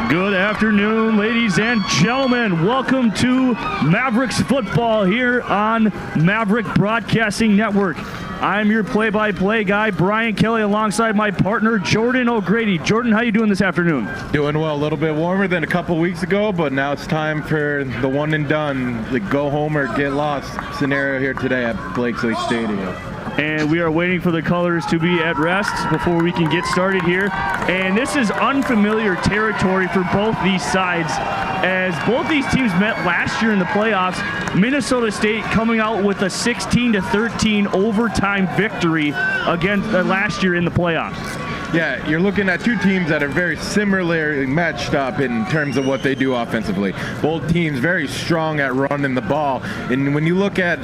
Good afternoon, ladies and gentlemen. Welcome to Mavericks football here on Maverick Broadcasting Network. I'm your play-by-play guy, Brian Kelly, alongside my partner, Jordan O'Grady. Jordan, how you doing this afternoon? Doing well. A little bit warmer than a couple weeks ago, but now it's time for the one and done, the go home or get lost scenario here today at Blakesley Stadium. And we are waiting for the colors to be at rest before we can get started here. And this is unfamiliar territory for both these sides, as both these teams met last year in the playoffs. Minnesota State coming out with a 16-13 overtime victory against last year in the playoffs. Yeah, you're looking at two teams that are very similarly matched up in terms of what they do offensively. Both teams very strong at running the ball. And when you look at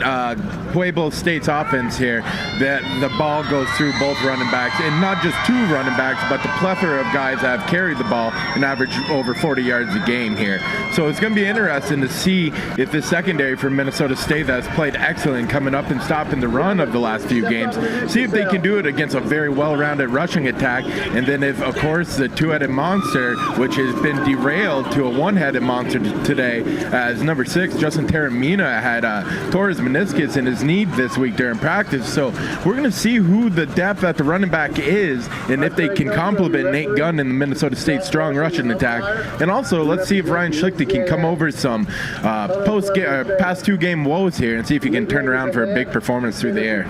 Pueblo State's offense here, that the ball goes through both running backs, and not just two running backs, but the plethora of guys that have carried the ball and average over 40 yards a game here. So it's going to be interesting to see if this secondary for Minnesota State that's played excellent coming up and stopping the run of the last few games, see if they can do it against a very well-rounded rushing attack. And then if, of course, the two-headed monster, which has been derailed to a one-headed monster today, as number 6, Justin Taramina, had tore his meniscus in his knee this week during practice. So we're going to see who the depth at the running back is and if they can complement Nate Gunn in the Minnesota State strong rushing attack. And also, let's see if Ryan Schlichty can come over some past two-game woes here and see if he can turn around for a big performance through the air.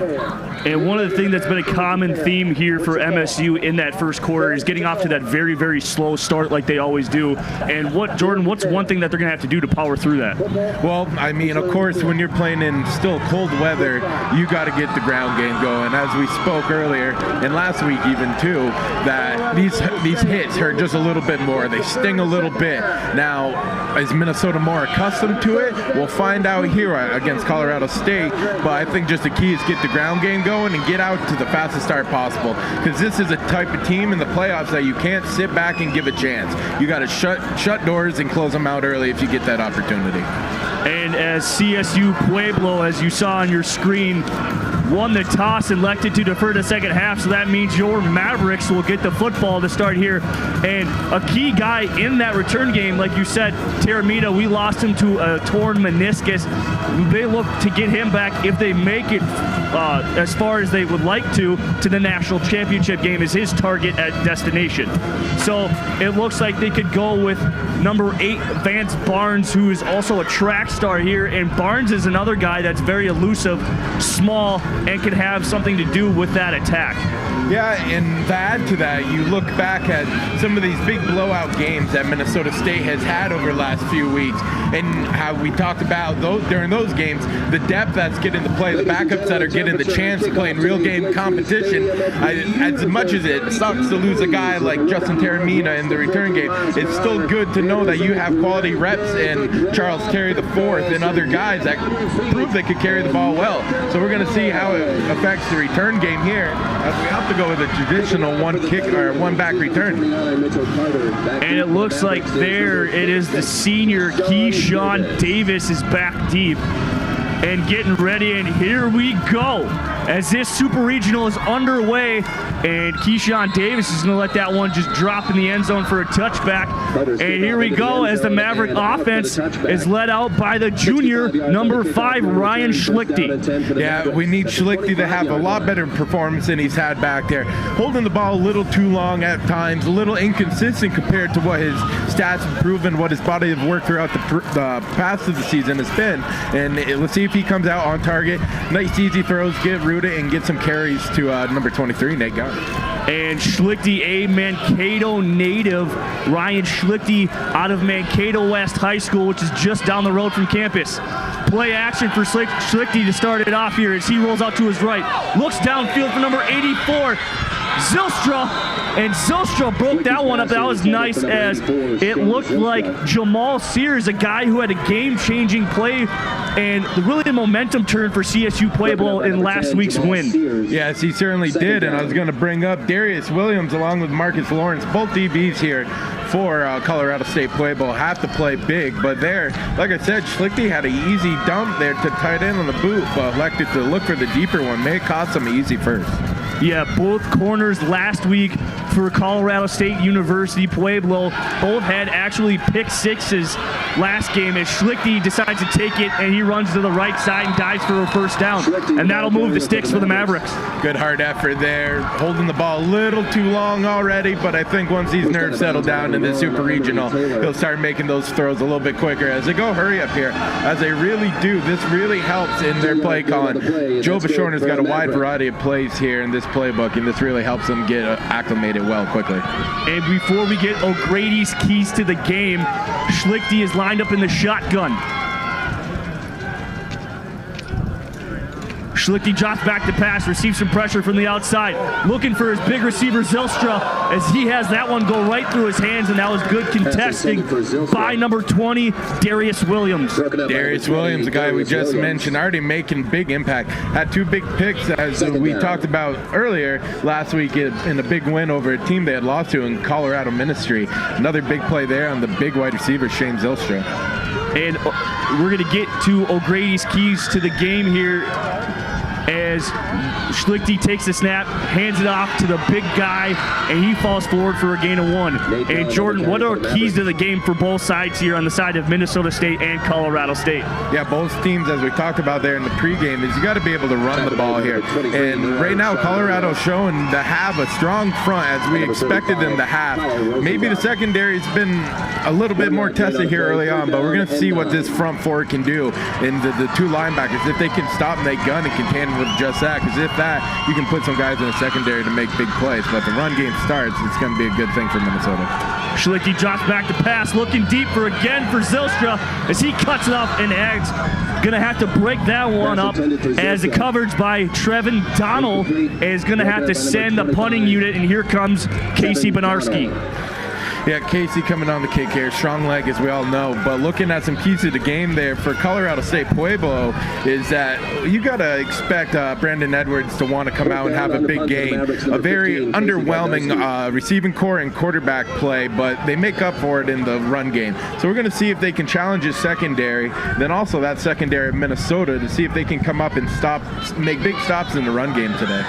And one of the things that's been a common theme here for MSU in that first quarter is getting off to that very, very slow start like they always do. And Jordan, what's one thing that they're going to have to do to power through that? Well, I mean, of course, when you're playing in still cold weather, you got to get the ground game going. As we spoke earlier, and last week even too, that these hits hurt just a little bit more. They sting a little bit. Now, is Minnesota more accustomed to it? We'll find out here against Colorado State. But I think just the key is get the ground game going and get out to the fastest start possible, because this is a type of team in the playoffs that you can't sit back and give a chance. You got to shut doors and close them out early if you get that opportunity. And as CSU Pueblo, as you saw on your screen, won the toss and elected to defer the second half, so that means your Mavericks will get the football to start here. And a key guy in that return game, like you said, Taramina, we lost him to a torn meniscus. They look to get him back if they make it as far as they would like to the national championship game is his target at destination. So it looks like they could go with number 8, Vance Barnes, who is also a track star here. And Barnes is another guy that's very elusive, small, and can have something to do with that attack. Yeah, and to add to that, you look back at some of these big blowout games that Minnesota State has had over the last few weeks, and how we talked about during those games, the depth that's getting to play, the backups that are getting the chance to play in real game competition. As much as it sucks to lose a guy like Justin Taramina in the return game, it's still good to know that you have quality reps in Charles Terry IV and other guys that prove they could carry the ball well. So we're going to see how it affects the return game here, as we have to go with a traditional one back return. And it looks like there it is, the senior Keyshawn Davis is back deep and getting ready, and here we go as this super regional is underway, and Keyshawn Davis is going to let that one just drop in the end zone for a touchback. And here we go as the Maverick offense is led out by the junior number 5, Ryan Schlichty. Yeah, we need Schlichty to have a lot better performance than he's had back there. Holding the ball a little too long at times, a little inconsistent compared to what his stats have proven, what his body of work throughout the past of the season has been. And let's see if he comes out on target. Nice easy throws, get rooted, and get some carries to number 23, Nate Gunn. And Schlichty, a Mankato native, Ryan Schlichty out of Mankato West High School, which is just down the road from campus. Play action for Schlichty to start it off here as he rolls out to his right. Looks downfield for number 84, Zylstra, and Zylstra broke that one up. That was nice, as it looked like Jamal Sears, a guy who had a game-changing play and really the momentum turn for CSU Pueblo in last week's win. Yes, he certainly did, and I was going to bring up Darius Williams along with Marcus Lawrence, both DBs here for Colorado State Pueblo. Have to play big, but there, like I said, Schlichty had an easy dump there to tight end on the boot, but elected to look for the deeper one. May have cost him easy first. Yeah, both corners last week for Colorado State University Pueblo. Both had actually pick sixes last game as Schlichte decides to take it, and he runs to the right side and dives for a first down. And that'll move the sticks for the Mavericks. Good hard effort there, holding the ball a little too long already, but I think once these nerves settle down in the Super Regional, he'll start making those throws a little bit quicker as they go hurry up here, as they really do. This really helps in their play calling. Joe Bashorner's got a wide variety of plays here in this playbook, and this really helps them get acclimated well quickly. And before we get O'Grady's keys to the game, Schlichte is lined up in the shotgun. Schlichte drops back to pass, receives some pressure from the outside, looking for his big receiver Zylstra as he has that one go right through his hands, and that was good contesting by number 20, Darius Williams. Darius Williams, the guy we just mentioned, already making big impact. Had 2 big picks, as we talked about earlier last week in a big win over a team they had lost to in Colorado Ministry. Another big play there on the big wide receiver, Shane Zylstra. And we're going to get to O'Grady's keys to the game here as Schlichte takes the snap, hands it off to the big guy, and he falls forward for a gain of 1. And Jordan, what are keys to the game for both sides here on the side of Minnesota State and Colorado State? Yeah, both teams, as we talked about there in the pregame, is you got to be able to run the ball here. And right now, Colorado's showing to have a strong front as we expected them to have. Maybe the secondary's been a little bit more tested here early on, but we're going to see what this front four can do. And the 2 linebackers, if they can stop and they gun and contend with just that, because if that, you can put some guys in the secondary to make big plays. But the run game starts, it's going to be a good thing for Minnesota. Schlichte drops back to pass, looking deep for Zylstra as he cuts it off, and Ag's going to have to break that one up as the coverage by Trevin Donnell is going to have to send the punting unit, and here comes Casey Benarski. Yeah, Casey coming on the kick here. Strong leg, as we all know. But looking at some keys to the game there for Colorado State Pueblo is that you got to expect Brandon Edwards to want to come out and have a big game. A very underwhelming receiving core and quarterback play, but they make up for it in the run game. So we're going to see if they can challenge his secondary, then also that secondary of Minnesota, to see if they can come up and make big stops in the run game today.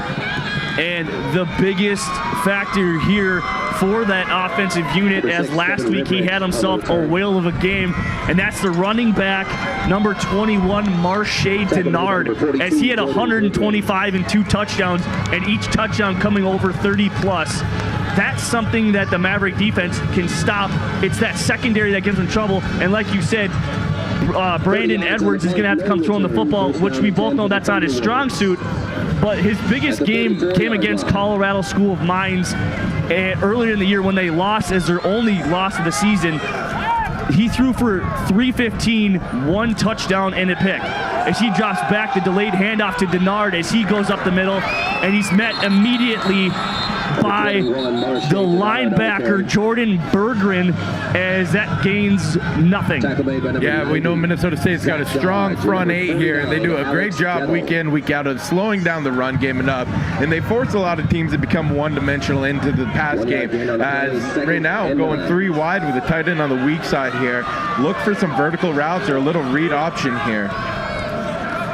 And the biggest factor here for that offensive unit, as last week he had himself a whale of a game, and that's the running back, number 21, Marshe Denard, as he had 125 and 2 touchdowns, and each touchdown coming over 30 plus. That's something that the Maverick defense can stop. It's that secondary that gives them trouble, and like you said, Brandon Edwards is going to have to come throwing the football, which we both know that's not his strong suit. But his biggest game came against Colorado School of Mines earlier in the year when they lost as their only loss of the season. He threw for 315, 1 touchdown and a pick. As he drops back, the delayed handoff to Denard as he goes up the middle, and he's met immediately by the linebacker Jordan Berggren as that gains nothing. Yeah, we know Minnesota State's got a strong front 8 here, and they do a great job week in, week out of slowing down the run game enough, and they force a lot of teams to become one-dimensional into the pass game. As right now, going 3 wide with a tight end on the weak side here. Look for some vertical routes or a little read option here.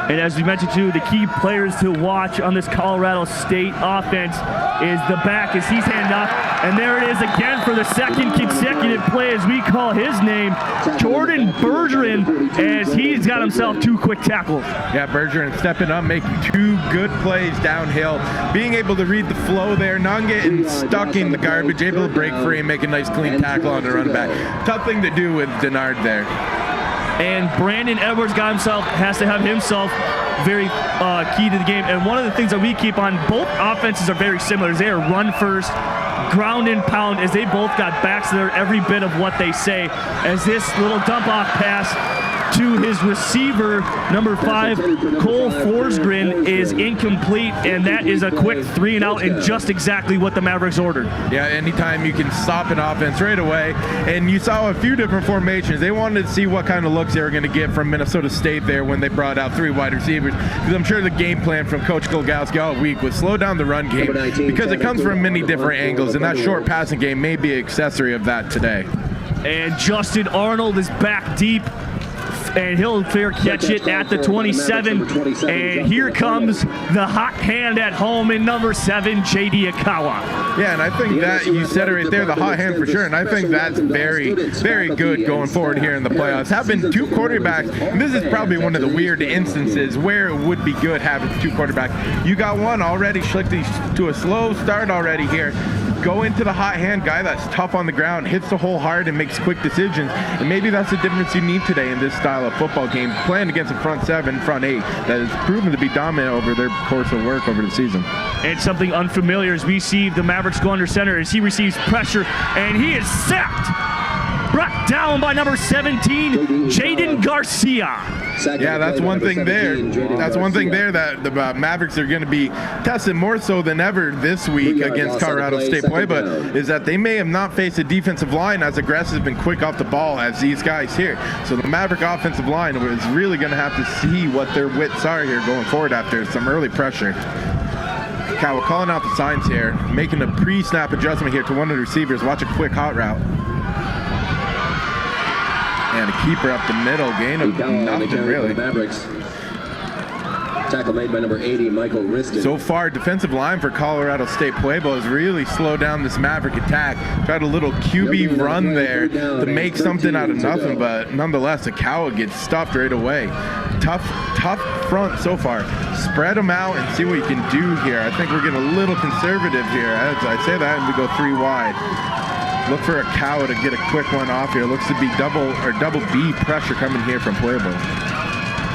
And as we mentioned too, the key players to watch on this Colorado State offense is the back as he's handed off. And there it is again for the second consecutive play as we call his name, Jordan Berggren, as he's got himself 2 quick tackles. Yeah, Berggren stepping up, making 2 good plays downhill, being able to read the flow there, not getting stuck in the garbage, able to break free and make a nice clean tackle on the run back. Tough thing to do with Denard there. And Brandon Edwards has to have himself very key to the game. And one of the things that we keep on, both offenses are very similar. They are run first, ground and pound, as they both got backs that are every bit of what they say. As this little dump off pass to his receiver, number 5, Cole Forsgren, is incomplete, and that is a quick 3 and out, and just exactly what the Mavericks ordered. Yeah, anytime you can stop an offense right away, and you saw a few different formations. They wanted to see what kind of looks they were going to get from Minnesota State there when they brought out 3 wide receivers, because I'm sure the game plan from Coach Golgowski all week was slow down the run game, because it comes from many different angles, and that short passing game may be an accessory of that today. And Justin Arnold is back deep and he'll fair catch it at the 27. And here comes the hot hand at home in number 7, J.D. Akawa. Yeah, and I think that you said it right there, the hot hand for sure. And I think that's very, very good going forward here in the playoffs. Having 2 quarterbacks, and this is probably one of the weird instances where it would be good having 2 quarterbacks. You got one already schlicked to a slow start already here. Go into the hot hand guy that's tough on the ground, hits the hole hard, and makes quick decisions. And maybe that's the difference you need today in this style of football game, playing against a front 7, front 8 that has proven to be dominant over their course of work over the season. And something unfamiliar as we see the Mavericks go under center as he receives pressure, and he is sacked. Brought down by number 17, Jaden Garcia. Yeah, that's one thing there. That's one thing there that the Mavericks are going to be tested more so than ever this week against Colorado State Pueblo, is that they may have not faced a defensive line as aggressive and quick off the ball as these guys here. So the Maverick offensive line is really going to have to see what their wits are here going forward after some early pressure. We're calling out the signs here, making a pre-snap adjustment here to one of the receivers. Watch a quick hot route. And a keeper up the middle, gain of nothing really. Tackle made by number 80, Michael Riston. So far, defensive line for Colorado State Pueblo has really slowed down this Maverick attack. Tried a little QB run there to make something out of nothing, but nonetheless, Akawa gets stuffed right away. Tough front so far. Spread them out and see what you can do here. I think we're getting a little conservative here. As I say that, and we go 3 wide. Look for Akawa to get a quick one off here. Looks to be double B pressure coming here from Pueblo.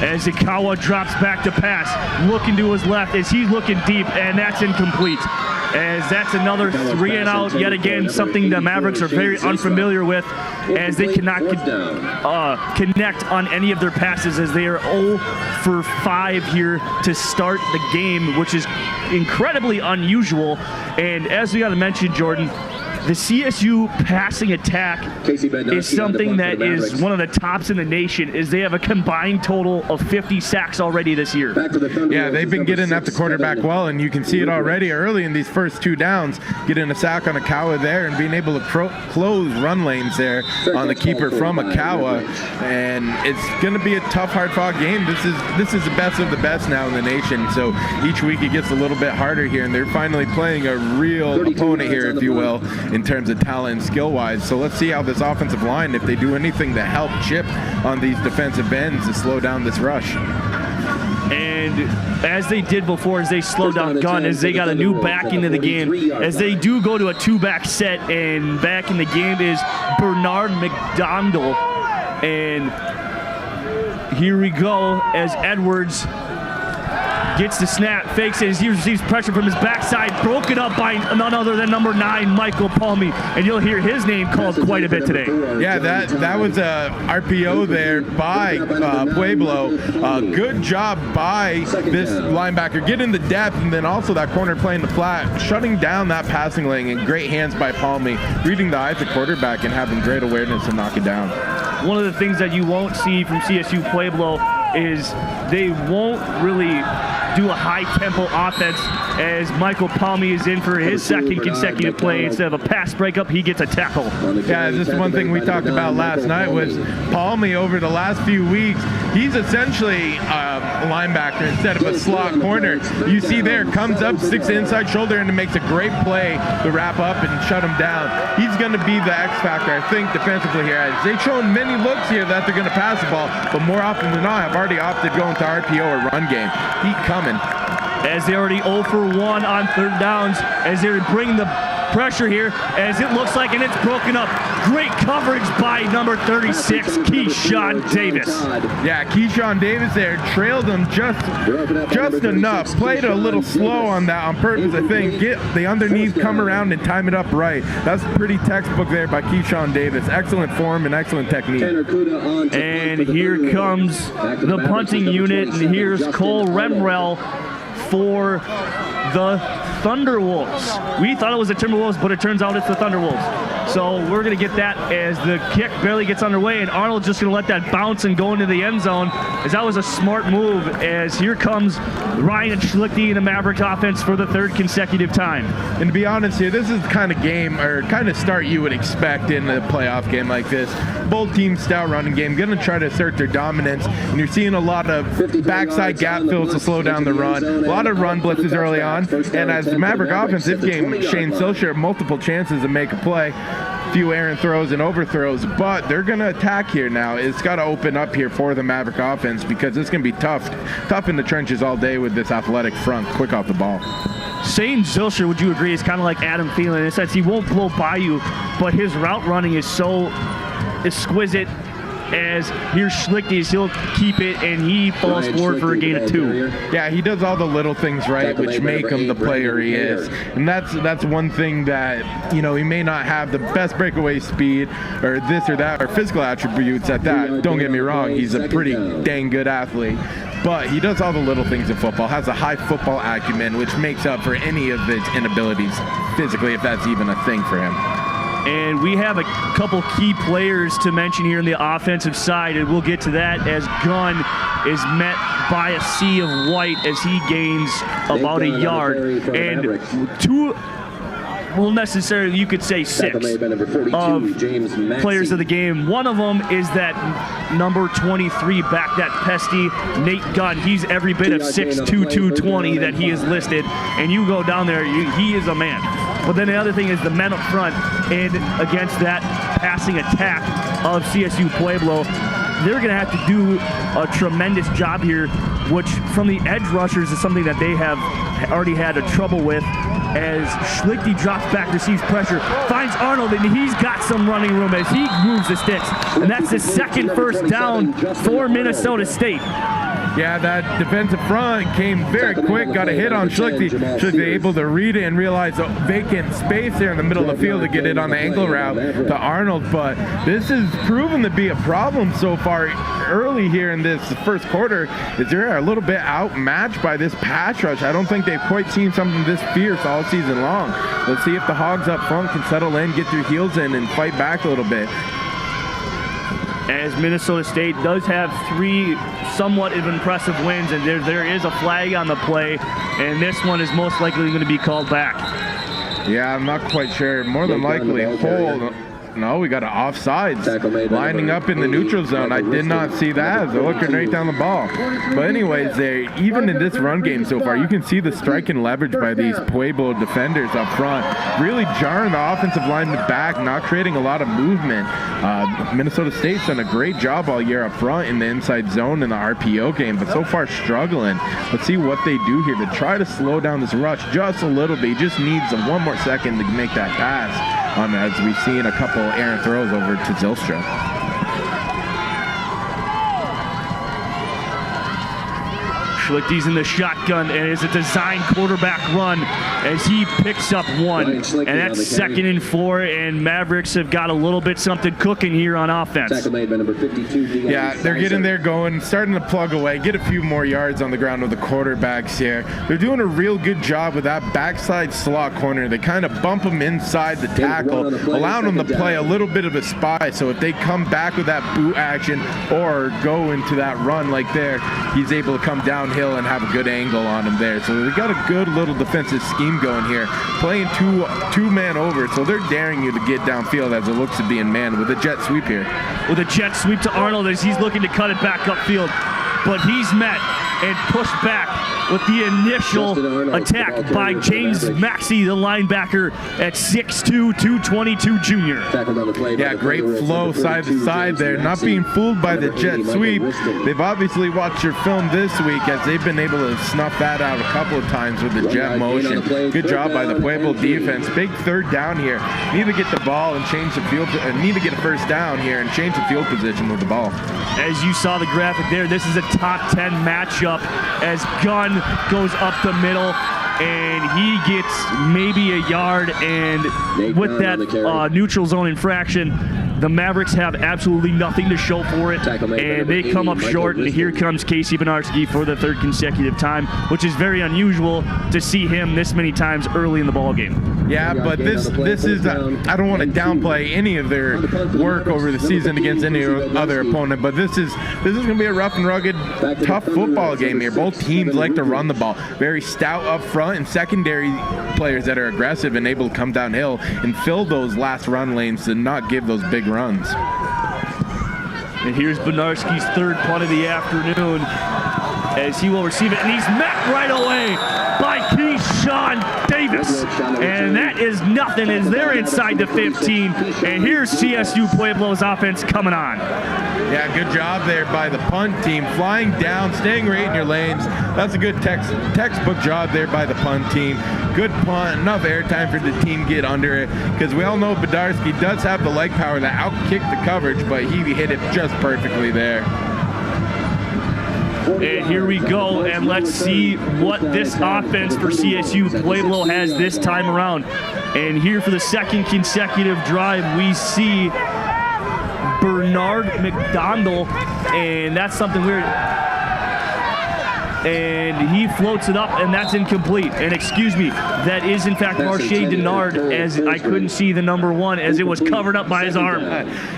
As Akawa drops back to pass, looking to his left as he's looking deep, and that's incomplete. As that's another 3 and out yet again, something the Mavericks are very unfamiliar with, as they cannot connect on any of their passes, as they are 0 for 5 here to start the game, which is incredibly unusual. And as we got to mention, Jordan, the CSU passing attack is something that is one of the tops in the nation, as they have a combined total of 50 sacks already this year. Yeah, they've been getting at the quarterback well, and you can see it already early in these first 2 downs, getting a sack on Akawa there and being able to close run lanes there on the keeper from Akawa. And it's going to be a tough, hard-fought game. This is the best of the best now in the nation, so each week it gets a little bit harder here, and they're finally playing a real opponent here, if you will, in terms of talent and skill-wise. So let's see how this offensive line, if they do anything to help chip on these defensive ends to slow down this rush. And as they did before, as they slowed down Gunn, as they got a new back into the game, as they do go to a 2-back set, and back in the game is Bernard McDonald. And here we go as Edwards gets the snap, fakes it as he receives pressure from his backside, broken up by none other than number 9, Michael Palmy, and you'll hear his name called quite a bit today. Yeah, that was a RPO there by Pueblo. Good job by this linebacker, getting the depth, and then also that corner playing the flat, shutting down that passing lane, and great hands by Palmy, reading the eyes of quarterback and having great awareness to knock it down. One of the things that you won't see from CSU Pueblo is they won't really do a high-tempo offense, as Michael Palmy is in for his 2nd consecutive play. Instead of a pass breakup, he gets a tackle. Yeah, this is one thing we talked about last night was Palmy over the last few weeks. He's essentially a linebacker instead of a slot corner. You see there, comes up, sticks the inside shoulder, and makes a great play to wrap up and shut him down. He's going to be the X factor, I think, defensively here. They've shown many looks here that they're going to pass the ball, but more often than not have already opted going to RPO or run game. Heat coming. As they already 0 for 1 on 3rd downs, as they're bringing the pressure here, as it looks like, and it's broken up. Great coverage by number 36, Keyshawn Davis. Yeah, Keyshawn Davis there trailed him just enough. Played a little slow on that on purpose, I think. Get the underneath, come around, and time it up right. That's pretty textbook there by Keyshawn Davis. Excellent form and excellent technique. And here comes the punting unit, and here's Cole Remrell for the Thunderwolves. We thought it was the Timberwolves, but it turns out it's the Thunderwolves. So we're going to get that as the kick barely gets underway, and Arnold's just going to let that bounce and go into the end zone, as that was a smart move, as here comes Ryan Schlichte in the Mavericks offense for the third consecutive time. And to be honest here, this is the kind of game or kind of start you would expect in a playoff game like this. Both teams stout running game, going to try to assert their dominance, and you're seeing a lot of backside gap fills to slow down the run, a lot of run blitzes early on, and as the Maverick offense, this game, Shane Silsher multiple chances to make a play, few errant throws and overthrows, but they're going to attack here now. It's got to open up here for the Maverick offense because it's going to be tough in the trenches all day with this athletic front, quick off the ball. Shane Zilsher, would you agree, is kind of like Adam Thielen in the sense he won't blow by you, but his route running is so exquisite. As here's Schlichte's, he'll keep it, and he falls forward for a gain of 2. Yeah, he does all the little things right, which make him the player he is. And that's one thing that, you know, he may not have the best breakaway speed or this or that or physical attributes at that. Don't get me wrong, he's a pretty dang good athlete. But he does all the little things in football, has a high football acumen, which makes up for any of his inabilities physically, if that's even a thing for him. And we have a couple key players to mention here on the offensive side, and we'll get to that as Gunn is met by a sea of white as he gains about a yard. And 2, well, necessarily you could say 6 of players of the game. One of them is that number 23 back, that pesky Nate Gunn. He's every bit of 6'2", 220 that he is listed. And you go down there, he is a man. But then the other thing is the men up front, and against that passing attack of CSU Pueblo, they're going to have to do a tremendous job here, which from the edge rushers is something that they have already had a trouble with, as Schlichte drops back, receives pressure, finds Arnold, and he's got some running room as he moves the sticks. And that's the second first down for Minnesota State. Yeah, that defensive front came very quick, got a hit on Schlichte. Schlichte able to read it and realize a vacant space there in the middle of the field to get it on the angle route to Arnold. But this has proven to be a problem so far early here in this first quarter, is they're a little bit outmatched by this pass rush. I don't think they've quite seen something this fierce all season long. Let's see if the Hogs up front can settle in, get their heels in, and fight back a little bit. As Minnesota State does have 3 somewhat of impressive wins, and there is a flag on the play, and this one is most likely going to be called back. Yeah, I'm not quite sure. More than likely, no, we got an offsides lining up in the neutral zone. I did not see that. They're looking right down the ball. But anyways, even in this run game so far, you can see the strike and leverage by these Pueblo defenders up front, really jarring the offensive lineman back, not creating a lot of movement. Minnesota State's done a great job all year up front in the inside zone in the RPO game, but so far struggling. Let's see what they do here to try to slow down this rush just a little bit. He just needs 1 more second to make that pass. As we've seen a couple errant throws over to Zylstra. Schlichte's in the shotgun, and it's a design quarterback run as he picks up 1. And that's 2nd and 4, and Mavericks have got a little bit something cooking here on offense. Yeah, they're getting there going, starting to plug away, get a few more yards on the ground with the quarterbacks here. They're doing a real good job with that backside slot corner. They kind of bump them inside the tackle, allowing them to play a little bit of a spy. So if they come back with that boot action or go into that run like there, he's able to come downhill and have a good angle on him there. So they got a good little defensive scheme going here, playing two man over, so they're daring you to get downfield as it looks to be in man with a jet sweep here. With a jet sweep to Arnold as he's looking to cut it back upfield, but he's met and pushed back with the initial attack by James Maxey, the linebacker at 6'2", 222 junior. Yeah, great flow side to side there, not being fooled by the jet sweep. They've obviously watched your film this week as they've been able to snuff that out a couple of times with the jet motion. Good job by the Pueblo defense. Big third down here. Need to get the ball and change the field, need to get a first down here and change the field position with the ball. As you saw the graphic there, this is a top 10 matchup as Gunn goes up the middle and he gets maybe a yard, and with that neutral zone infraction, the Mavericks have absolutely nothing to show for it, and they come up short, and here comes Casey Benarski for the third consecutive time, which is very unusual to see him this many times early in the ball game. Yeah, but this is, I don't want to downplay any of their work over the season against any other opponent, but this is going to be a rough and rugged, tough football game here. Both teams like to run the ball. Very stout up front, and secondary players that are aggressive and able to come downhill and fill those last run lanes and not give those big runs. And here's Benarski's third punt of the afternoon as he will receive it, and he's met right away by Keyshawn Davis. And that is nothing as they're inside the 15. And here's CSU Pueblo's offense coming on. Yeah, good job there by the punt team. Flying down, staying right in your lanes. That's a good textbook job there by the punt team. Good punt, enough airtime for the team to get under it. Because we all know Benarski does have the leg power that outkicked the coverage, but he hit it just perfectly there. And here we go, and let's see what this offense for CSU Pueblo has this time around. And here for the second consecutive drive, we see Bernard McDonald, and that's something weird. And he floats it up, and that's incomplete. And excuse me, that is in fact Marche Denard, as I couldn't see the number 1 as it was covered up by his arm.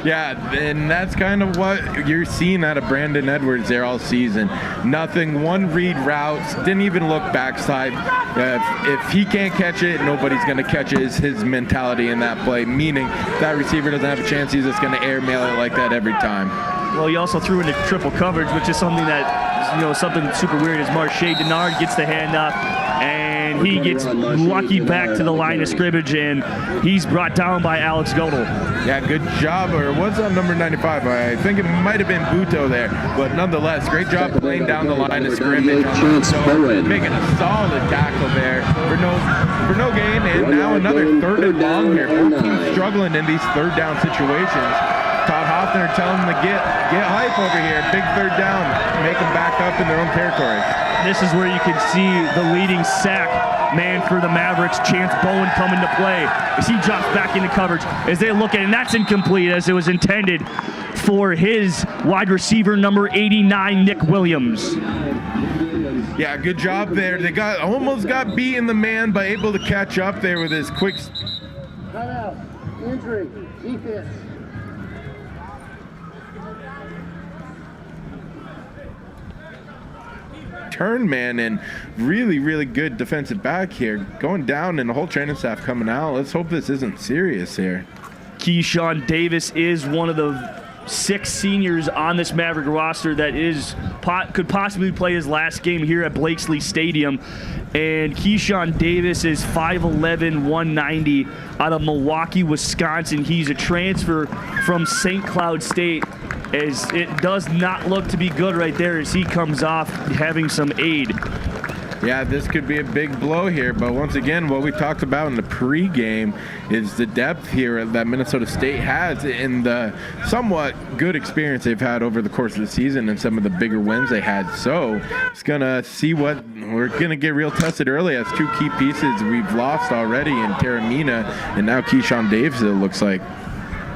Yeah, and that's kind of what you're seeing out of Brandon Edwards there all season. Nothing, one read routes, didn't even look backside. If he can't catch it, nobody's going to catch it, is his mentality in that play, meaning that receiver doesn't have a chance, he's just going to airmail it like that every time. Well, he also threw into triple coverage, which is something that, something super weird is Marche Denard gets the handoff, and he gets lucky back to the line of scrimmage, and he's brought down by Alex Godel. Yeah, good job. Or what's on number 95? I think it might have been Buto there, but nonetheless, great job playing down the line of scrimmage. Making a solid tackle there for no gain, and now another third and long here. Both teams struggling in these third down situations. Todd Hoffner telling them to get hype over here. Big third down, make them back up in their own territory. This is where you can see the leading sack man for the Mavericks, Chance Bowen, come into play as he drops back into coverage as they look at it, and that's incomplete as it was intended for his wide receiver number 89, Nick Williams. Yeah, good job there. They almost got beat in the man, but able to catch up there with his quick. Timeout. Injury. Defense. Turn man, and really good defensive back here going down, and the whole training staff coming out. Let's hope this isn't serious here. Keyshawn Davis is one of the 6 seniors on this Maverick roster that could possibly play his last game here at Blakesley Stadium. And Keyshawn Davis is 5'11", 190 out of Milwaukee, Wisconsin. He's a transfer from St. Cloud State, as it does not look to be good right there as he comes off having some aid. Yeah, this could be a big blow here, but once again, what we talked about in the pregame is the depth here that Minnesota State has in the somewhat good experience they've had over the course of the season and some of the bigger wins they had. So it's gonna see what we're gonna get real tested early as 2 key pieces we've lost already in Taramina and now Keyshawn Davis, it looks like.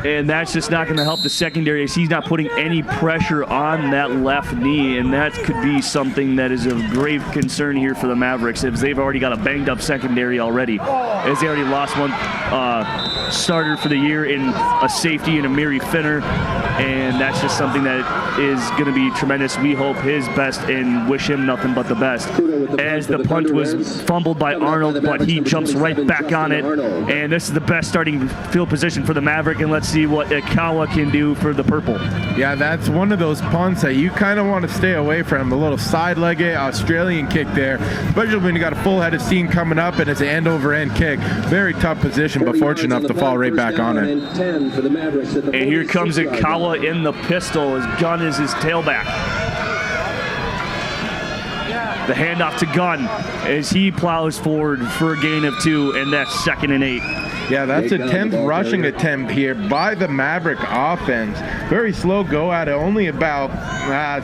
And that's just not going to help the secondary as he's not putting any pressure on that left knee, and that could be something that is of grave concern here for the Mavericks, as they've already got a banged-up secondary already, as they already lost one starter for the year in a safety and Amiri Finner, and that's just something that is going to be tremendous. We hope his best and wish him nothing but the best. As the punt was fumbled by Arnold, but he jumps right back on it, and this is the best starting field position for the Maverick, and let's see what Ikawa can do for the purple. Yeah, that's one of those punts that you kind of want to stay away from. A little side-legged Australian kick there, especially when you got a full head of steam coming up and it's an end-over-end kick. Very tough position, but fortunate enough to fall right back on it. And here comes Ikawa in the pistol. His gun is his tailback. The handoff to Gunn as he plows forward for a gain of 2, and that's 2nd and 8. Yeah, that's a 10th rushing attempt here by the Maverick offense. Very slow go at it, only about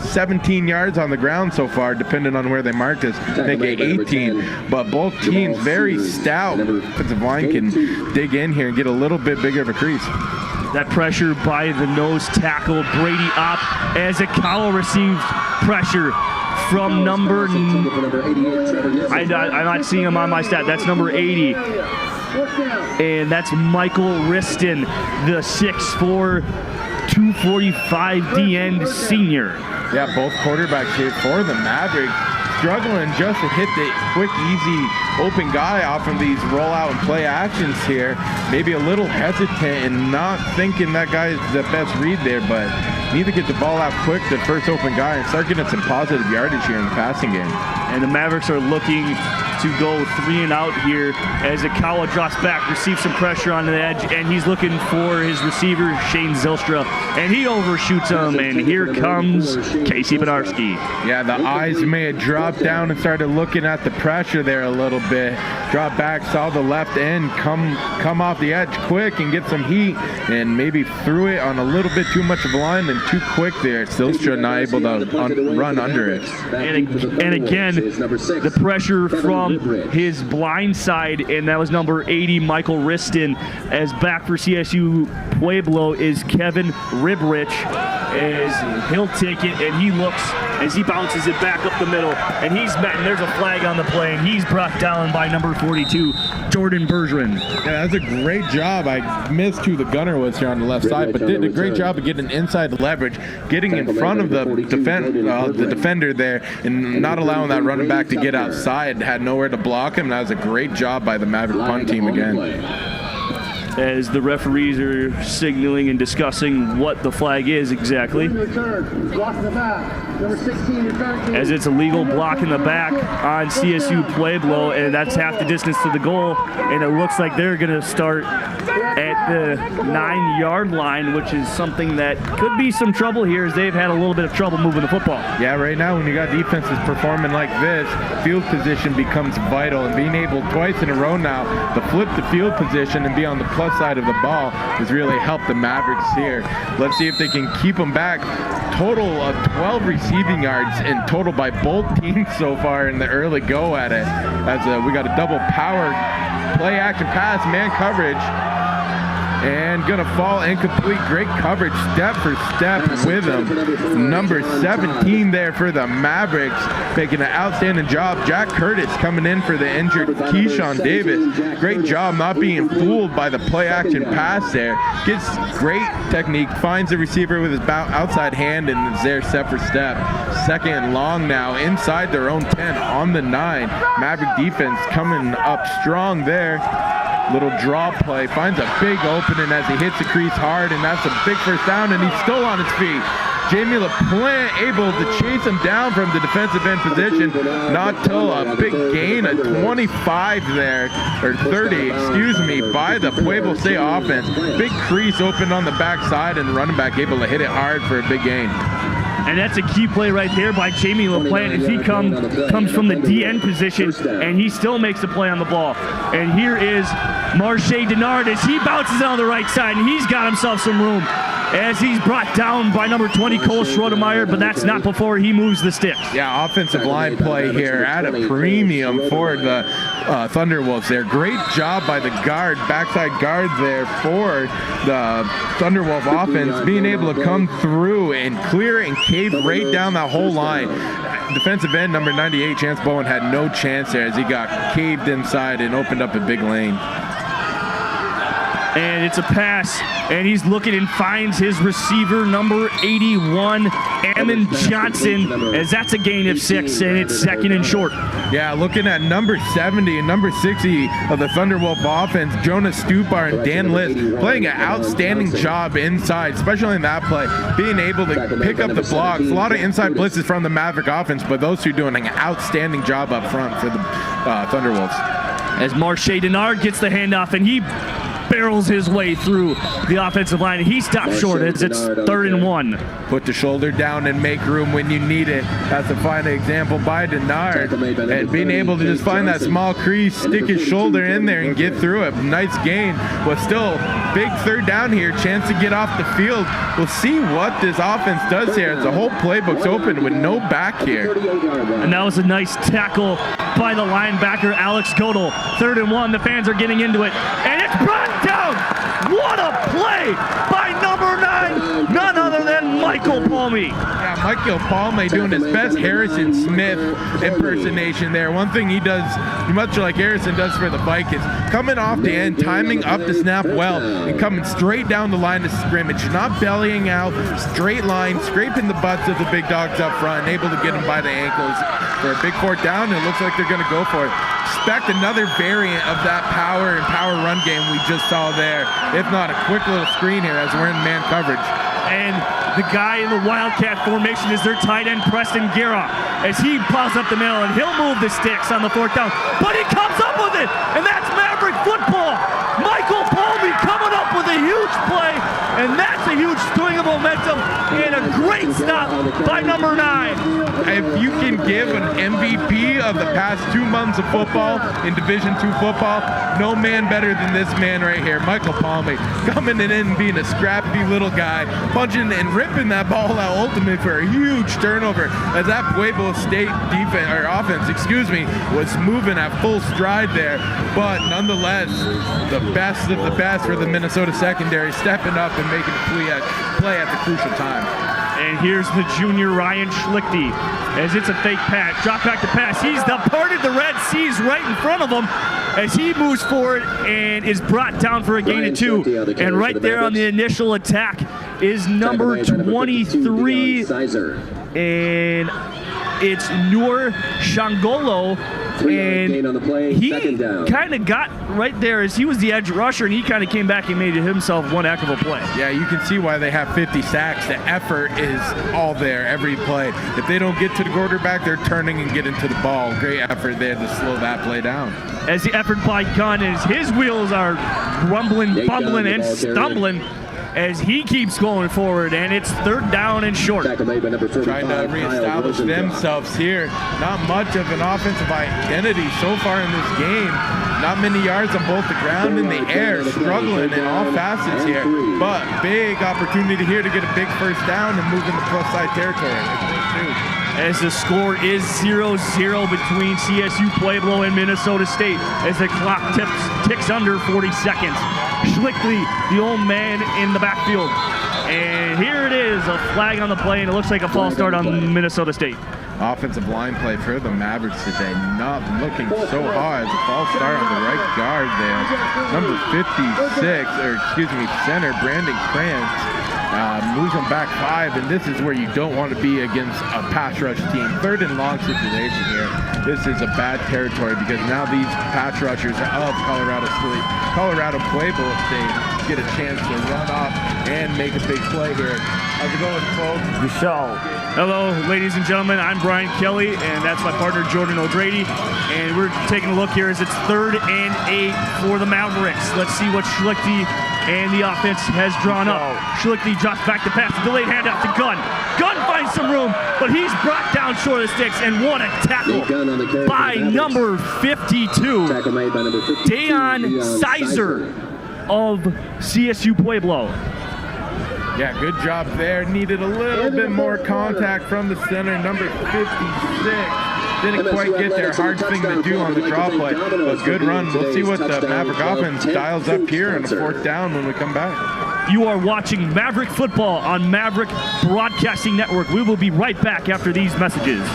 17 yards on the ground so far, depending on where they marked us. I think 18, but both teams very stout. Offensive line can dig in here and get a little bit bigger of a crease. That pressure by the nose tackle, Brady Opp, as Akawa receives pressure from number, I'm not seeing him on my stat, that's number 80. And that's Michael Riston, the 6'4", 245 D-end senior. Yeah, both quarterbacks here for the Mavericks struggling just to hit the quick, easy, open guy off of these rollout and play actions here. Maybe a little hesitant and not thinking that guy's the best read there, but need to get the ball out quick, the first open guy, and start getting some positive yardage here in the passing game. And the Mavericks are looking to go 3 and out here as Akawa drops back, receives some pressure on the edge, and he's looking for his receiver, Shane Zylstra, and he overshoots him, and here comes Casey Bednarski. Yeah, the eyes may have dropped down and started looking at the pressure there a little bit. Drop back, saw the left end come off the edge quick and get some heat, and maybe threw it on a little bit too much of a line and too quick there. Zylstra not able to run under it. And again, the pressure from his blind side, and that was number 80, Michael Riston. As back for CSU Pueblo is Kevin Ribrich, as he'll take it, and he looks as he bounces it back up the middle, and he's met, and there's a flag on the play, and he's brought down by number 42, Jordan Bergeron. Yeah, that's a great job. I missed who the gunner was here on the left side, but did a great job of getting inside the leverage, getting in front of the defender there, and not allowing that running back to get outside. Had nowhere to block him. That was a great job by the Maverick punt team again. As the referees are signaling and discussing what the flag is exactly. As it's a legal block in the back on CSU Pueblo, and that's half the distance to the goal, and it looks like they're going to start at the 9-yard line, which is something that could be some trouble here, as they've had a little bit of trouble moving the football. Yeah, right now when you got defenses performing like this, field position becomes vital, and being able twice in a row now to flip the field position and be on the plus side of the ball has really helped the Mavericks here. Let's see if they can keep them back. Total of 12 receiving yards in total by both teams so far in the early go at it. As we got a double power play action pass, man coverage, and gonna fall incomplete. Great coverage, step for step with him. Number 17 there for the Mavericks, making an outstanding job. Jack Curtis coming in for the injured Keyshawn Davis. Great job not being fooled by the play action pass there. Gets great technique, finds the receiver with his outside hand, and is there step for step. Second and long now, inside their own 10 on the 9. Maverick defense coming up strong there. Little draw play, finds a big opening as he hits the crease hard, and that's a big first down, and he's still on his feet. Jamie LaPlante able to chase him down from the defensive end position, not till a big gain of 25 there, or 30, excuse me, by the Pueblo State offense. Big crease opened on the backside, and the running back able to hit it hard for a big gain. And that's a key play right there by Jamie LaPlante as he comes from the DN position, and he still makes the play on the ball. And here is Marche Denard as he bounces on the right side, and he's got himself some room as he's brought down by number 20, Cole Schrodemeyer, but that's not before he moves the sticks. Yeah, offensive line play here at a premium for the Thunderwolves there. Great job by the guard, backside guard there for the Thunderwolf offense, being able to come through and clear and cave right down that whole line. Defensive end number 98, Chance Bowen, had no chance there as he got caved inside and opened up a big lane. And it's a pass, and he's looking and finds his receiver, number 81, Ammon Johnson, as that's a gain of 6, and it's second and short. Yeah, looking at number 70 and number 60 of the Thunderwolf offense, Jonas Stupar and Dan List playing an outstanding job inside, especially in that play, being able to pick up the blocks. A lot of inside blitzes from the Maverick offense, but those two doing an outstanding job up front for the Thunderwolves. As Marche Denard gets the handoff, and he barrels his way through the offensive line. He stops short as it's 3rd and 1. Put the shoulder down and make room when you need it. That's a fine example by Denard. And being able to just find that small crease, stick his shoulder in there and get through it. Nice gain, but still big 3rd down here. Chance to get off the field. We'll see what this offense does here as the whole playbook's open with no back here. And that was a nice tackle by the linebacker, Alex Godel. 3rd and 1, the fans are getting into it. And it's brought down What a play by number 9, none other than Michael Palmy. Yeah, Michael Palmy doing his best Harrison Smith impersonation there. One thing he does, much like Harrison does for the Vikings, coming off the end, timing up the snap well, and coming straight down the line of scrimmage, not bellying out, straight line, scraping the butts of the big dogs up front, and able to get them by the ankles for a big 4th down. It looks like they're going to go for it. Expect another variant of that power and power run game we just saw there, if not a quick little screen here as we're in man coverage. And the guy in the Wildcat formation is their tight end, Preston Guerra, as he plows up the middle, and he'll move the sticks on the 4th down, but he comes up with it, and that's Maverick football. Michael Palmy coming up with a huge play, and that's a huge swing of momentum and a great stop by number 9. If you can give an MVP of the past 2 months of football in Division II football, no man better than this man right here, Michael Palmy, coming in and being a scrappy little guy, punching and ripping that ball out ultimately for a huge turnover as that Pueblo State defense or offense, was moving at full stride there. But nonetheless, the best of the best for the Minnesota secondary, stepping up and making a play at the crucial time. And here's the junior Ryan Schlichty as it's a fake pass, drop back to pass. He's the parted the Red Seas right in front of him as he moves forward and is brought down for a gain of 2. And right there on the initial attack is number 23, and it's Noor Shangolo. And he kind of got right there as he was the edge rusher, and he kind of came back and made himself one heck of a play. Yeah, you can see why they have 50 sacks. The effort is all there every play. If they don't get to the quarterback, they're turning and getting to the ball. Great effort there to slow that play down. As the effort by Gunn, as his wheels are rumbling, bumbling, and stumbling, as he keeps going forward, and it's 3rd down and short. Trying to reestablish themselves here. Not much of an offensive identity so far in this game. Not many yards on both the ground and the air, struggling in all facets here. But big opportunity here to get a big 1st down and move into plus side territory. As the score is 0-0 between CSU Pueblo and Minnesota State as the clock ticks under 40 seconds. Schlichty, the old man in the backfield. And here it is, a flag on the play, and it looks like a false start on Minnesota State. Offensive line play for the Mavericks today, not looking so hard. A false start on the right guard there. Number 56, center Brandon Krantz. Moves them back 5, and this is where you don't want to be against a pass rush team. 3rd and long situation here. This is a bad territory because now these pass rushers of Colorado Pueblo State get a chance to run off and make a big play here. How's it going, folks? Hello, ladies and gentlemen. I'm Brian Kelly, and that's my partner Jordan O'Grady. And we're taking a look here as it's 3rd and 8 for the Mavericks. Let's see what Schlichty and the offense has drawn up. Schlichty drops back to pass, delayed handoff to Gunn. Gunn finds some room, but he's brought down short of the sticks, and what a tackle by number 52, Dayon Sizer of CSU Pueblo. Yeah, good job there. Needed a little bit more contact from the center, number 56. Didn't quite get there. Hard thing to do on the draw play, but good run. We'll see what the Maverick offense dials up here on a 4th down when we come back. You are watching Maverick Football on Maverick Broadcasting Network. We will be right back after these messages.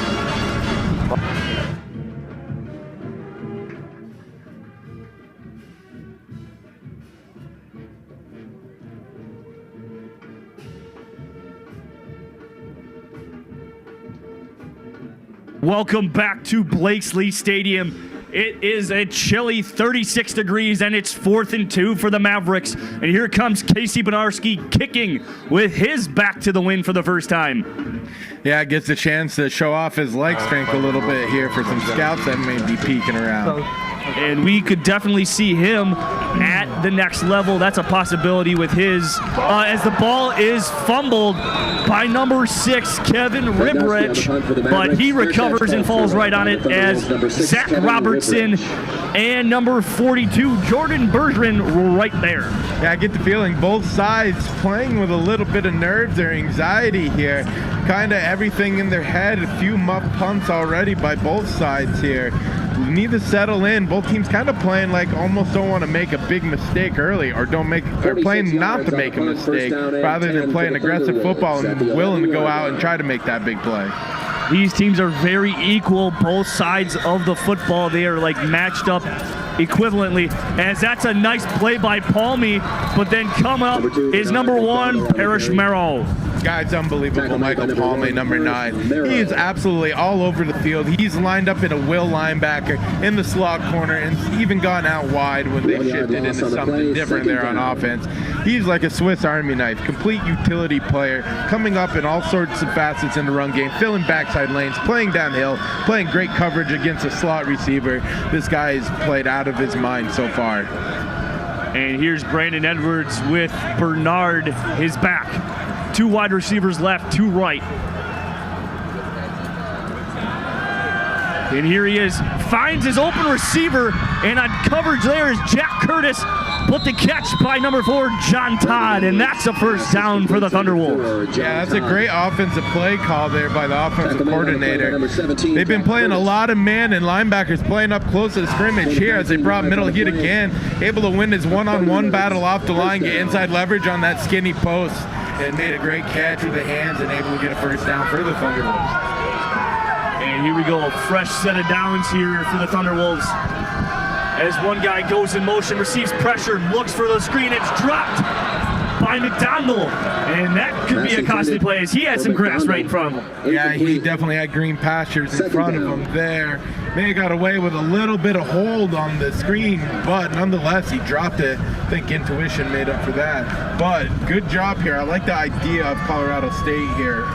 Welcome back to Blakesley Stadium. It is a chilly 36 degrees, and it's 4th and 2 for the Mavericks. And here comes Casey Benarski kicking with his back to the win for the first time. Yeah, gets a chance to show off his leg strength a little bit here for some scouts that may be peeking around. And we could definitely see him at the next level. That's a possibility with his, as the ball is fumbled by number 6, Kevin Ribrich, but he recovers and falls right on it as Zach Robertson and number 42, Jordan Bergeron, were right there. Yeah, I get the feeling both sides playing with a little bit of nerves or anxiety here. Kind of everything in their head, a few muff punts already by both sides here. need to settle in. Both teams kind of playing like almost don't want to make a big mistake early, or playing not to make a mistake rather than playing aggressive football and willing to go out and try to make that big play. These teams are very equal, both sides of the football. They are like matched up equivalently, as that's a nice play by Palmy, but then coming up is number 1, Parrish Merrill. Guy's unbelievable, Michael Palme, number 9. He is absolutely all over the field. He's lined up in a will linebacker in the slot corner and even gone out wide when they shifted into something different there on offense. He's like a Swiss Army knife, complete utility player, coming up in all sorts of facets in the run game, filling backside lanes, playing downhill, playing great coverage against a slot receiver. This guy has played out of his mind so far. And here's Brandon Edwards with Bernard, his back. 2 wide receivers left, 2 right. And here he is, finds his open receiver, and on coverage there is Jack Curtis, but the catch by number 4, John Todd, and that's a first down for the Thunderwolves. Yeah, that's a great offensive play call there by the offensive coordinator. They've been playing a lot of man and linebackers playing up close to the scrimmage here as they brought middle heat again, able to win his one-on-one battle off the line, get inside leverage on that skinny post, and made a great catch with the hands and able to get a first down for the Thunderwolves. And here we go, a fresh set of downs here for the Thunderwolves. As one guy goes in motion, receives pressure, looks for the screen, it's dropped by McDonald. And that could be a costly play as he had some grass right in front of him. Yeah, he definitely had green pastures in front of him there. May have got away with a little bit of hold on the screen, but nonetheless, he dropped it. I think intuition made up for that. But good job here. I like the idea of Colorado State here.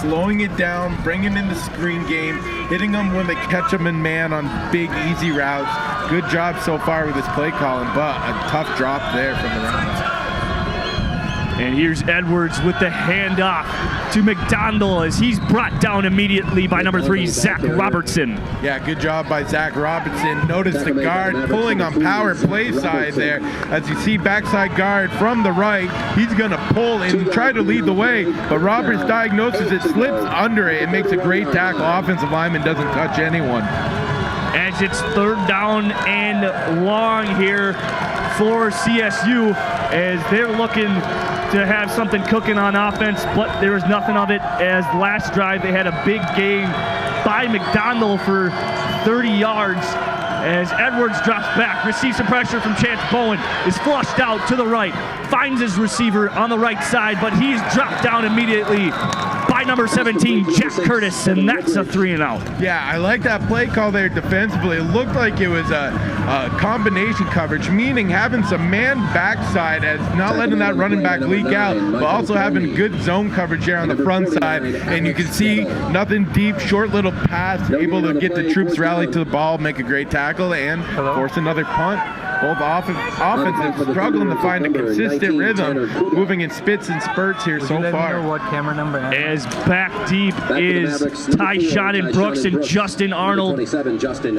Slowing it down, bringing in the screen game, hitting them when they catch them in man on big, easy routes. Good job so far with this play calling, but a tough drop there from the running. And here's Edwards with the handoff to McDonald as he's brought down immediately by number 3, Zach Robertson. Yeah, good job by Zach Robertson. Notice the guard pulling on power play side there. As you see backside guard from the right, he's going to pull and try to lead the way, but Roberts diagnoses it, slips under it, and makes a great tackle. Offensive lineman doesn't touch anyone. As it's 3rd down and long here for CSU as they're looking to have something cooking on offense, but there was nothing of it as last drive they had a big gain by McDonald for 30 yards as Edwards drops back, receives some pressure from Chance Bowen, is flushed out to the right, finds his receiver on the right side, but he's dropped down immediately by number 17, Jack Curtis, and that's a 3-and-out. Yeah, I like that play call there defensively. It looked like it was a combination coverage, meaning having some man backside as not letting that running back leak out, but also having good zone coverage here on the front side. And you can see nothing deep, short little pass, able to get the troops rallied to the ball, make a great tackle, and force another punt. Both offenses struggling to find a consistent rhythm, moving in spits and spurts here so far. What camera number? As back deep is Tyshawn Brooks and Justin Arnold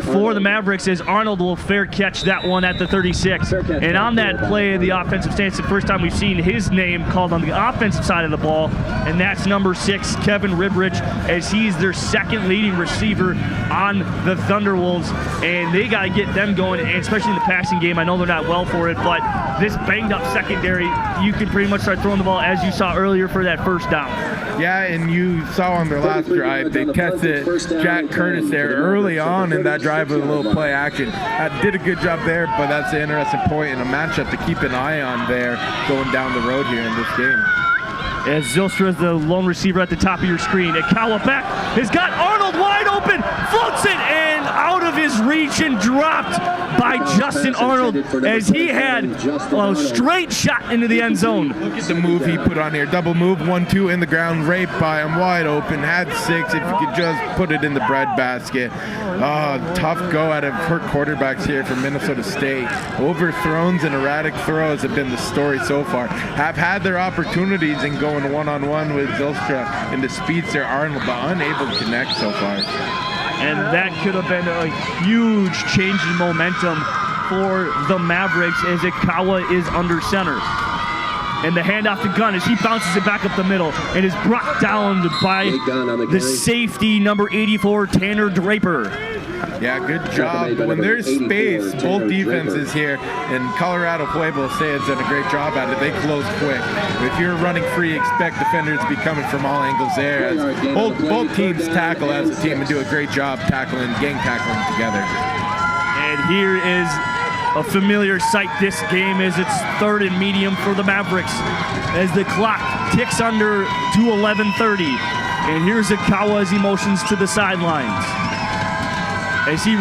for the Mavericks, as Arnold will fair catch that one at the 36. And on that play, the offensive stance, the first time we've seen his name called on the offensive side of the ball, and that's number 6, Kevin Ribridge, as he's their second leading receiver on the Thunderwolves, and they got to get them going, and especially in the passing game. I know they're not well for it, but this banged up secondary, you can pretty much start throwing the ball as you saw earlier for that first down. Yeah, and you saw on their last drive, they tested Jack Curtis there early on in that drive with a little play action. Did a good job there, but that's an interesting point and a matchup to keep an eye on there going down the road here in this game. As Zylstra is the lone receiver at the top of your screen. Akawa back has got Arnold wide open, floats it, and out of his reach and dropped by Justin Arnold as he had a straight shot into the end zone. Look at the move he put on here. Double move, 1-2 in the ground, right by him, wide open, had 6 if you could just put it in the breadbasket. Tough go out of her quarterbacks here from Minnesota State. Overthrows and erratic throws have been the story so far. Have had their opportunities in going one-on-one with Zylstra and the speedster Arnold, but unable to connect so far. And that could have been a huge change in momentum for the Mavericks as Akawa is under center. And the handoff to Gunn as he bounces it back up the middle and is brought down by the safety, number 84, Tanner Draper. Yeah, good job. When there's space, both defenses here, and Colorado Pueblo State has done a great job at it. They close quick. If you're running free, expect defenders to be coming from all angles there. As both teams tackle as a team and do a great job tackling, gang tackling together. And here is a familiar sight. This game is its third and medium for the Mavericks as the clock ticks under to 11:30. And here's Akawa as he motions to the sidelines. As he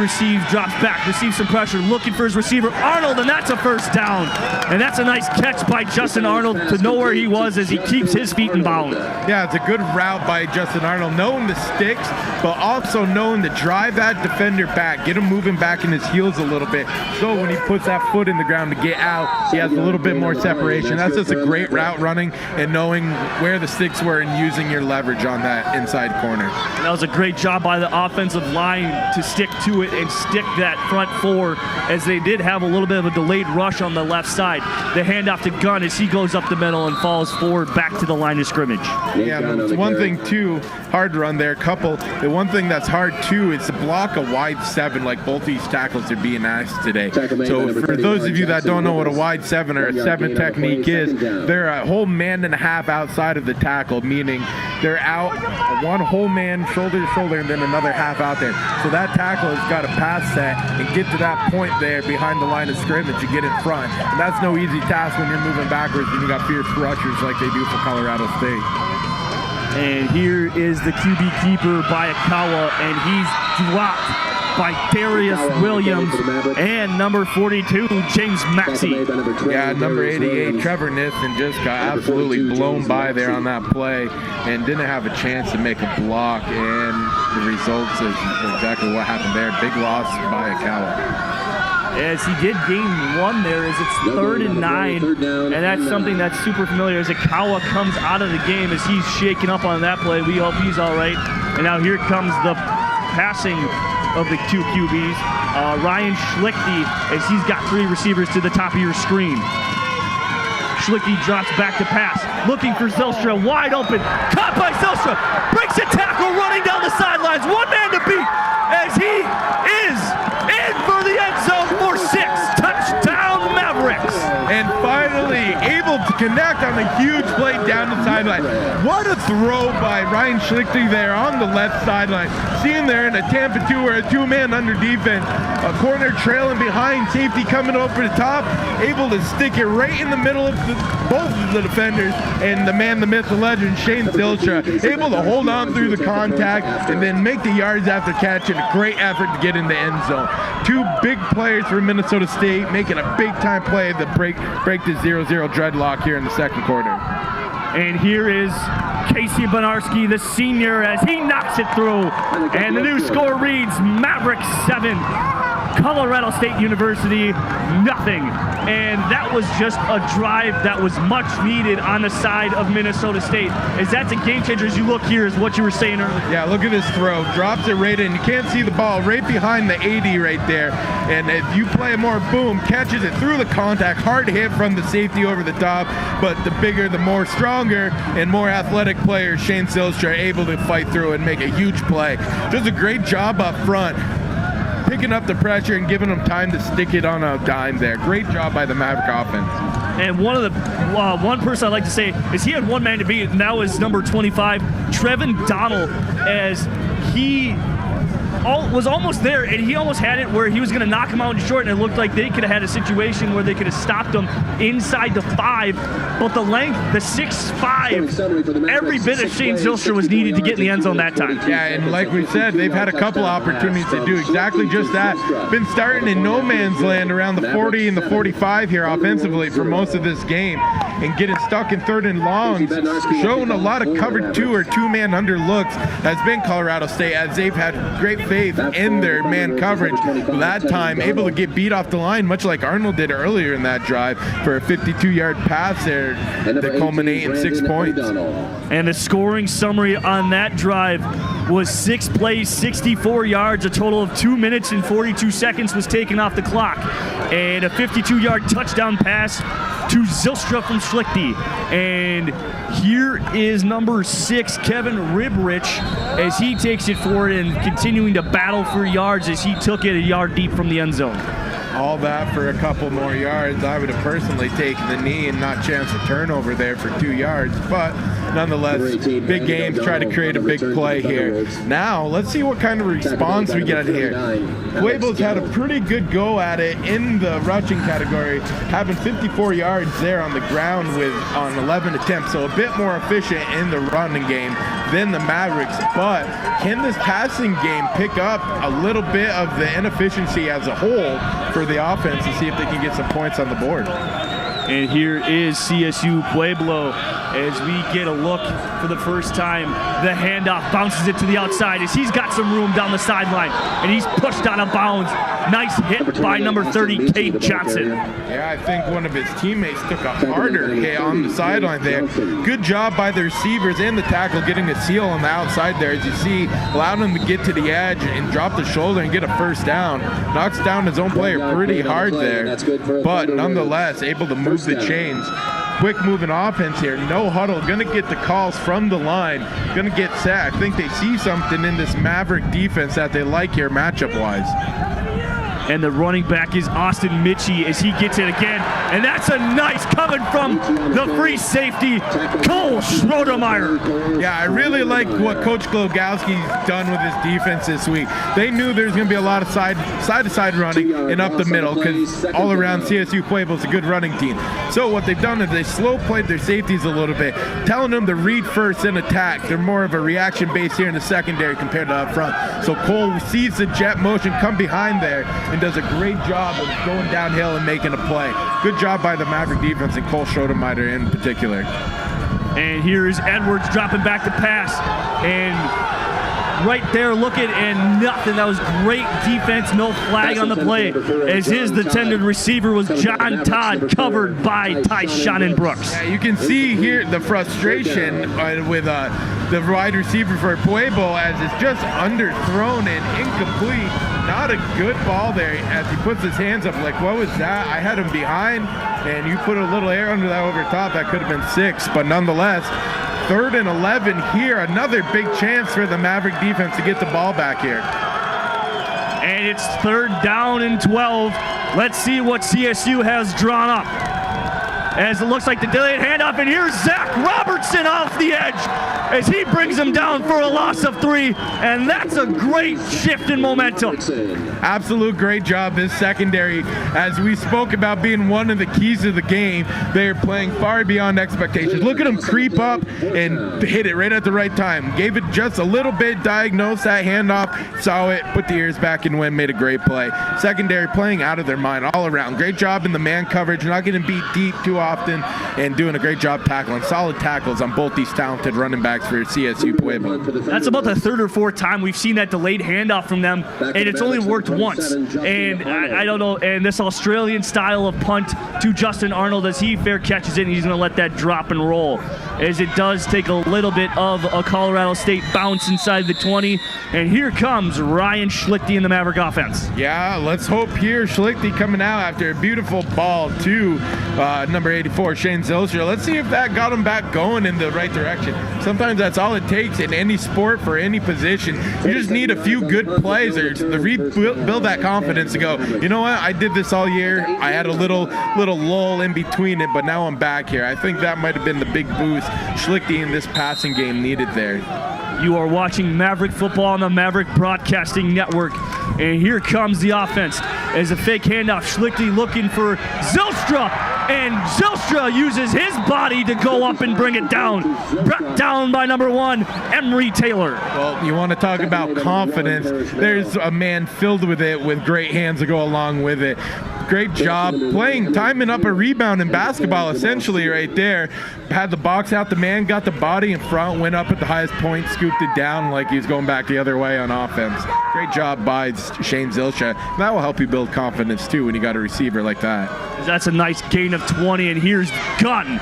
drops back, receives some pressure, looking for his receiver, Arnold, and that's a first down. And that's a nice catch by Justin Arnold to know where he was as he keeps his feet in bounds. Yeah, it's a good route by Justin Arnold, knowing the sticks, but also knowing to drive that defender back, get him moving back in his heels a little bit. So when he puts that foot in the ground to get out, he has a little bit more separation. That's just a great route running and knowing where the sticks were and using your leverage on that inside corner. And that was a great job by the offensive line to stick to it and stick that front four, as they did have a little bit of a delayed rush on the left side. The handoff to Gunn as he goes up the middle and falls forward back to the line of scrimmage. Yeah, but one thing too, hard run there, couple. The one thing that's hard too is to block a wide 7 like both these tackles are being asked today. So for those of you that don't know what a wide 7 or a 7 technique is, they're a whole man and a half outside of the tackle, meaning they're out one whole man shoulder to shoulder and then another half out there. So that tackle has got to pass that and get to that point there behind the line of scrimmage and get in front. And that's no easy task when you're moving backwards and you got fierce rushers like they do for Colorado State. And here is the QB keeper by Akawa, and he's dropped by Darius Williams and number 42, James Maxey. Yeah, number 88, Trevor Nissen just got absolutely blown by there on that play and didn't have a chance to make a block, and the results is exactly what happened there. Big loss by Akawa. As he did gain 1 there, as it's 3rd and 9, and that's something that's super familiar as Akawa comes out of the game as he's shaken up on that play. We hope he's all right. And now here comes the passing of the 2 QBs. Ryan Schlichty, as he's got 3 receivers to the top of your screen. Schlichty drops back to pass, looking for Zylstra, wide open, caught by Zylstra, breaks a tackle, running down the sidelines, 1 man to beat, as he is in for the end zone for 6. Touchdown Mavericks. And finally able to connect on a huge play down the sideline. What a throw by Ryan Schlichty there on the left sideline. Seeing there in a Tampa 2 or a 2-man under defense, a corner trailing behind, safety coming over the top, able to stick it right in the middle of both of the defenders, and the man, the myth, the legend, Shane Zylstra, able to hold on through the contact and then make the yards after catch, and a great effort to get in the end zone. 2 big players for Minnesota State making a big-time play to break the 0-0 dreadlock here in the second quarter. And here is Casey Benarski, the senior, as he knocks it through. And the new score reads Mavericks 7, Colorado State University nothing. And that was just a drive that was much needed on the side of Minnesota State. As that's a game changer as you look here, is what you were saying earlier. Yeah, look at this throw. Drops it right in. You can't see the ball right behind the 80 right there. And if you play more, boom, catches it through the contact. Hard hit from the safety over the top. But the bigger, the more stronger and more athletic player, Shane Zylstra, able to fight through and make a huge play. Does a great job up front, picking up the pressure and giving them time to stick it on a dime there. Great job by the Maverick offense. And one person I'd like to say is he had 1 man to beat, and that was number 25, Trevin Donald, as he was almost there, and he almost had it where he was going to knock him out in short, and it looked like they could have had a situation where they could have stopped him inside the 5, but the length, the 6'5", every bit of Shane Zylstra was needed to get in the end zone that time. Yeah, and like we said, they've had a couple opportunities to do exactly just that. Been starting in no man's land around the 40 and the 45 here offensively for most of this game, and getting stuck in 3rd and longs, showing a lot of cover 2 or 2-man under looks has been Colorado State, as they've had great faith in their man coverage. That time, able to get beat off the line, much like Arnold did earlier in that drive for a 52-yard pass there to culminate in 6 points. And the scoring summary on that drive was 6 plays, 64 yards, a total of 2 minutes and 42 seconds was taken off the clock, and a 52-yard touchdown pass to Zylstra from Schlichte. And here is number 6, Kevin Ribrich, as he takes it forward and continuing to battle for yards as he took it a yard deep from the end zone. All that for a couple more yards. I would have personally taken the knee and not chance a turnover there for 2 yards, but nonetheless, big games, try to create a big play here. Now, let's see what kind of response we get here. Pueblo's had a pretty good go at it in the rushing category, having 54 yards there on the ground on 11 attempts, so a bit more efficient in the running game than the Mavericks. But can this passing game pick up a little bit of the inefficiency as a whole for the offense to see if they can get some points on the board? And here is CSU Pueblo as we get a look for the first time. The handoff bounces it to the outside as he's got some room down the sideline, and he's pushed out of bounds. Nice hit by number 30, Cade Johnson. Yeah, I think one of his teammates took a harder hit on the sideline there. Good job by the receivers and the tackle getting a seal on the outside there. As you see, allowed him to get to the edge and drop the shoulder and get a first down. Knocks down his own player pretty hard there, but nonetheless able to move the chains. Quick moving offense here, no huddle, gonna get the calls from the line, gonna get set. I think they see something in this Maverick defense that they like here matchup wise. And the running back is Austin Mitchie as he gets it again. And that's a nice coming from the free safety, Cole Schroedermeyer. Yeah, I really like what Coach Glogowski's done with his defense this week. They knew there's going to be a lot of side-to-side running and up the middle because all around CSU Pueblo is a good running team. So what they've done is they slow played their safeties a little bit, telling them to read first and attack. They're more of a reaction base here in the secondary compared to up front. So Cole sees the jet motion come behind there and does a great job of going downhill and making a play. Good job by the Maverick defense and Cole Schroedermeyer in particular. And here is Edwards dropping back to pass. And right there looking and nothing. That was great defense, no flag on the play. As the intended receiver was John Todd, covered by Ty Brooks. Yeah, you can see here the frustration with the wide receiver for Pueblo as it's just underthrown and incomplete. Not a good ball there as he puts his hands up like, what was that? I had him behind, and you put a little air under that over top. That could have been 6, but nonetheless, 3rd and 11 here. Another big chance for the Maverick defense to get the ball back here. And it's 3rd down and 12. Let's see what CSU has drawn up. As it looks like the delayed handoff, and here's Zach Robertson off the edge as he brings him down for a loss of 3, and that's a great shift in momentum. Absolute great job this secondary. As we spoke about being one of the keys of the game, they're playing far beyond expectations. Look at them creep up and hit it right at the right time. Gave it just a little bit, diagnosed that handoff, saw it, put the ears back and win, made a great play. Secondary playing out of their mind all around. Great job in the man coverage, not getting beat deep too often, and doing a great job tackling. Solid tackles on both these talented running backs for CSU Pueblo. That's about the 3rd or 4th time we've seen that delayed handoff from them, and it's only worked once. And I don't know, and this Australian style of punt to Justin Arnold, as he fair catches it, and he's going to let that drop and roll. As it does take a little bit of a Colorado State bounce inside the 20, and here comes Ryan Schlichte in the Maverick offense. Yeah, let's hope here. Schlichte coming out after a beautiful ball to number 84, Shane Zylstra. Let's see if that got him back going in the right direction. Sometimes that's all it takes in any sport for any position. You just need a few good plays or to rebuild that confidence to go, you know what, I did this all year. I had a little lull in between it, but now I'm back here. I think that might have been the big boost Schlichte in this passing game needed there. You are watching Maverick football on the Maverick Broadcasting Network. And here comes the offense as a fake handoff. Schlichte looking for Zylstra, and Zylstra uses his body to go up and bring it down. Brought down by number 1, Emery Taylor. Well, you want to talk about confidence. There's a man filled with it with great hands to go along with it. Great job playing, timing up a rebound in basketball essentially right there. Had the box out, the man got the body in front, went up at the highest point, scooped it down like he was going back the other way on offense. Great job by Shane Zylstra. That will help you build confidence too when you got a receiver like that. That's a nice gain of 20, and here's Gunn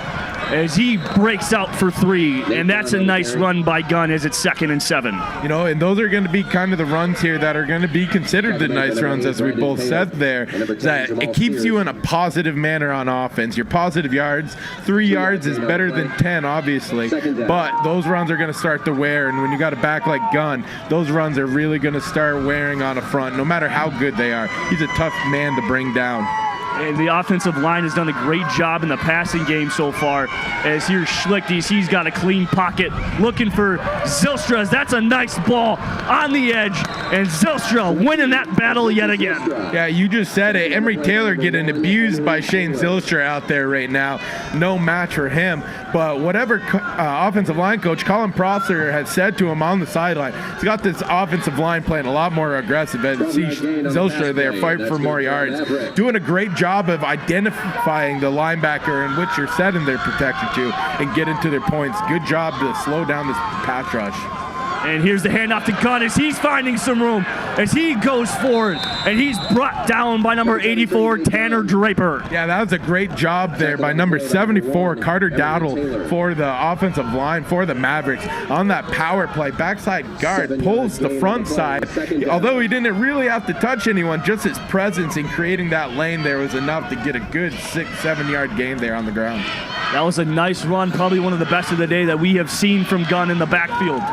as he breaks out for 3, and that's a nice run by Gunn as it's 2nd and 7. You know, and those are going to be kind of the runs here that are going to be considered the nice runs, as we both said there, that it keeps you in a positive manner on offense. Your positive yards, 3 yards is better than 10, obviously, but those runs are going to start to wear, and when you got a back like Gunn, those runs are really going to start wearing on a front, no matter how good they are. He's a tough man to bring down. And the offensive line has done a great job in the passing game so far. As here's Schlichty, he's got a clean pocket, looking for Zylstra. That's a nice ball on the edge, and Zylstra winning that battle yet again. Yeah, you just said it. Emery Taylor getting abused by Shane Zylstra out there right now. No match for him. But whatever offensive line coach Colin Prosser has said to him on the sideline, he's got this offensive line playing a lot more aggressive. And see Zylstra there fighting for more yards. Doing a great job of identifying the linebacker in which you're setting their protector to and get into their points. Good job to slow down this pass rush. And here's the handoff to Gunn as he's finding some room as he goes forward, and he's brought down by number 84, Tanner Draper. Yeah, that was a great job there by number 74, Carter Dowdle, for the offensive line for the Mavericks. On that power play, backside guard pulls the front side. Although he didn't really have to touch anyone, just his presence in creating that lane there was enough to get a good 6-7 yard gain there on the ground. That was a nice run, probably one of the best of the day that we have seen from Gunn in the backfield.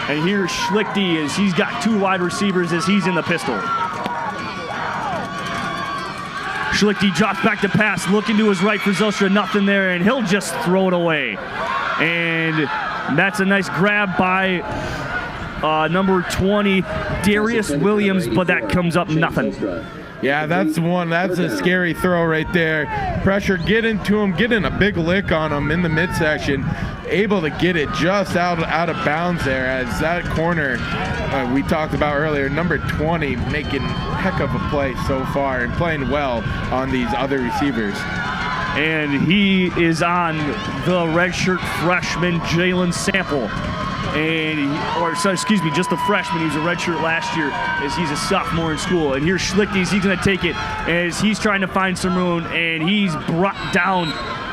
And here's Schlichty as he's got 2 wide receivers as he's in the pistol. Schlichty drops back to pass, looking to his right for Zylstra, nothing there, and he'll just throw it away. And that's a nice grab by number 20, Darius Williams, but that comes up nothing. Yeah, that's a scary throw right there. Pressure, get into him, getting a big lick on him in the midsection. Able to get it just out of bounds there, as that corner we talked about earlier, number 20, making heck of a play so far and playing well on these other receivers. And he is on the redshirt freshman Jalen Sample. Just a freshman. He was a redshirt last year as he's a sophomore in school. And here's Schlichty, he's going to take it as he's trying to find some room, and he's brought down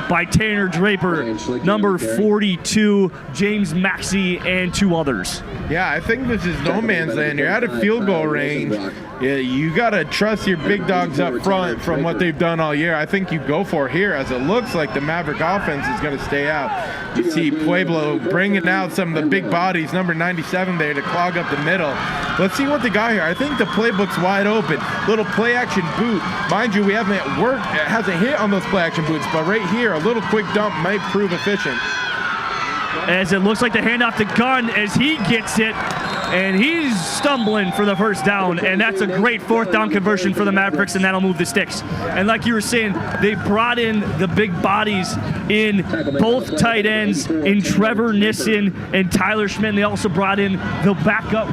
by Tanner Draper, number 42, James Maxey, and 2 others. Yeah, I think this is no man's land. You're out of field goal range. Yeah, you got to trust your big dogs up front from what they've done all year. I think you go for it here, as it looks like the Maverick offense is going to stay out. You see Pueblo bringing out some of the big bodies, number 97 there to clog up the middle. Let's see what they got here. I think the playbook's wide open. Little play-action boot. Mind you, we hasn't hit on those play-action boots, but right here, a little quick dump might prove efficient. As it looks like the handoff to Gunn as he gets it, and he's stumbling for the first down, and that's a great 4th down conversion for the Mavericks, and that'll move the sticks. And like you were saying, they brought in the big bodies in both tight ends, in Trevor Nissen and Tyler Schmidt, and they also brought in the backup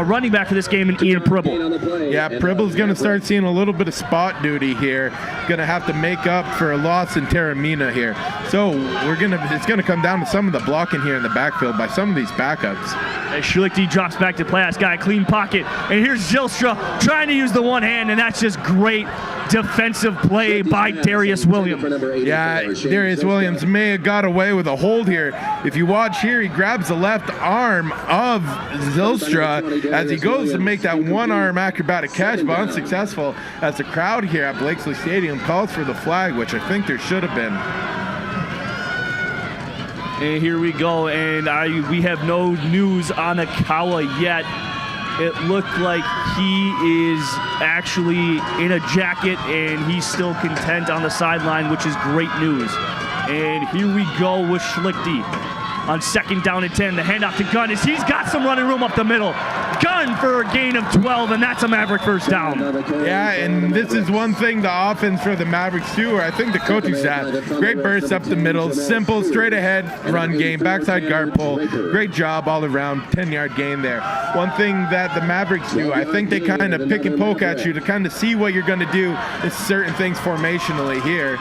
running back for this game in Ian Pribble. Yeah, Pribble's going to start seeing a little bit of spot duty here. Going to have to make up for a loss in Taramina here. So it's going to come down to some of the blocking here in the backfield by some of these backups. As Schlichty drops back to pass, got a clean pocket, and here's Zylstra trying to use the one hand, and that's just great defensive play by Darius Williams. Yeah, Darius Williams may have got away with a hold here. If you watch here, he grabs the left arm of Zylstra as he goes to make that one-arm acrobatic catch, but unsuccessful, as the crowd here at Blakesley Stadium calls for the flag, which I think there should have been. And here we go, and we have no news on Akawa yet. It looked like he is actually in a jacket, and he's still content on the sideline, which is great news. And here we go with Schlichty on 2nd down and 10. The handoff to Gunn as he's got some running room up the middle. Gunn for a gain of 12, and that's a Maverick 1st down. Yeah, and this is one thing the offense for the Mavericks do, or I think the coaching staff. Great burst up the middle, simple, straight ahead run game, backside guard pull. Great job all around, 10-yard gain there. One thing that the Mavericks do, I think they kind of pick and poke at you to kind of see what you're going to do in certain things formationally here.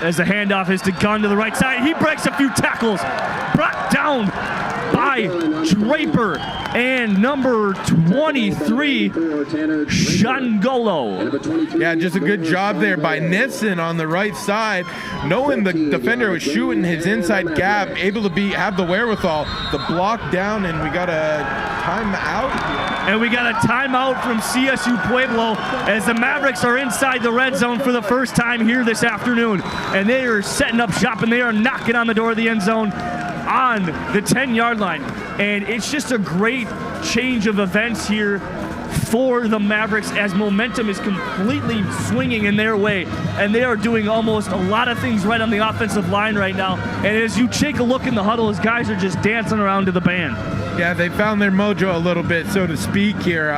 As the handoff is to Gunn to the right side, he breaks a few tackles, brought down by by Draper and number 23, Shangolo. Yeah, just a good job there by Nissen on the right side, knowing the defender was shooting his inside gap, able to have the wherewithal to block down, and we got a timeout. And we got a timeout from CSU Pueblo as the Mavericks are inside the red zone for the first time here this afternoon. And they are setting up shop, and they are knocking on the door of the end zone on the 10-yard line. And it's just a great change of events here for the Mavericks as momentum is completely swinging in their way, and they are doing almost a lot of things right on the offensive line right now. And as you take a look in the huddle, as guys are just dancing around to the band. Yeah, they found their mojo a little bit, so to speak here.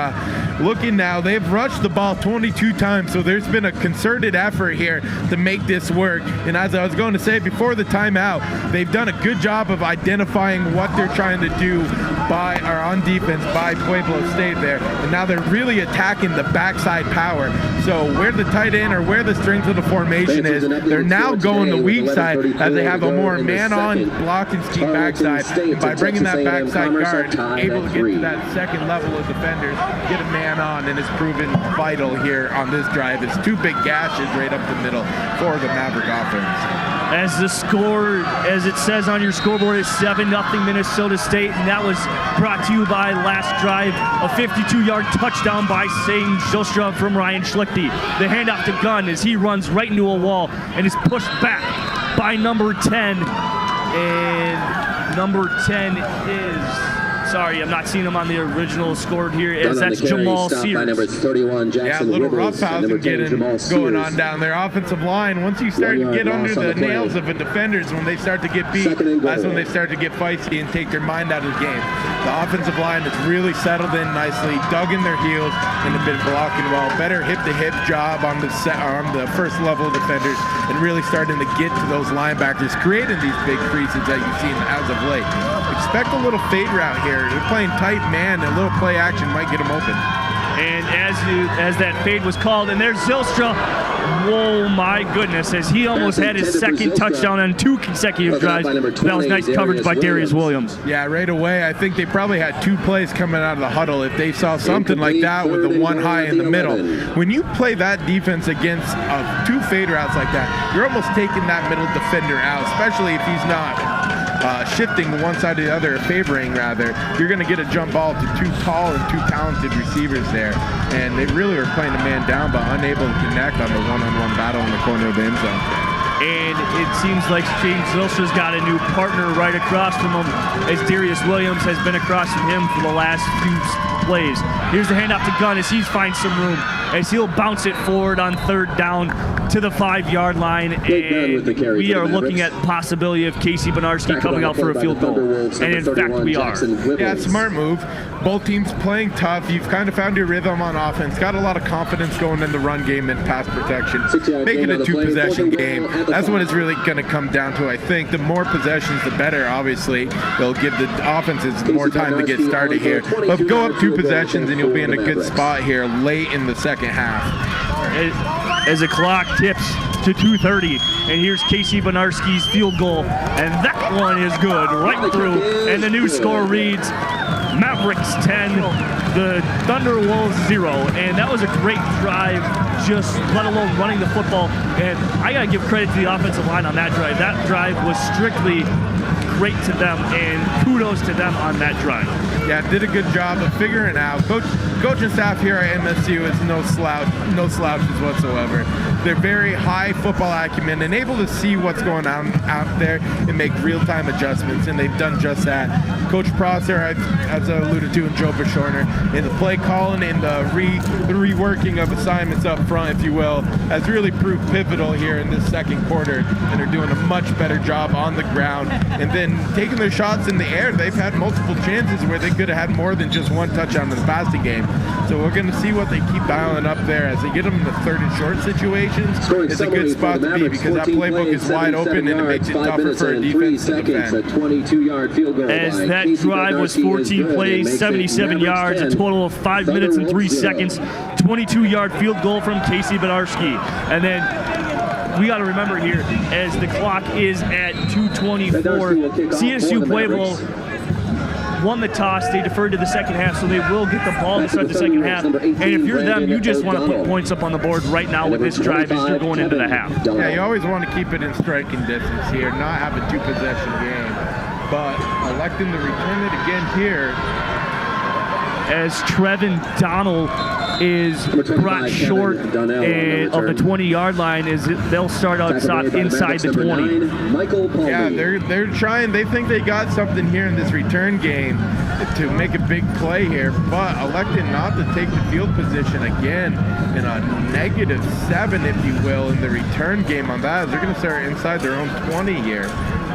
Looking now, they've rushed the ball 22 times, so there's been a concerted effort here to make this work. And as I was going to say before the timeout, they've done a good job of identifying what they're trying to do on defense by Pueblo State there. And now they're really attacking the backside power. So where the tight end or where the strength of the formation is, they're now going the weak side as they have a more man-on block and scheme backside. And by bringing that backside guard, able to get to that second level of defenders, get a man on, and it's proven vital here on this drive. It's two big gashes right up the middle for the Maverick offense. As the score, as it says on your scoreboard, is 7-0 Minnesota State, and that was brought to you by last drive, a 52-yard touchdown by Satan Zylstra from Ryan Schlichte. The handoff to Gunn as he runs right into a wall and is pushed back by number 10, and number 10 is... Sorry, I'm not seeing him on the original score here, as that's Jamal Sears. Yeah, a little roughhousing going on down there. Offensive line, once you start to get under the nails of a defenders, when they start to get beat, that's when they start to get feisty and take their mind out of the game. The offensive line has really settled in nicely, dug in their heels, and have been blocking well. Better hip-to-hip job on the first level defenders, and really starting to get to those linebackers, creating these big creases that you've seen as of late. Expect a little fade route here. They're playing tight man, and a little play action might get them open. And as that fade was called, and there's Zylstra. Whoa, my goodness, as he almost had his second touchdown on 2 consecutive drives. That was nice coverage by Darius Williams. Yeah, right away. I think they probably had 2 plays coming out of the huddle if they saw something like that with the one high in the middle. When you play that defense against 2 fade routes like that, you're almost taking that middle defender out, especially if he's not shifting one side or the other, favoring rather. You're going to get a jump ball to 2 tall and 2 talented receivers there. And they really are playing a man down, but unable to connect on the one-on-one battle in the corner of the end zone. And it seems like James Zylstra's got a new partner right across from him, as Darius Williams has been across from him for the last few plays. Here's the handoff to Gunn as he finds some room, as he'll bounce it forward on 3rd down to the 5-yard line, and we are looking at the possibility of Casey Benarski coming out for a field goal. And in fact, we are. Yeah, smart move. Both teams playing tough. You've kind of found your rhythm on offense. Got a lot of confidence going in the run game and pass protection. Making a 2-possession game. That's what it's really going to come down to, I think. The more possessions, the better, obviously. They'll give the offenses more time to get started here. But go up 2 possessions and you'll be in a good spot here late in the second half. As the clock tips to 2:30, and here's Casey Benarski's field goal, and that one is good right through, and the new score reads Mavericks 10, the Thunderwolves 0, and that was a great drive, just let alone running the football. And I gotta give credit to the offensive line on that drive. That drive was strictly great to them, and kudos to them on that drive. Yeah, did a good job of figuring out. Coaching staff here at MSU is no slouches whatsoever. They're very high football acumen and able to see what's going on out there and make real-time adjustments, and they've done just that. Coach Prosser, as I alluded to, and Joe Bishorner, in the play calling and the reworking of assignments up front, if you will, has really proved pivotal here in this second quarter, and they're doing a much better job on the ground. And then taking their shots in the air, they've had multiple chances where they could have had more than just 1 touchdown in the passing game. So we're going to see what they keep dialing up there as they get them in the 3rd and short situations. It's a good spot to be because that playbook is wide open and it makes it tougher for a defense to defend. As that drive was 14 plays, 77 yards, a total of 5 minutes and 3 seconds, 22-yard field goal from Casey Benarski. And then we got to remember here, as the clock is at 2:24, CSU Pueblo won the toss. They deferred to the second half, so they will get the ball to start the second half. And if you're them, you just want to put points up on the board right now with this drive as you're going into the half. Yeah, you always want to keep it in striking distance here, not have a 2-possession game. But electing to return it again here. As Trevin Donnell is brought short of the 20-yard line, as they'll start outside inside the 20. Yeah, they're trying. They think they got something here in this return game to make a big play here, but elected not to take the field position again in a -7, if you will, in the return game on that. They're going to start inside their own 20 here.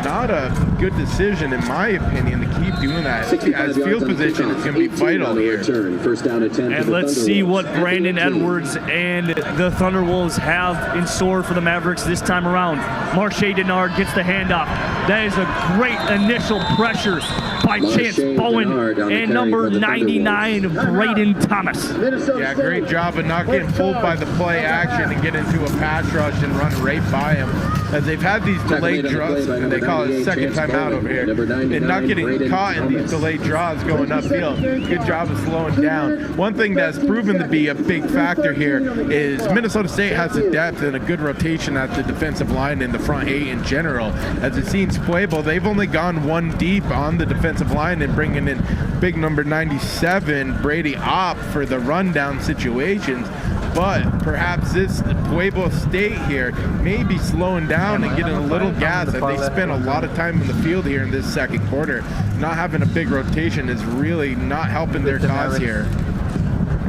Not a good decision, in my opinion, to keep doing that, as field position is going to be vital here. And let's see what Brandon Edwards and the Thunderwolves have in store for the Mavericks this time around. Marche Denard gets the handoff. That is a great initial pressure by Chance Bowen and number 99, Braden Thomas. Yeah, great job of not getting pulled by the play action and get into a pass rush and run right by him. As they've had these delayed draws, they call it second time out over here, and not getting caught in these delayed draws going upfield. Good job of slowing down. One thing that's proven to be a big factor here is Minnesota State has the depth and a good rotation at the defensive line in the front 8 in general. As it seems Pueblo, they've only gone 1 deep on the defensive line and bringing in big number 97, Brady Opp, for the rundown situations. But perhaps this Pueblo State here may be slowing down and getting a little gas. As they spent a lot of time in the field here in this second quarter. Not having a big rotation is really not helping their cause here.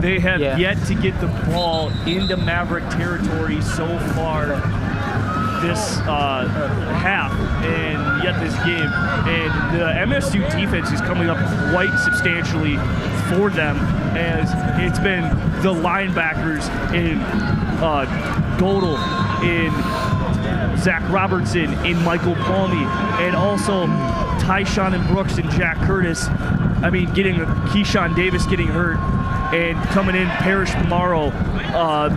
They have yet to get the ball into Maverick territory so far this half and yet this game. And the MSU defense is coming up quite substantially for them, as it's been the linebackers in Godel, in Zach Robertson, in Michael Palmy, and also Tyshawn and Brooks and Jack Curtis. I mean, getting Keyshawn Davis getting hurt, and coming in Parrish Pomaro,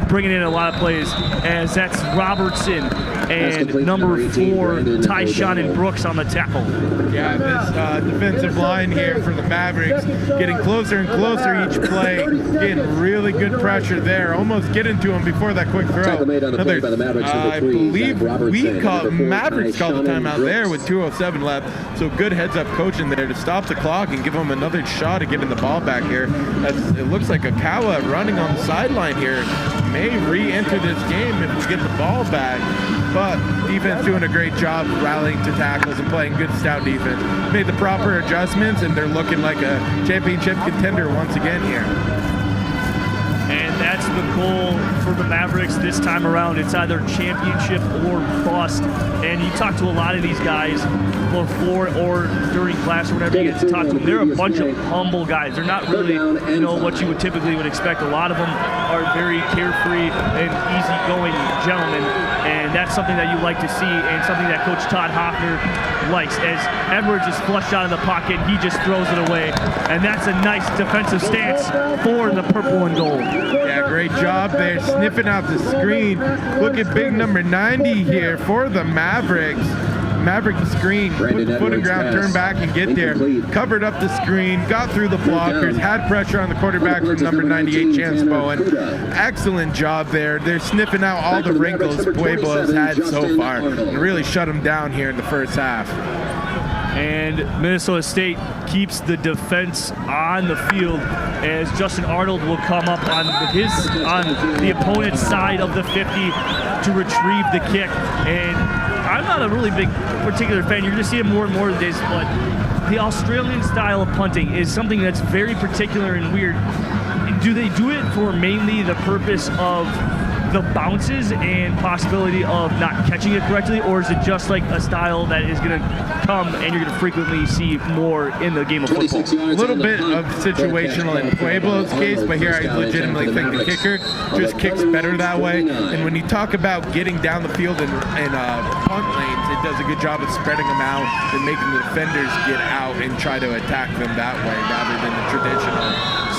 bringing in a lot of plays, as that's Robertson and number 4, Tyshawn and Brooks on the tackle. Yeah, this defensive line here for the Mavericks getting closer and closer each play, getting really good pressure there, almost getting to him before that quick throw. I believe Mavericks called the timeout there with 2:07 left, so good heads-up coaching there to stop the clock and give them another shot at getting the ball back here. As it looks like Akawa running on the sideline here may re-enter this game if we get the ball back. But defense doing a great job rallying to tackles and playing good stout defense. Made the proper adjustments, and they're looking like a championship contender once again here. And that's the goal for the Mavericks this time around. It's either championship or bust. And you talk to a lot of these guys before or during class or whatever you get to talk to them. They're a bunch of humble guys. They're not really, what you would typically expect. A lot of them are very carefree and easygoing gentlemen. And that's something that you like to see, and something that Coach Todd Hoffner likes. As Edwards is flushed out of the pocket, he just throws it away. And that's a nice defensive stance for the purple and gold. Yeah, great job there, sniffing out the screen. Look at big number 90 here for the Mavericks. Maverick screen, put the foot in ground, turn back and get there. Covered up the screen, got through the blockers, had pressure on the quarterback from number 98, Chance Bowen. Excellent job there. They're sniffing out all the wrinkles Pueblo has had so far and really shut them down here in the first half. And Minnesota State keeps the defense on the field, as Justin Arnold will come up on the opponent's side of the 50 to retrieve the kick. And I'm not a really big particular fan. You're going to see it more and more these days, but the Australian style of punting is something that's very particular and weird. Do they do it for mainly the purpose of the bounces and possibility of not catching it correctly, or is it just like a style that is going to come and you're going to frequently see more in the game of football? A little bit of situational in Pueblo's case, but here I legitimately think the kicker just kicks better that way. And when you talk about getting down the field in punt lanes, it does a good job of spreading them out and making the defenders get out and try to attack them that way, rather than the traditional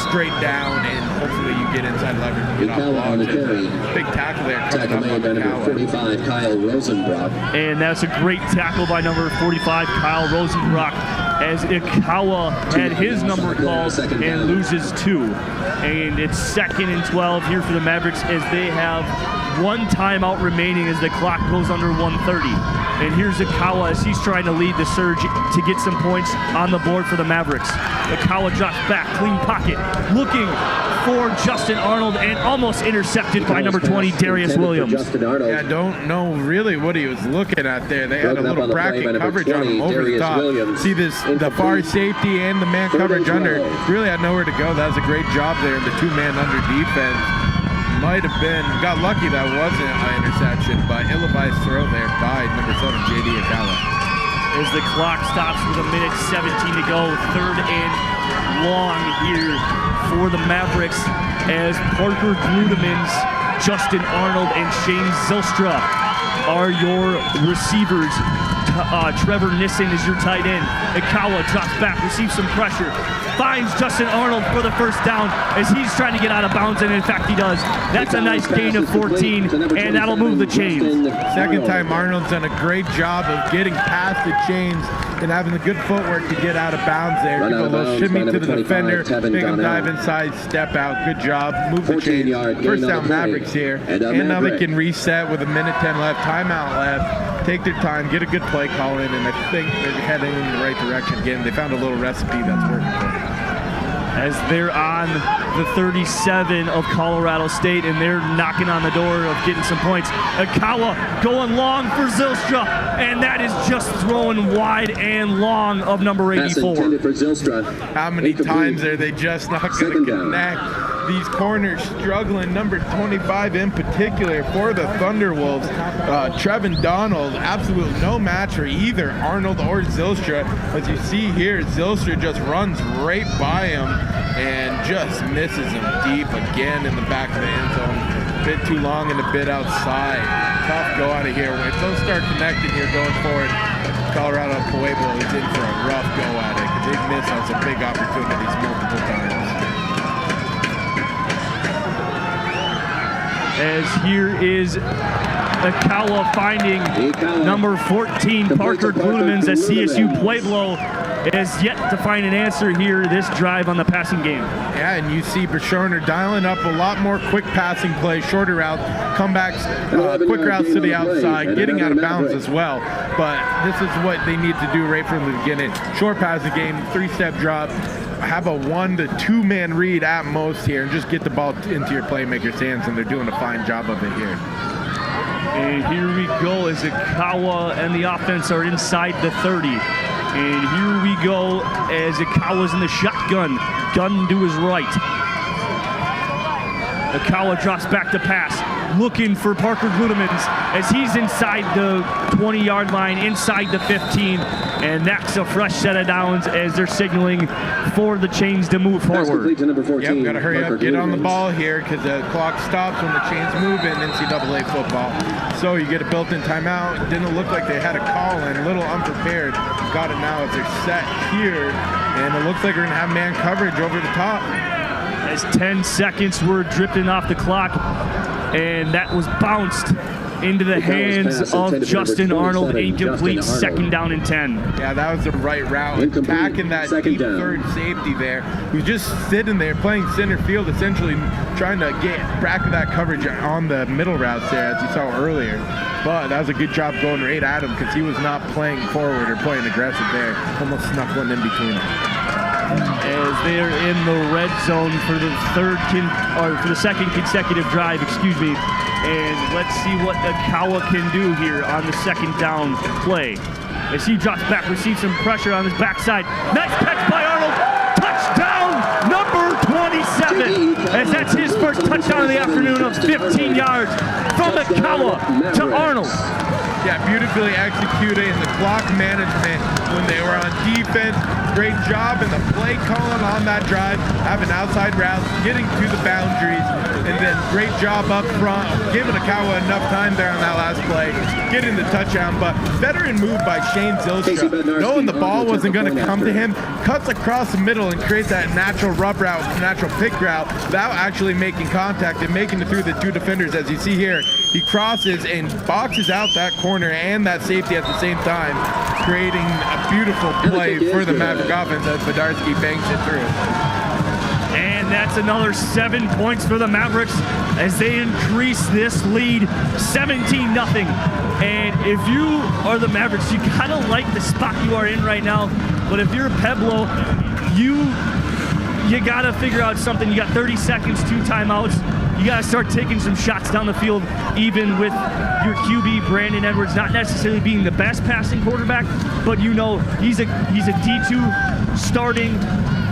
straight down and hopefully you get inside leverage and get off blocks. Big tackle there coming up on the number 45, Kyle Rosenbrock. And that's a great tackle by number 45, Kyle Rosenbrock. as Ikawa had his number called and loses 2. And it's 2nd and 12 here for the Mavericks as they have 1 timeout remaining as the clock goes under 1:30. And here's Ikawa as he's trying to lead the surge to get some points on the board for the Mavericks. Ikawa drops back, clean pocket, looking for Justin Arnold and almost intercepted by number 20, Darius Williams. Yeah, don't know really what he was looking at there. They had a little bracket coverage on him over the top. See this, the far safety and the man coverage under. Really had nowhere to go. That was a great job there. The 2-man under defense. Might have been, got lucky that wasn't an interception, but ill-advised throw there by number 7, J.D. Ikawa. As the clock stops with 1:17 to go, 3rd and long here for the Mavericks as Parker Gludemans, Justin Arnold, and Shane Zylstra are your receivers. Trevor Nissen is your tight end. Ikawa drops back, receives some pressure, finds Justin Arnold for the first down as he's trying to get out of bounds, and in fact he does. That's a nice gain of 14, and that'll move the chains. Second time Arnold's done a great job of getting past the chains and having the good footwork to get out of bounds there. Give a little shimmy to the defender, make him dive inside, step out. Good job, move the chains. First down Mavericks here, and now they can reset with 1:10 left, timeout left. Take their time, get a good play call in, and I think they're heading in the right direction again. They found a little recipe that's working for them. As they're on the 37 of Colorado State, and they're knocking on the door of getting some points. Ikawa going long for Zylstra, and that is just throwing wide and long of number 84. How many times are they just not going to connect? These corners struggling, number 25 in particular for the Thunderwolves. Trevin Donald, absolute no match for either Arnold or Zylstra. As you see here, Zylstra just runs right by him and just misses him deep again in the back of the end zone. A bit too long and a bit outside. Tough go out of here. If those start connecting here going forward, Colorado Pueblo is in for a rough go at it because they've missed on some big opportunities multiple times. As here is Ikawa finding number 14, Parker Gludemans, as CSU Pueblo has yet to find an answer here this drive on the passing game. Yeah, and you see Bashorner dialing up a lot more quick passing plays, shorter routes, comebacks, quick routes to the outside, getting out of bounds as well. But this is what they need to do right from the beginning. Short passing game, 3-step drop, have a 1 to 2 man read at most here, and just get the ball into your playmaker's hands, and they're doing a fine job of it here. And here we go as Ikawa and the offense are inside the 30. And here we go as Ikawa's in the shotgun. Gun to his right. Ikawa drops back to pass, looking for Parker Gludemans as he's inside the 20-yard line, inside the 15. And that's a fresh set of downs as they're signaling for the chains to move forward. Yep, got to hurry up, get on the ball here because the clock stops when the chains move in NCAA football. So you get a built-in timeout. It didn't look like they had a call in, a little unprepared. Got it now as they're set here, and it looks like we're going to have man coverage over the top. As 10 seconds were dripping off the clock, and that was bounced into the hands of Justin Arnold, incomplete, 2nd down and 10. Yeah, that was the right route. Attacking that deep third safety there, who's just sitting there playing center field, essentially trying to get back of that coverage on the middle routes there, as you saw earlier. But that was a good job going right at him because he was not playing forward or playing aggressive there. Almost snuck one in between them. As they are in the red zone for the for the second consecutive drive, excuse me. And let's see what Ikawa can do here on the 2nd down play. As he drops back, receives some pressure on his backside. Nice catch by Arnold. Touchdown, number 27. As that's his first touchdown of the afternoon of 15 yards from Ikawa to Arnold. Yeah, beautifully executed in the clock management when they were on defense. Great job in the play calling on that drive, having outside routes, getting to the boundaries, and then great job up front, giving Ikawa enough time there on that last play, getting the touchdown. But veteran move by Shane Zylstra, knowing the ball wasn't going to come to him, cuts across the middle and creates that natural rub route, natural pick route, without actually making contact. contact and making it through the two defenders. As you see here, he crosses and boxes out that corner and that safety at the same time, creating a beautiful play for the Maverick offense as Bedarski banks it through. And that's another 7 points for the Mavericks as they increase this lead 17-0. And if you are the Mavericks, you kind of like the spot you are in right now. But if you're Pueblo, you got to figure out something. You got 30 seconds, 2 timeouts. You got to start taking some shots down the field, even with your QB, Brandon Edwards, not necessarily being the best passing quarterback, but you know he's a D2 starting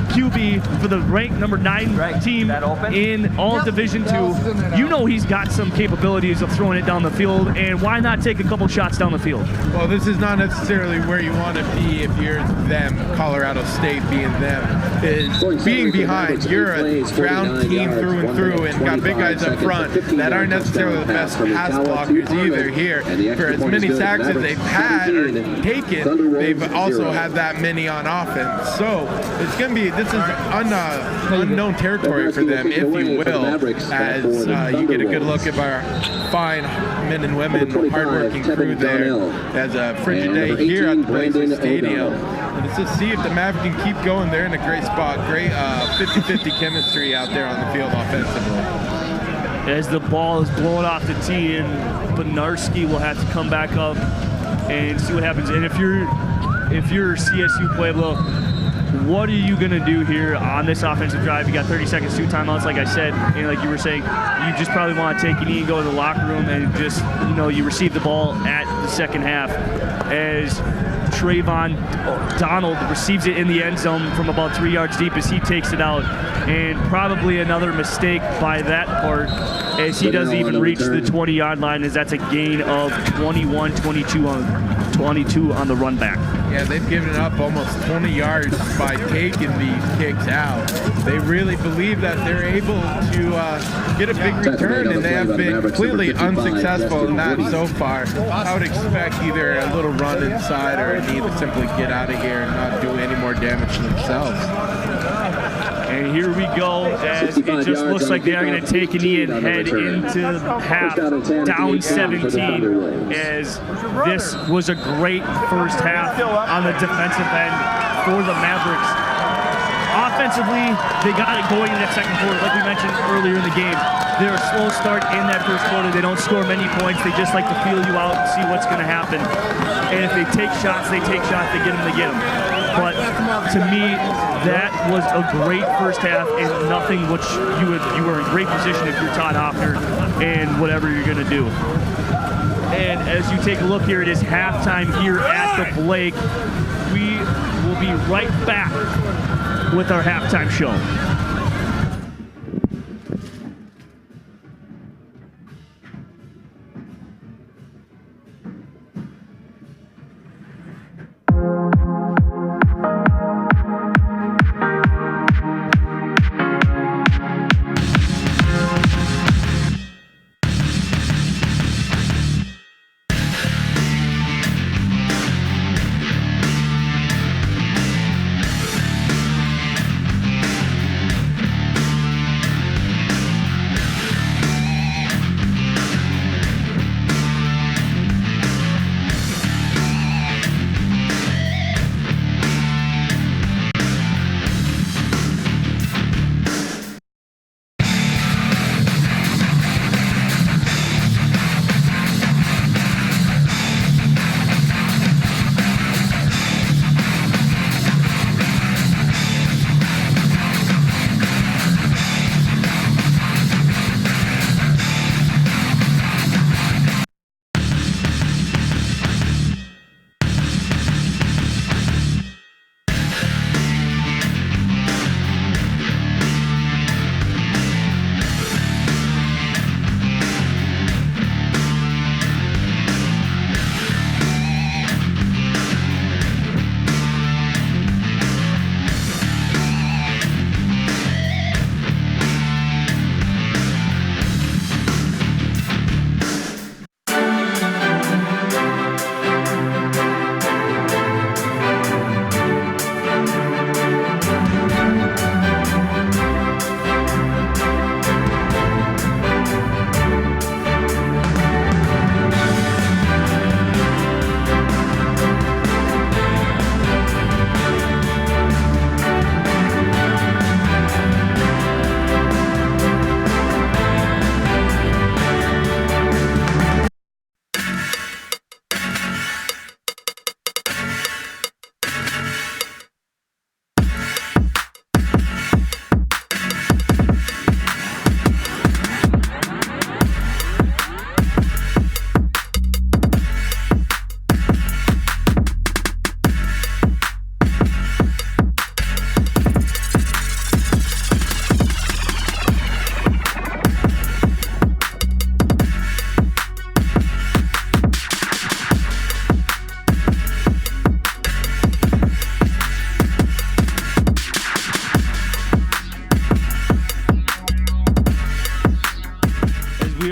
QB for the ranked number 9 team in all Division II. You know he's got some capabilities of throwing it down the field, and why not take a couple shots down the field? Well, this is not necessarily where you want to be if you're them, Colorado State being them. Is being behind. You're a ground team through and through, and got big guys up front that aren't necessarily the best pass blockers either here. For as many sacks as they've had or taken, they've also had that many on offense. So it's going to be, this is unknown territory for them, if you will, as you get a good look at our fine men and women, hardworking crew there as a frigid day here at the Blazers Stadium. And let's just see if the Mavericks can keep going. They're in a great spot. Great 50-50 chemistry out there on the field offensively. As the ball is blowing off the tee, and Benarski will have to come back up and see what happens. And if you're CSU Pueblo, what are you going to do here on this offensive drive? You got 30 seconds, 2 timeouts, like I said, and like you were saying, you just probably want to take a knee and go to the locker room and just, you receive the ball at the second half as Trayvon Donald receives it in the end zone from about 3 yards deep as he takes it out, and probably another mistake by that part as he doesn't even reach the 20-yard line, as that's a gain of 22 on the run back. Yeah, they've given up almost 20 yards by taking these kicks out. They really believe that they're able to get a big return, and they have been completely unsuccessful in that so far. I would expect either a little run inside or a need to simply get out of here and not do any more damage to themselves. And here we go, as it just looks like they are going to take a knee and head into half, down 17, as this was a great first half on the defensive end for the Mavericks. Offensively, they got it going in that second quarter, like we mentioned earlier in the game. They're a slow start in that first quarter. They don't score many points. They just like to feel you out and see what's going to happen. And if they take shots, they take shots. They get them, they get them. But to me, that was a great first half, and nothing which you were in great position if you're Todd Hoffner and whatever you're going to do. And as you take a look here, it is halftime here at the Blake. We will be right back with our halftime show.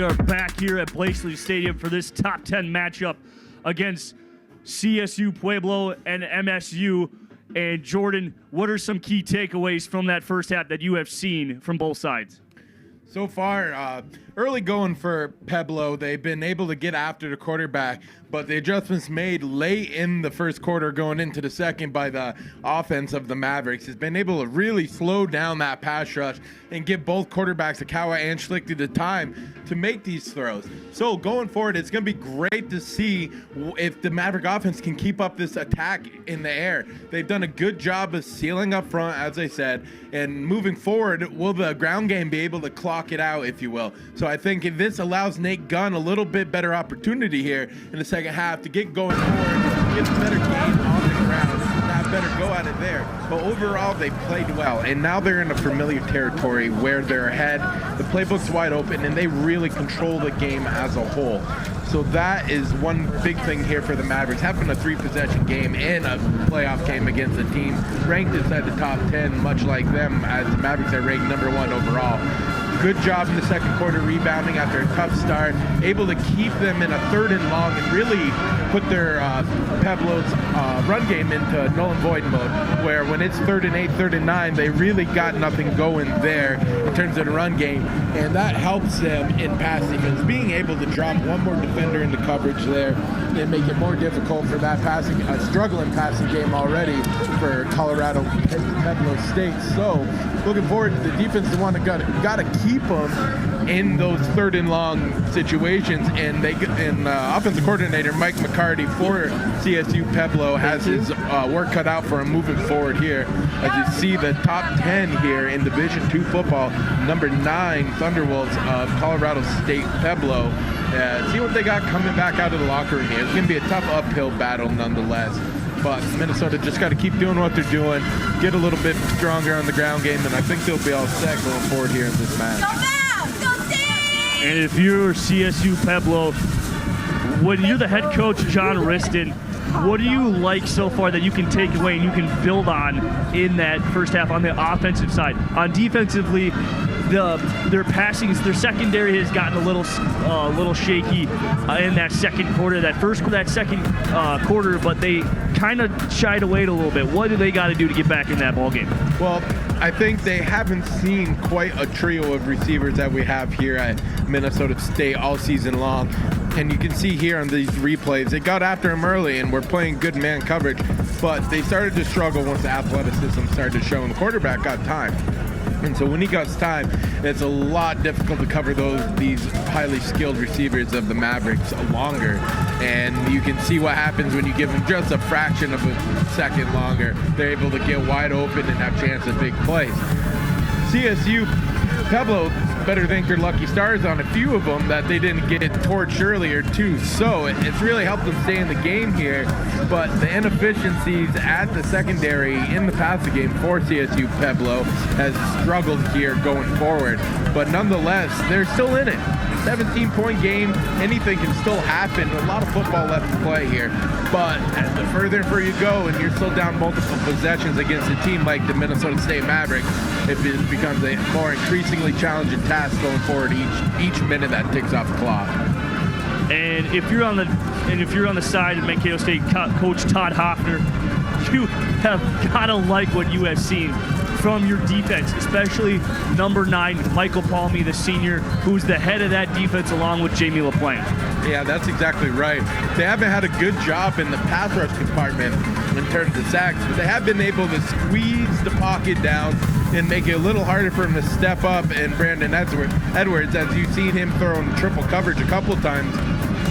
are back here at Blakesley Stadium for this top 10 matchup against CSU Pueblo and MSU. And Jordan, what are some key takeaways from that first half that you have seen from both sides? So far, early going for Pueblo. They've been able to get after the quarterback, but the adjustments made late in the first quarter going into the second by the offense of the Mavericks has been able to really slow down that pass rush and give both quarterbacks, Akawa and Schlichty, the time to make these throws. So going forward, it's going to be great to see if the Maverick offense can keep up this attack in the air. They've done a good job of sealing up front, as I said, and moving forward, will the ground game be able to clock it out, if you will? So I think if this allows Nate Gunn a little bit better opportunity here in the second half to get going forward, get a better game on the ground, have better go at it there. But overall, they played well, and now they're in a familiar territory where they're ahead, the playbook's wide open, and they really control the game as a whole. So that is one big thing here for the Mavericks, having a 3-possession game and a playoff game against a team ranked inside the top 10, much like them, as the Mavericks are ranked number 1 overall. Good job in the second quarter rebounding after a tough start, able to keep them in a 3rd and long and really put their Pueblo's run game into null and void mode, where when it's 3rd and 8, 3rd and 9, they really got nothing going there in terms of the run game, and that helps them in pass defense, being able to drop one more defender into coverage there and make it more difficult for that passing, struggling passing game already for Colorado Pueblo State. So looking forward to the defense, they want to got to keep them in those 3rd and long situations, and offensive coordinator Mike McCarty for CSU Pueblo has his work cut out for him moving forward here. As you see the top 10 here in Division II football, number 9 Thunderwolves of Colorado State Pueblo. See what they got coming back out of the locker room here. It's going to be a tough uphill battle nonetheless. But Minnesota just got to keep doing what they're doing, get a little bit stronger on the ground game, and I think they'll be all set going forward here in this match. Go Mavs! Go Team! And if you're CSU Pueblo, when you're the head coach, John Riston, what do you like so far that you can take away and you can build on in that first half on the offensive side? On defensively, their secondary has gotten a little shaky in that second quarter, that second quarter, but they kind of shied away a little bit. What do they got to do to get back in that ball game? Well, I think they haven't seen quite a trio of receivers that we have here at Minnesota State all season long. And you can see here on these replays, they got after him early and were playing good man coverage, but they started to struggle once the athleticism started to show and the quarterback got time. And so when he gets time, it's a lot difficult to cover these highly skilled receivers of the Mavericks longer. And you can see what happens when you give them just a fraction of a second longer. They're able to get wide open and have chance at big plays. CSU Pueblo better thank their lucky stars on a few of them that they didn't get torched earlier too. So it's really helped them stay in the game here. But the inefficiencies at the secondary in the passing game for CSU Pueblo has struggled here going forward. But nonetheless, they're still in it. 17-point game, anything can still happen. A lot of football left to play here. But the further and further you go and you're still down multiple possessions against a team like the Minnesota State Mavericks, it becomes a more increasingly challenging task going forward each minute that ticks off the clock. And if you're on the side of Mankato State coach Todd Hoffner, you have got to like what you have seen from your defense, especially number 9, Michael Palmy, the senior, who's the head of that defense along with Jamie LaPlante. Yeah, that's exactly right. They haven't had a good job in the pass rush compartment in terms of sacks, but they have been able to squeeze the pocket down and make it a little harder for him to step up. And Brandon Edwards, as you've seen him throw in triple coverage a couple times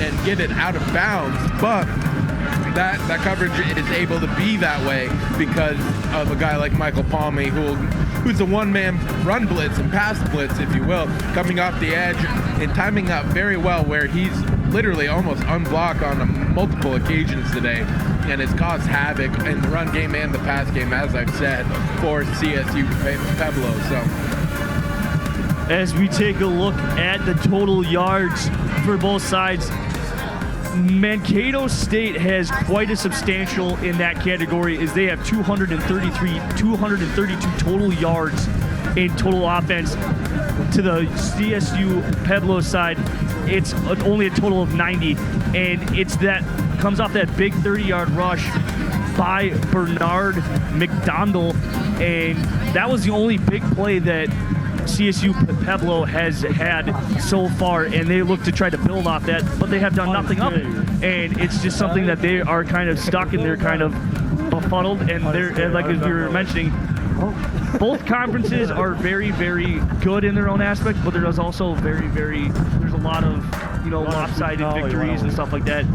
and get it out of bounds, but that coverage is able to be that way because of a guy like Michael Palmy, who's a one-man run blitz and pass blitz, if you will, coming off the edge and timing up very well, where he's literally almost unblocked on multiple occasions today, and has caused havoc in the run game and the pass game, as I've said, for CSU Pueblo. So, as we take a look at the total yards for both sides, Mankato State has quite a substantial in that category, as they have 232 total yards in total offense. to the CSU Pueblo side, it's only a total of 90, and it's that comes off that big 30-yard rush by Bernard McDonald, and that was the only big play that CSU Pueblo has had so far, and they look to try to build off that, but they have done nothing of it. And it's just something that they are kind of stuck and they're kind of befuddled, and they're, like as you were mentioning, both conferences are very, very good in their own aspect, but there's also there's a lot of, lopsided victories and stuff like that.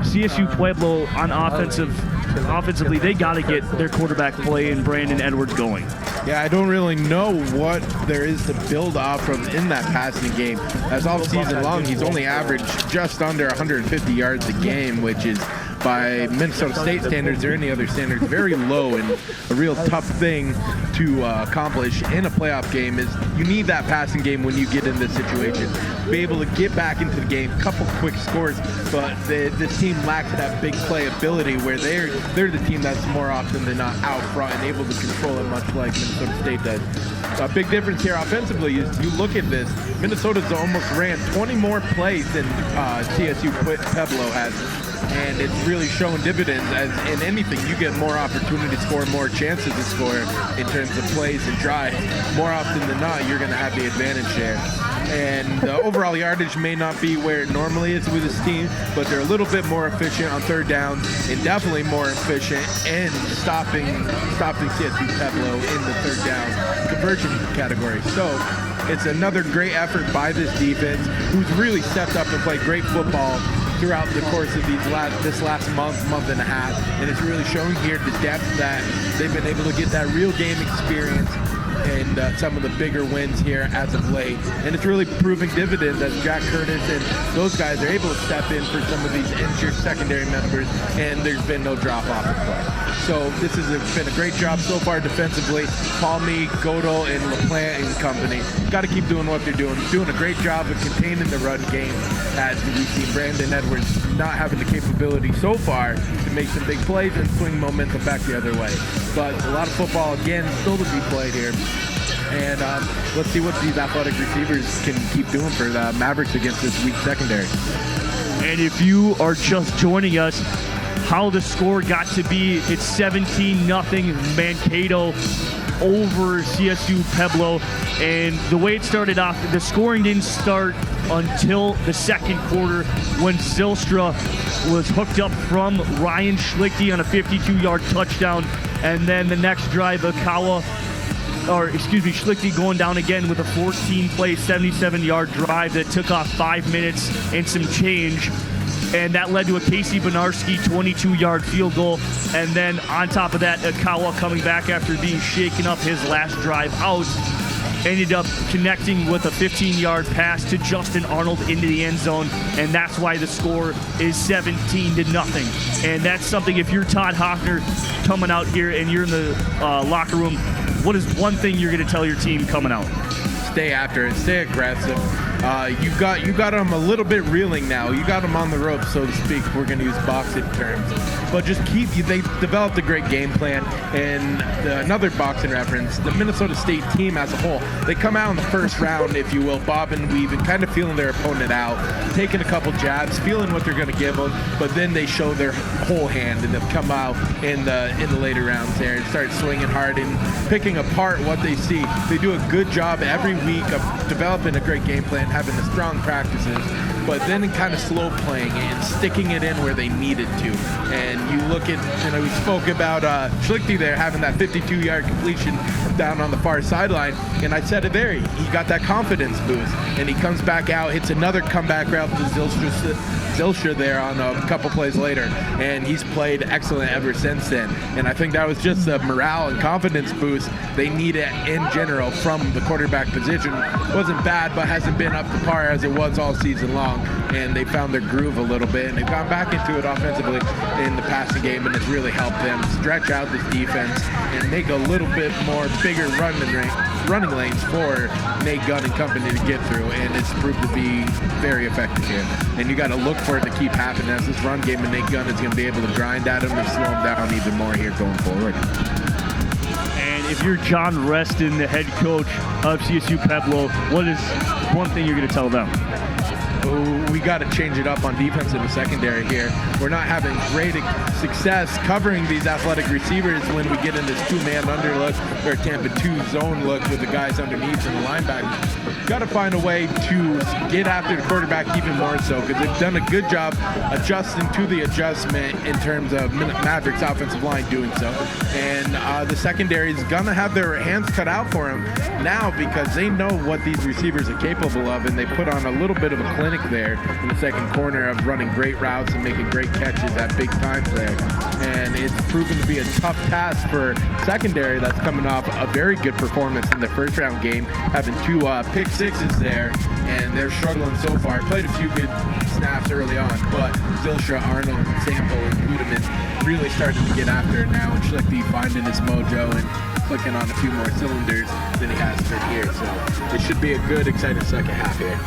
CSU Pueblo on offensively, they got to get their quarterback play and Brandon Edwards going. Yeah, I don't really know what there is to build off from in that passing game. As all season long, he's only averaged just under 150 yards a game, which is, by Minnesota State standards or any other standards, very low, and a real tough thing to accomplish in a playoff game. Is you need that passing game when you get in this situation. Be able to get back into the game, couple quick scores, but this team lacks that big play ability where they're the team that's more often than not out front and able to control it, much like Minnesota State does. A big difference here offensively is you look at this, Minnesota's almost ran 20 more plays than CSU Pueblo has. And it's really showing dividends. As in anything, you get more opportunity to score, more chances to score in terms of plays and drives. More often than not, you're going to have the advantage there. And the overall yardage may not be where it normally is with this team, but they're a little bit more efficient on third down and definitely more efficient in stopping CSU Pueblo in the third down conversion category. So it's another great effort by this defense, who's really stepped up and played great football throughout the course of this last month and a half, and it's really showing here the depth that they've been able to get that real game experience and some of the bigger wins here as of late. And it's really proving dividends as Jack Curtis and those guys are able to step in for some of these injured secondary members, and there's been no drop off of play. So this has been a great job so far defensively. Palmy, Godel, and LaPlante and company got to keep doing what they're doing. Doing a great job of containing the run game, as we see Brandon Edwards not having the capability so far to make some big plays and swing momentum back the other way. But a lot of football, again, still to be played here. And let's see what these athletic receivers can keep doing for the Mavericks against this weak secondary. And if you are just joining us, how the score got to be, it's 17-0 Mankato over CSU Pueblo. And the way it started off, the scoring didn't start until the second quarter when Zylstra was hooked up from Ryan Schlichty on a 52-yard touchdown. And then the next drive, Schlichty going down again with a 14-play, 77-yard drive that took off 5 minutes and some change. And that led to a Casey Benarski 22-yard field goal. And then on top of that, Akawa coming back after being shaken up his last drive out, ended up connecting with a 15-yard pass to Justin Arnold into the end zone. And that's why the score is 17-0. And that's something, if you're Todd Hoffner coming out here and you're in the locker room, what is one thing you're going to tell your team coming out? Stay after it, stay aggressive. You got them a little bit reeling now. You got them on the rope, so to speak. We're going to use boxing terms. But just they developed a great game plan. And another boxing reference, the Minnesota State team as a whole, they come out in the first round, if you will, bob and weave, and kind of feeling their opponent out, taking a couple jabs, feeling what they're going to give them, but then they show their whole hand, and they'll come out in the later rounds there and start swinging hard and picking apart what they see. They do a good job every week of developing a great game plan, having the strong practices, but then kind of slow playing and sticking it in where they need it to. And you look at, we spoke about Schlichty there having that 52-yard completion down on the far sideline, and I said it there, he got that confidence boost, and he comes back out, hits another comeback route to Zylstra there on a couple plays later, and he's played excellent ever since then. And I think that was just a morale and confidence boost they needed in general from the quarterback position. Wasn't bad, but hasn't been up to par as it was all season long, and they found their groove a little bit, and they've gone back into it offensively in the passing game, and it's really helped them stretch out this defense and make a little bit more bigger running lanes for Nate Gunn and company to get through, and it's proved to be very effective here. And you got to look for it to keep happening as this run game, and Nate Gunn is going to be able to grind at him and slow him down even more here going forward. And if you're John Reston, the head coach of CSU Pueblo, what is one thing you're going to tell them? We got to change it up on defense in the secondary here. We're not having great success covering these athletic receivers when we get in this two-man under look or Tampa 2 zone look with the guys underneath and the linebackers. Got to find a way to get after the quarterback even more so, because they've done a good job adjusting to the adjustment in terms of Mavrik's offensive line doing so. And the secondary is going to have their hands cut out for them now, because they know what these receivers are capable of, and they put on a little bit of a clinic there in the second corner of running great routes and making great catches at big times there. And it's proven to be a tough task for secondary that's coming off a very good performance in the first round game, having 2 pick sixes there, and they're struggling so far. Played a few good snaps early on, but Zilstra, Arnold, Sample, and Ludeman really starting to get after it now, and Schlichty finding his mojo and clicking on a few more cylinders than he has been here. So it should be a good, exciting second half here.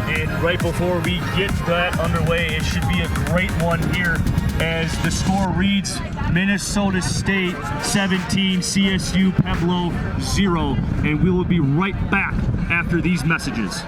And right before we get that underway, it should be a great one here as the score reads Minnesota State 17, CSU Pueblo 0. And we will be right back after these messages.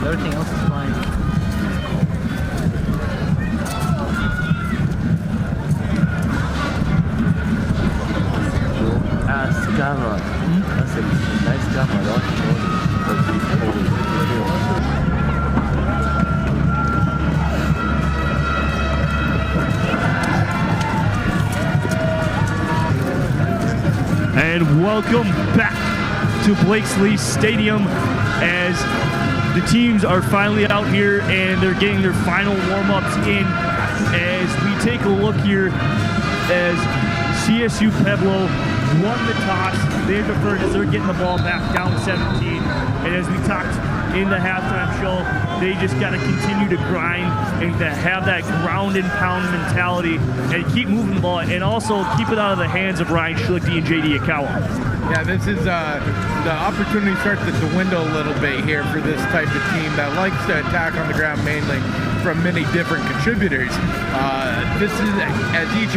Everything else is fine. Gamma. That's a nice gamma. And welcome back to Blakesley Stadium as the teams are finally out here and they're getting their final warm-ups in. As we take a look here as CSU Pueblo won the toss. They deferred as they're getting the ball back down 17. And as we talked in the halftime show, they just got to continue to grind and to have that ground and pound mentality and keep moving the ball and also keep it out of the hands of Ryan Schlichty and JD Akawa. Yeah, this is the opportunity starts to dwindle a little bit here for this type of team that likes to attack on the ground mainly from many different contributors. This is as each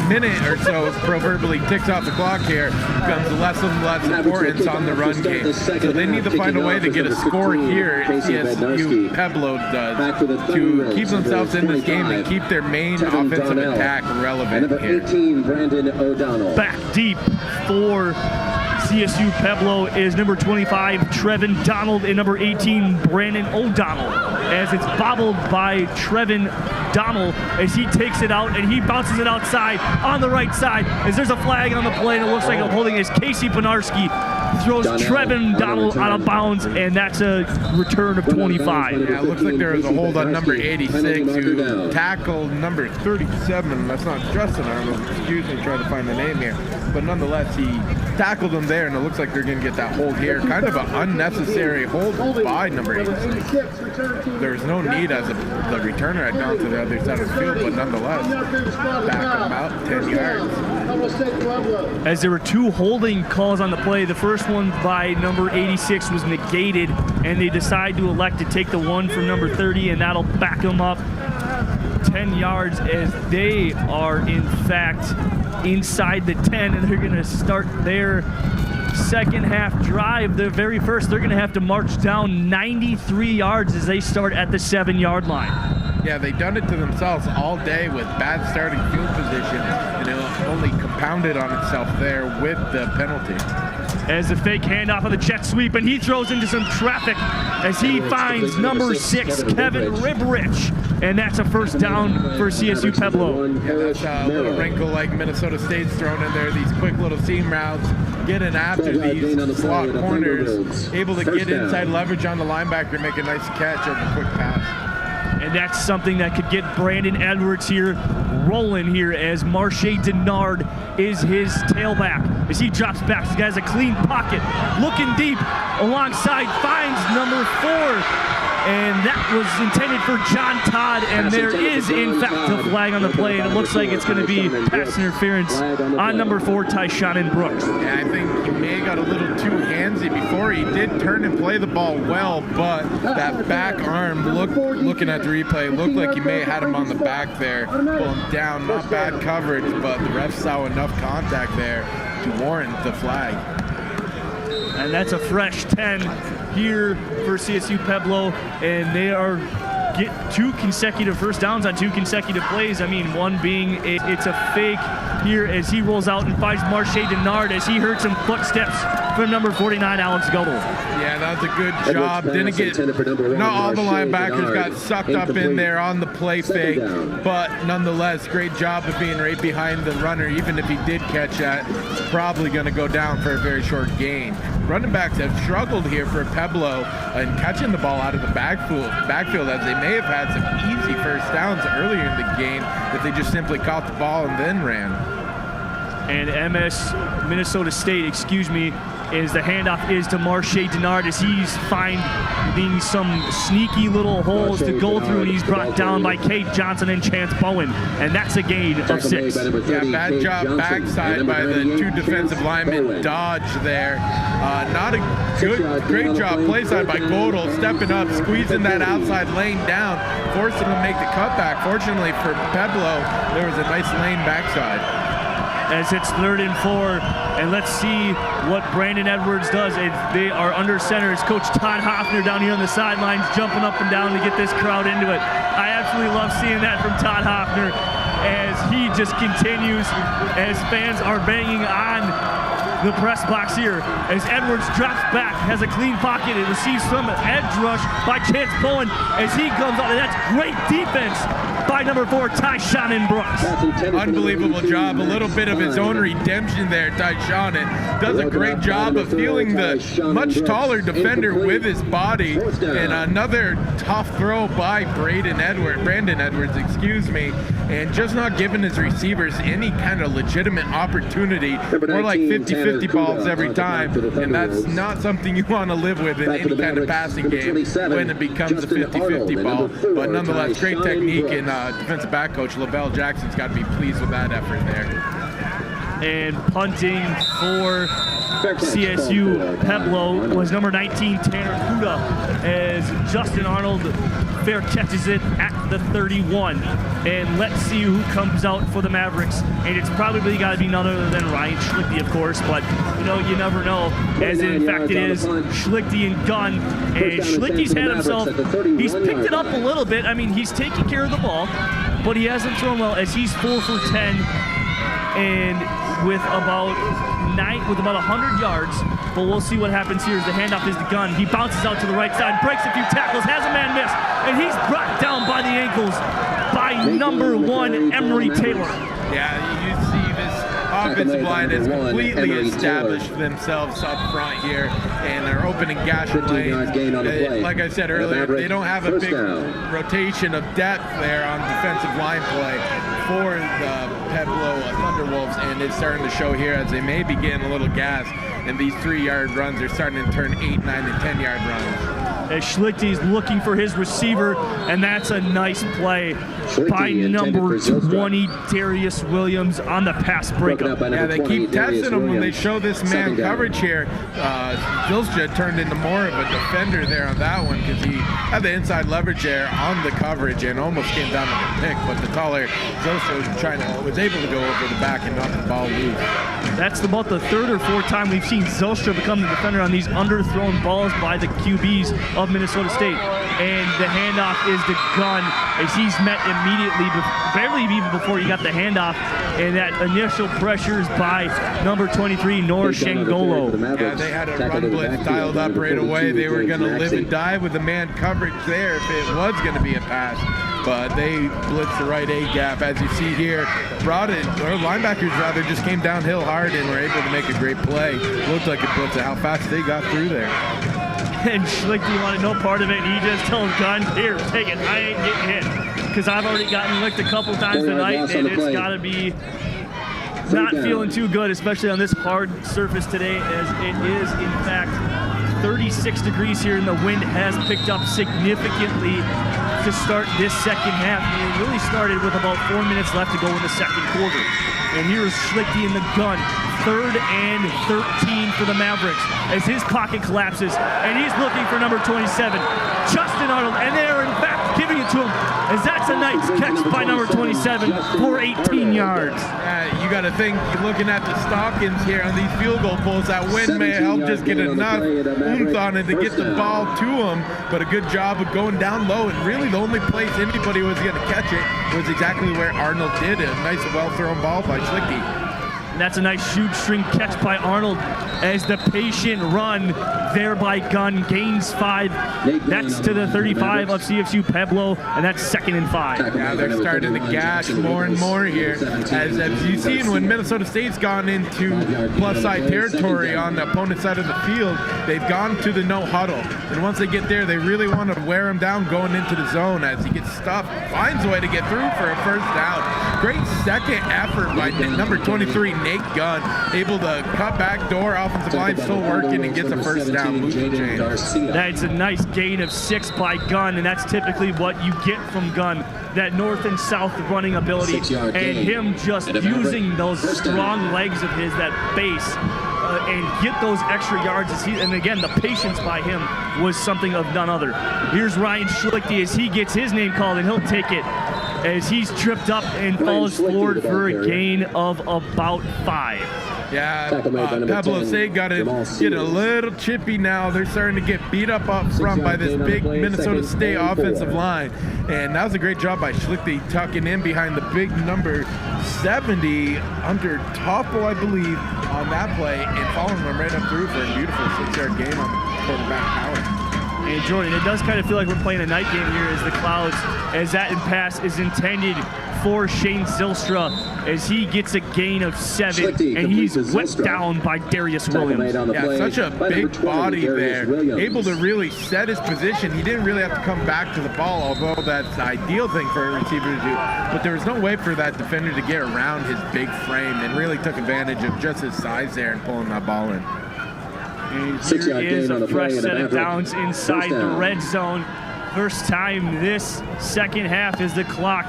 minute or so proverbially ticks off the clock here, becomes less and less importance on the run game. So they need to find a way to get a score here at CSU Pueblo does to keep themselves in this game and keep their main offensive attack relevant Number 18, Brandon O'Donnell. Back deep for CSU Pueblo is number 25, Trevin Donald, and number 18, Brandon O'Donnell. As it's bobbled by Trevin Donald as he takes it out and he bounces it outside on the right side as there's a flag on the play and it looks like a holding as Casey Panarski throws Trevin Donald out of bounds, and that's a return of 25. Yeah, it looks like there was a hold on number 86 who tackled number 37. That's not Justin Arnold. Excuse me, trying to find the name here. But nonetheless, he tackled him there, and it looks like they're going to get that hold here. Kind of an unnecessary hold by number 86. There's no need as the returner had gone to the other side of the field, but nonetheless, back him out 10 yards. As there were two holding calls on the play, the first one by number 86 was negated, and they decide to elect to take the one from number 30, and that'll back them up 10 yards as they are, in fact, inside the 10, and they're going to start their second half drive. The very first, they're going to have to march down 93 yards as they start at the 7-yard line. Yeah, they've done it to themselves all day with bad starting field position, and it only compounded on itself there with the penalty. As the fake handoff of the jet sweep, and he throws into some traffic as he finds number 6, Kevin Ribrich, and that's a first down for CSU Pueblo. Yeah, that's a little wrinkle like Minnesota State's thrown in there, these quick little seam routes, getting after these slot corners, able to get inside leverage on the linebacker, make a nice catch and a quick pass. And that's something that could get Brandon Edwards here rolling here as Marche Denard is his tailback. As he drops back, this guy's a clean pocket, looking deep alongside, finds number 4. And that was intended for John Todd, and there is, in fact, a flag on the play, and it looks like it's going to be pass interference on number 4, Tyshawn Brooks. Yeah, I think he may have got a little too handsy before. He did turn and play the ball well, but that back arm, looking at the replay, looked like he may have had him on the back there, pulling down. Not bad coverage, but the ref saw enough contact there to warrant the flag. And that's a fresh 10 here for CSU Pueblo, and they are get 2 consecutive first downs on 2 consecutive plays. I mean, one being it's a fake here as he rolls out and finds Marche Denard as he heard some footsteps from number 49, Alex Goebel. Yeah, that was a good job. Didn't get, not all the linebackers got sucked up in there on the play fake, but nonetheless, great job of being right behind the runner. Even if he did catch that, it's probably going to go down for a very short gain. Running backs have struggled here for Pueblo and catching the ball out of the backfield as they may have had some easy first downs earlier in the game if they just simply caught the ball and then ran. And Minnesota State, is the handoff is to Marche Denard as he's finding some sneaky little holes to go through, and he's brought down by Kate Johnson and Chance Bowen, and that's a gain of 6. Yeah, bad job backside by the 2 defensive linemen. Dodge there. Not a great job play side by Godel, stepping up, squeezing that outside lane down, forcing him to make the cutback. Fortunately for Pueblo, there was a nice lane backside. as it's 3rd and 4. And let's see what Brandon Edwards does. They are under center. It's Coach Todd Hoffner down here on the sidelines jumping up and down to get this crowd into it. I absolutely love seeing that from Todd Hoffner as he just continues as fans are banging on the press box here as Edwards drops back, has a clean pocket, and receives some edge rush by Chance Bowen as he comes out, and that's great defense by number 4, Tyshawn Brooks. Unbelievable job. A little bit of his own redemption there. Tyshawn does a great job of feeling the much taller defender with his body. And another tough throw by Brandon Edwards, and just not giving his receivers any kind of legitimate opportunity. More like 50-50 balls every time, and that's not something you want to live with in any kind of passing game when it becomes a 50-50 ball. But nonetheless, great technique, and defensive back coach LaBelle Jackson's got to be pleased with that effort there. And punting for CSU Pueblo was number 19, Tanner Kuda, as Justin Arnold fair catches it at the 31. And let's see who comes out for the Mavericks. And it's probably got to be none other than Ryan Schlichty, of course, but you never know, as in fact it is Schlichty and Gunn. And Schlichty's had himself, he's picked it up a little bit. I mean, he's taking care of the ball, but he hasn't thrown well as he's 4 for 10 and with about 100 yards. But we'll see what happens here as the handoff is to Gunn. He bounces out to the right side, breaks a few tackles, has a man miss, and he's brought down by the ankles by number 1, Emery Taylor. Yeah, you see this offensive line has completely established themselves up front here, and they're opening gash lanes. Like I said earlier, they don't have a big rotation of depth there on defensive line play for the Pueblo Thunderwolves, and it's starting to show here as they may be getting a little gas, and these 3-yard runs are starting to turn 8, 9, and 10-yard runs. As Schlichty's looking for his receiver, and that's a nice play by number 20, Darius Williams, on the pass breakup. Yeah, they keep testing him when they show this man coverage here. Zilstra turned into more of a defender there on that one because he had the inside leverage there on the coverage and almost came down to the pick, but the taller Zilstra was able to go over the back and knock the ball loose. That's about the 3rd or 4th time we've seen Zilstra become the defender on these underthrown balls by the QBs of Minnesota State. And the handoff is to Gunn as he's met immediately, barely even before he got the handoff. And that initial pressure is by number 23, Nor Shangolo. Yeah, they had a run blitz dialed up right away. They were going to live and die with the man coverage there if it was going to be a pass. But they blitzed the right A gap, as you see here. Linebackers rather just came downhill hard and were able to make a great play. Looked like a blitz at how fast they got through there. And Schlichty wanted no part of it, and he just tells Gunn, here, take it, I ain't getting hit. Because I've already gotten licked a couple times tonight, and it's got to be not feeling too good, especially on this hard surface today, as it is, in fact, 36 degrees here, and the wind has picked up significantly to start this second half. And it really started with about 4 minutes left to go in the second quarter. And here's Schlichty in the gun. 3rd and 13 for the Mavericks as his pocket collapses, and he's looking for number 27, Justin Arnold, and they're in fact giving it to him as that's a nice catch by number 27 for 18 yards. You got to think, looking at the stockings here on these field goal posts, that wind may help just get enough oomph on it to get the ball to him, but a good job of going down low, and really the only place anybody was going to catch it was exactly where Arnold did it. A nice well-thrown ball by Schlichty. That's a nice shoestring catch by Arnold as the patient run there by Gunn gains 5. That's to the 35 of CSU Pueblo, and that's 2nd and 5. Yeah, they're starting to gash more and more here. As you've seen, when Minnesota State's gone into plus-side territory on the opponent's side of the field, they've gone to the no huddle. And once they get there, they really want to wear him down going into the zone as he gets stuffed, finds a way to get through for a first down. Great second effort by number 23, Nate Gunn, able to cut back door, offensive line still working, and gets a first down. That's a nice gain of 6 by Gunn, and that's typically what you get from Gunn, that north and south running ability, and him just using those strong legs of his, that base, and get those extra yards. And again, the patience by him was something of none other. Here's Ryan Schlichty as he gets his name called, and he'll take it as he's tripped up and falls forward for a gain of about 5. Yeah, Pueblo State got to get a little chippy now. They're starting to get beat up front by this big Minnesota State offensive line. And that was a great job by Schlichty tucking in behind the big number 70 under Topple, I believe, on that play and following them right up through for a beautiful 6-yard gain on quarterback power. And Jordan, it does kind of feel like we're playing a night game here as the Clouds, as that pass is intended for Shane Zylstra, as he gets a gain of 7, and he's whipped down by Darius Williams. Yeah, such a big body there, able to really set his position. He didn't really have to come back to the ball, although that's the ideal thing for a receiver to do. But there was no way for that defender to get around his big frame, and really took advantage of just his size there and pulling that ball in. And here is a fresh set of downs inside the red zone. First time this second half as the clock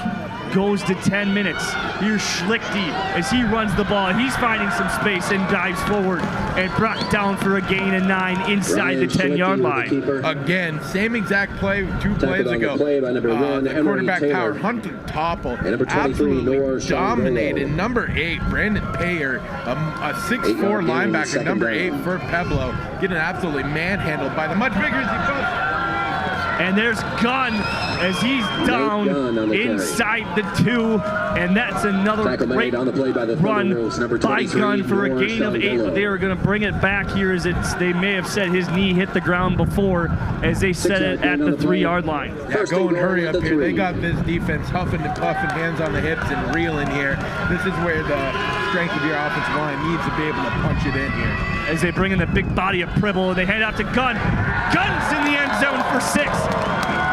goes to 10 minutes. Here's Schlichty as he runs the ball. He's finding some space and dives forward and brought down for a gain of 9 inside the 10-yard line. Again, same exact play 2 plays ago. The quarterback power, Hunter Topple, absolutely dominated. Number 8, Brandon Payer, a 6'4 linebacker, number 8 for Pueblo, getting absolutely manhandled by the much bigger as he And there's Gunn as he's down inside the 2, and that's another great run by Gunn for a gain of 8. But they are going to bring it back here as they may have said his knee hit the ground before as they set it at the 3-yard line. Yeah, go and hurry up here. They got this defense huffing and puffing, hands on the hips and reeling here. This is where the strength of your offensive line needs to be able to punch it in here. As they bring in the big body of Pribble, they hand out to Gunn. Gunn's in the end zone for 6.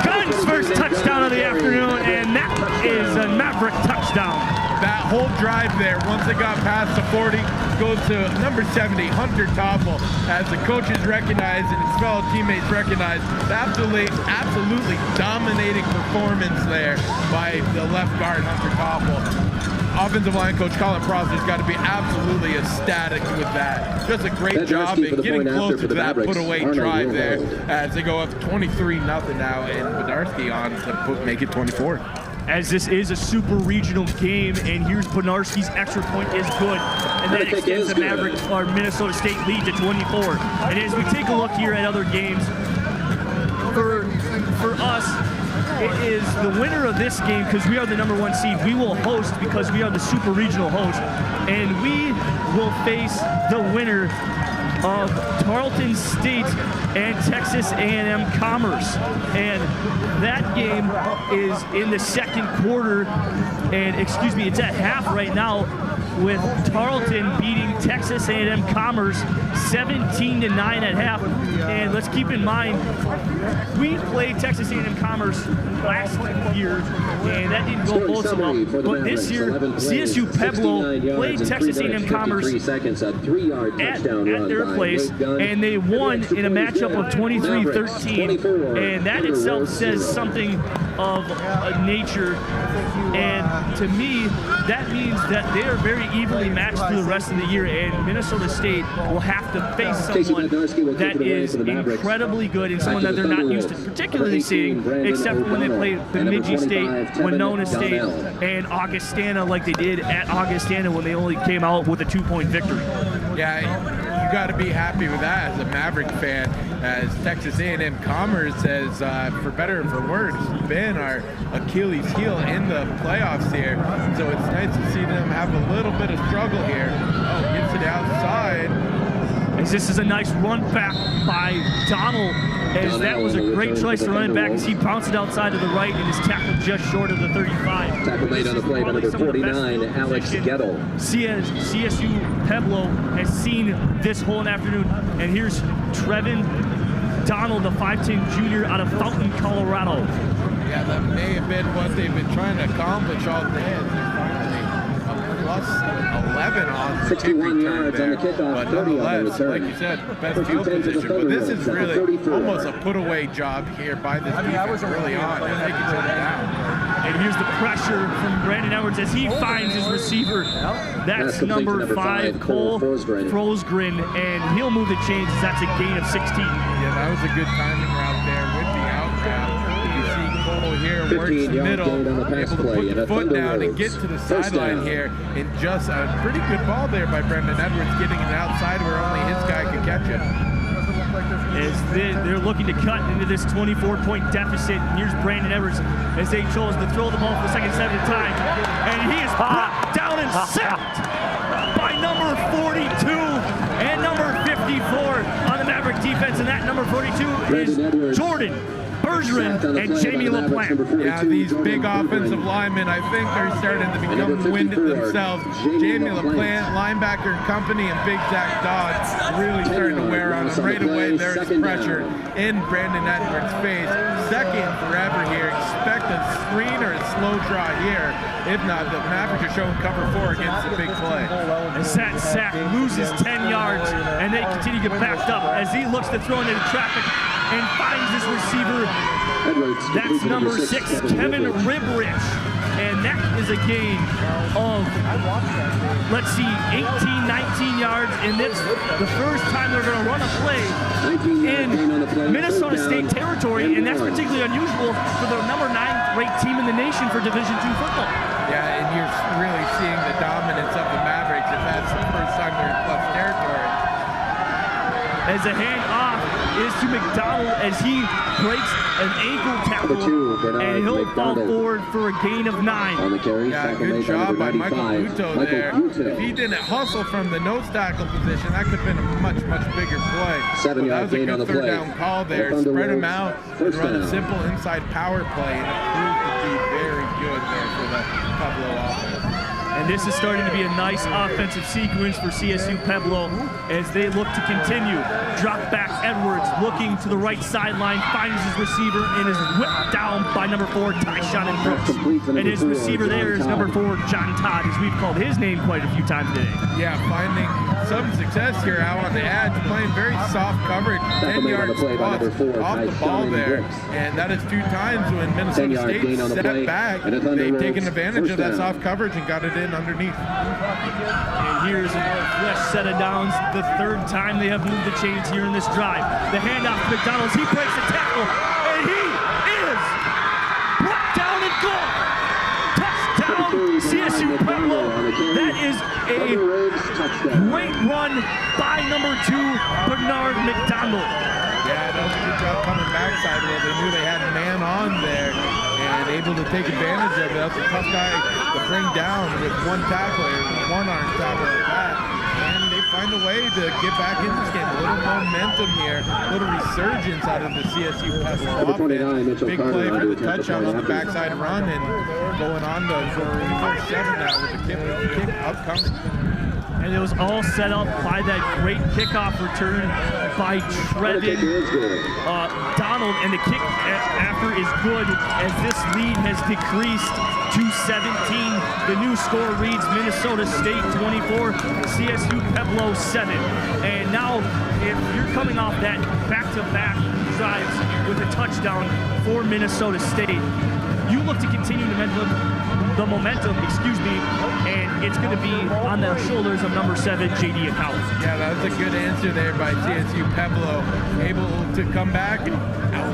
Gunn's first touchdown of the afternoon, and that is a MAVRIK touchdown. That whole drive there, once it got past the 40, goes to number 70, Hunter Topple, as the coaches recognize and his fellow teammates recognize the absolutely dominating performance there by the left guard, Hunter Topple. Offensive line coach Colin Prosser's got to be absolutely ecstatic with that. Just a great job in getting close to that put-away drive there as they go up 23-0 now, and Bednarski on to make it 24. As this is a super regional game, and here's Bednarski's extra point is good, and that extends the MAVRIK or Minnesota State lead to 24. And as we take a look here at other games, for us, it is the winner of this game, because we are the number 1 seed. We will host because we are the super regional host, and we will face the winner of Tarleton State and Texas A&M Commerce. And that game is in the second quarter, and it's at half right now, with Tarleton beating Texas A&M Commerce 17-9 at half. And let's keep in mind, we played Texas A&M Commerce last year, and that didn't go both so well. But this year, CSU Pueblo played Texas A&M Commerce at their place, and they won in a matchup of 23-13. And that itself says something of a nature. And to me, that means that they are very evenly matched through the rest of the year, and Minnesota State will have to face someone that is incredibly good and someone that they're not used to particularly seeing, except for when they play Bemidji State, Winona State, and Augustana, like they did at Augustana when they only came out with a 2-point victory. Yeah, you got to be happy with that as a MAVRIK fan, as Texas A&M Commerce has, for better or for worse, been our Achilles heel in the playoffs here. So it's nice to see them have a little bit of struggle here. Oh, gets it outside. As this is a nice run back by Donald, as that was a great choice to run it back, as he bounced it outside to the right and is tackled just short of the 35. Tackle made on the play by number 49, Alex Gettle. CSU Pueblo has seen this whole afternoon, and here's Trevin Donald, the 5'10" junior out of Fountain, Colorado. Yeah, that may have been what they've been trying to accomplish all day. Plus 11 on 61 yards on the kickoff, but 30 on the nonetheless, return. like you said, best field position. But this is really almost a put-away job here by this defense early on as they can turn it down. And here's the pressure from Brandon Edwards as he finds his receiver. That's number 5, Cole Frosgren, and he'll move the chains as that's a gain of 16. Yeah, that was a good timing route there with the out route. You see Cole here works 15 the yard middle, gain on the pass able to play, put and the a foot Thunder down and Roads. get to the First sideline down. here. And just a pretty good ball there by Brendan Edwards, getting it outside where only his guy could catch it. As they're looking to cut into this 24-point deficit. And here's Brandon Edwards as they chose to throw the ball for the second set of the time. And he is brought down and sacked by number 42 and number 54 on the Maverick defense. And that number 42 is Jordan Bergeron and Jamie LaPlante. Yeah, these big offensive linemen, I think they're starting to become winded themselves. Jamie LaPlante, linebacker and company, and Big Zach Dodds really starting to wear on them. Right away, there's pressure in Brandon Edwards' face. Second forever here. Expect a screen or a slow draw here. If not, the Mavericks are showing cover 4 against the big play. As that sack loses 10 yards, and they continue to get backed up as he looks to throw into traffic and finds his receiver. That's number 6, Kevin Ribrich. And that is a gain of, let's see, 18, 19 yards. And it's the first time they're going to run a play in Minnesota State territory. And that's particularly unusual for the number 9 ranked team in the nation for Division II football. Yeah, and you're really seeing the dominance of the Mavericks if that's the first time they're in plus territory. As a handoff is to McDonald as he breaks an ankle tackle, and he'll fall forward for a gain of 9. On the carry, Yeah, good job by Michael Buto there. If he didn't hustle from the nose tackle position, that could have been a much, much bigger play. 7 That yard was a gain on good the third play. down call there. The Thunder Spread them Roads, out and first run a down. simple inside power play, and it proved to be very good there for the Pueblo offense. And this is starting to be a nice offensive sequence for CSU Pueblo as they look to continue. Drop back Edwards looking to the right sideline, finds his receiver and is whipped down by number 4, Tyshawn and Brooks. And his receiver there is number 4, John Todd, as we've called his name quite a few times today. Yeah, finding some success here out on the edge, playing very soft coverage, 10-yard spots off the ball there. And that is 2 times when Minnesota State stepped back. They've taken advantage of that soft coverage and got it in underneath. And here's another fresh set of downs, the 3rd time they have moved the chains here in this drive. The handoff to McDonald's, he breaks the tackle, and he is brought down and gone. Touchdown, CSU Pueblo. That is a great run by number 2, Bernard McDonald. Yeah, that was a good job coming backside where they knew they had a man on there and able to take advantage of it. That's a tough guy to bring down with one tackler, one arm tackle like that. And they find a way to get back in this game. A little momentum here, a little resurgence out of the CSU Pueblo offense. Big play for the touchdown on the backside run and going on to 24-7 now with the kick upcoming. And it was all set up by that great kickoff return by Trevin Donald. And the kick after is good as this lead has decreased to 17. The new score reads Minnesota State 24, CSU Pueblo 7. And now if you're coming off that back-to-back drives with a touchdown for Minnesota State, you look to continue the momentum, and it's going to be on the shoulders of number 7, J.D. Akawa. Yeah, that was a good answer there by CSU Pueblo, able to come back and